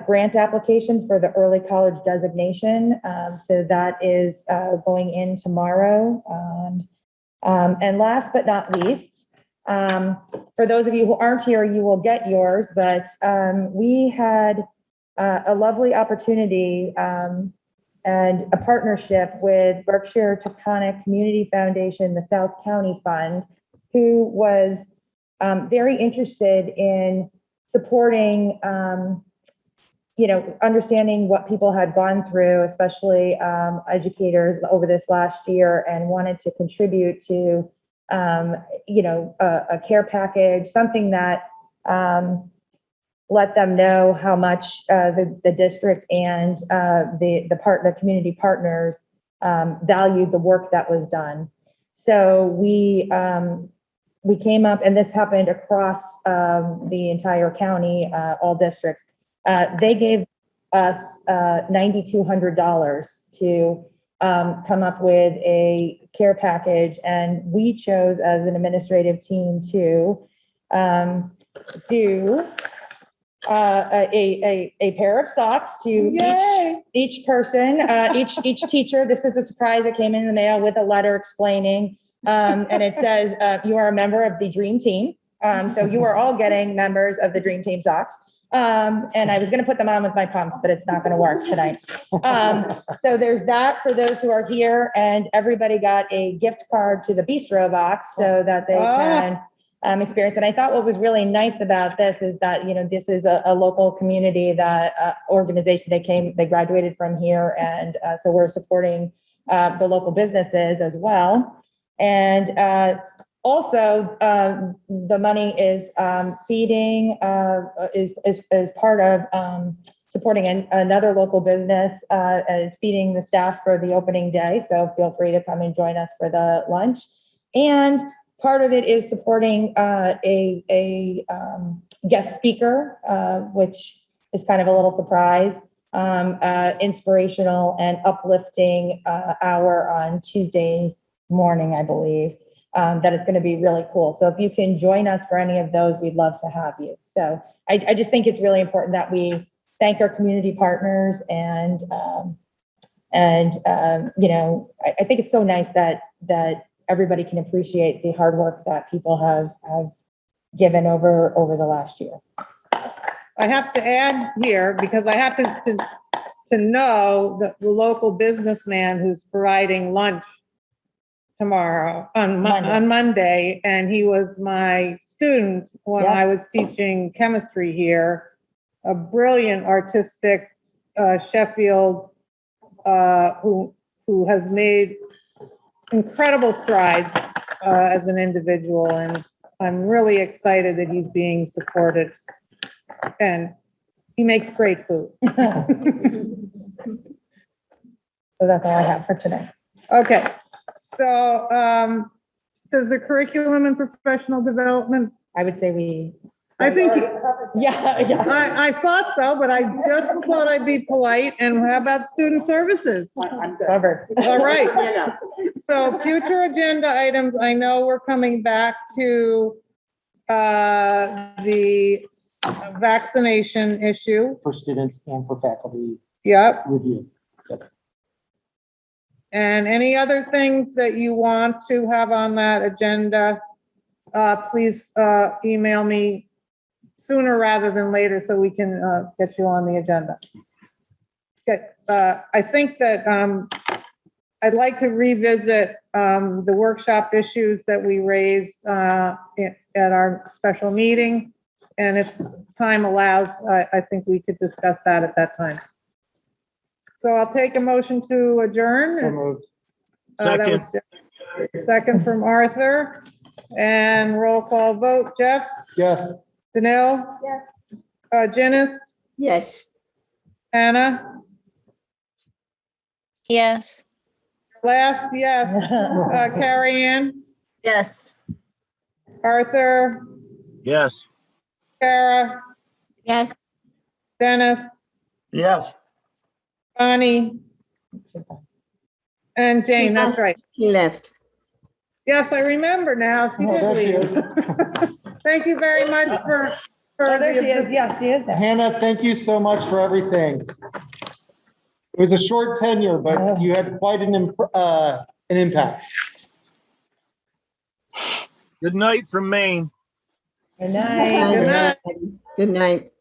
grant application for the early college designation. So that is going in tomorrow. And last but not least, for those of you who aren't here, you will get yours, but we had a lovely opportunity and a partnership with Berkshire Taconic Community Foundation, the South County Fund, who was very interested in supporting, understanding what people had gone through, especially educators over this last year, and wanted to contribute to, a care package, something that let them know how much the district and the community partners valued the work that was done. So we came up, and this happened across the entire county, all districts. They gave us $9,200 to come up with a care package, and we chose as an administrative team to do a pair of socks to each person, each teacher. This is a surprise that came in the mail with a letter explaining, and it says, you are a member of the Dream Team. So you are all getting members of the Dream Team socks. And I was going to put them on with my pumps, but it's not going to work tonight. So there's that for those who are here, and everybody got a gift card to the Bistro Box so that they can experience. And I thought what was really nice about this is that, this is a local community that organization. They graduated from here. And so we're supporting the local businesses as well. And also, the money is feeding, is part of supporting another local business, is feeding the staff for the opening day. So feel free to come and join us for the lunch. And part of it is supporting a guest speaker, which is kind of a little surprise, inspirational and uplifting hour on Tuesday morning, I believe. That it's going to be really cool. So if you can join us for any of those, we'd love to have you. So I just think it's really important that we thank our community partners, and I think it's so nice that everybody can appreciate the hard work that people have given over the last year. I have to add here, because I happen to know the local businessman who's providing lunch tomorrow, on Monday. Monday, and he was my student when I was teaching chemistry here. A brilliant artistic Sheffield who has made incredible strides as an individual, and I'm really excited that he's being supported. And he makes great food. So that's all I have for today. Okay, so does the curriculum and professional development? I would say I think, yeah. I thought so, but I just thought I'd be polite. And how about student services? I'm covered. All right. So future agenda items, I know we're coming back to the vaccination issue. For students and for faculty Yep. review. Yep. And any other things that you want to have on that agenda, please email me sooner rather than later so we can get you on the agenda. Okay, I think that I'd like to revisit the workshop issues that we raised at our special meeting. And if time allows, I think we could discuss that at that time. So I'll take a motion to adjourn. So moved. That was Jeff. Second from Arthur. And roll call vote. Jeff? Yes. Danil? Yes. Janice? Yes. Anna? Yes. Last, yes. Carrie Ann? Yes. Arthur? Yes. Kara? Yes. Dennis? Yes. Bonnie? And Jane, that's right. He left. Yes, I remember now. She did there she leave. Thank you very much for. Oh, there she is. Yeah, she is there. Hannah, thank you so much for everything. It was a short tenure, but you had quite an impact. Good night from Maine. Good night. Good night. Good night.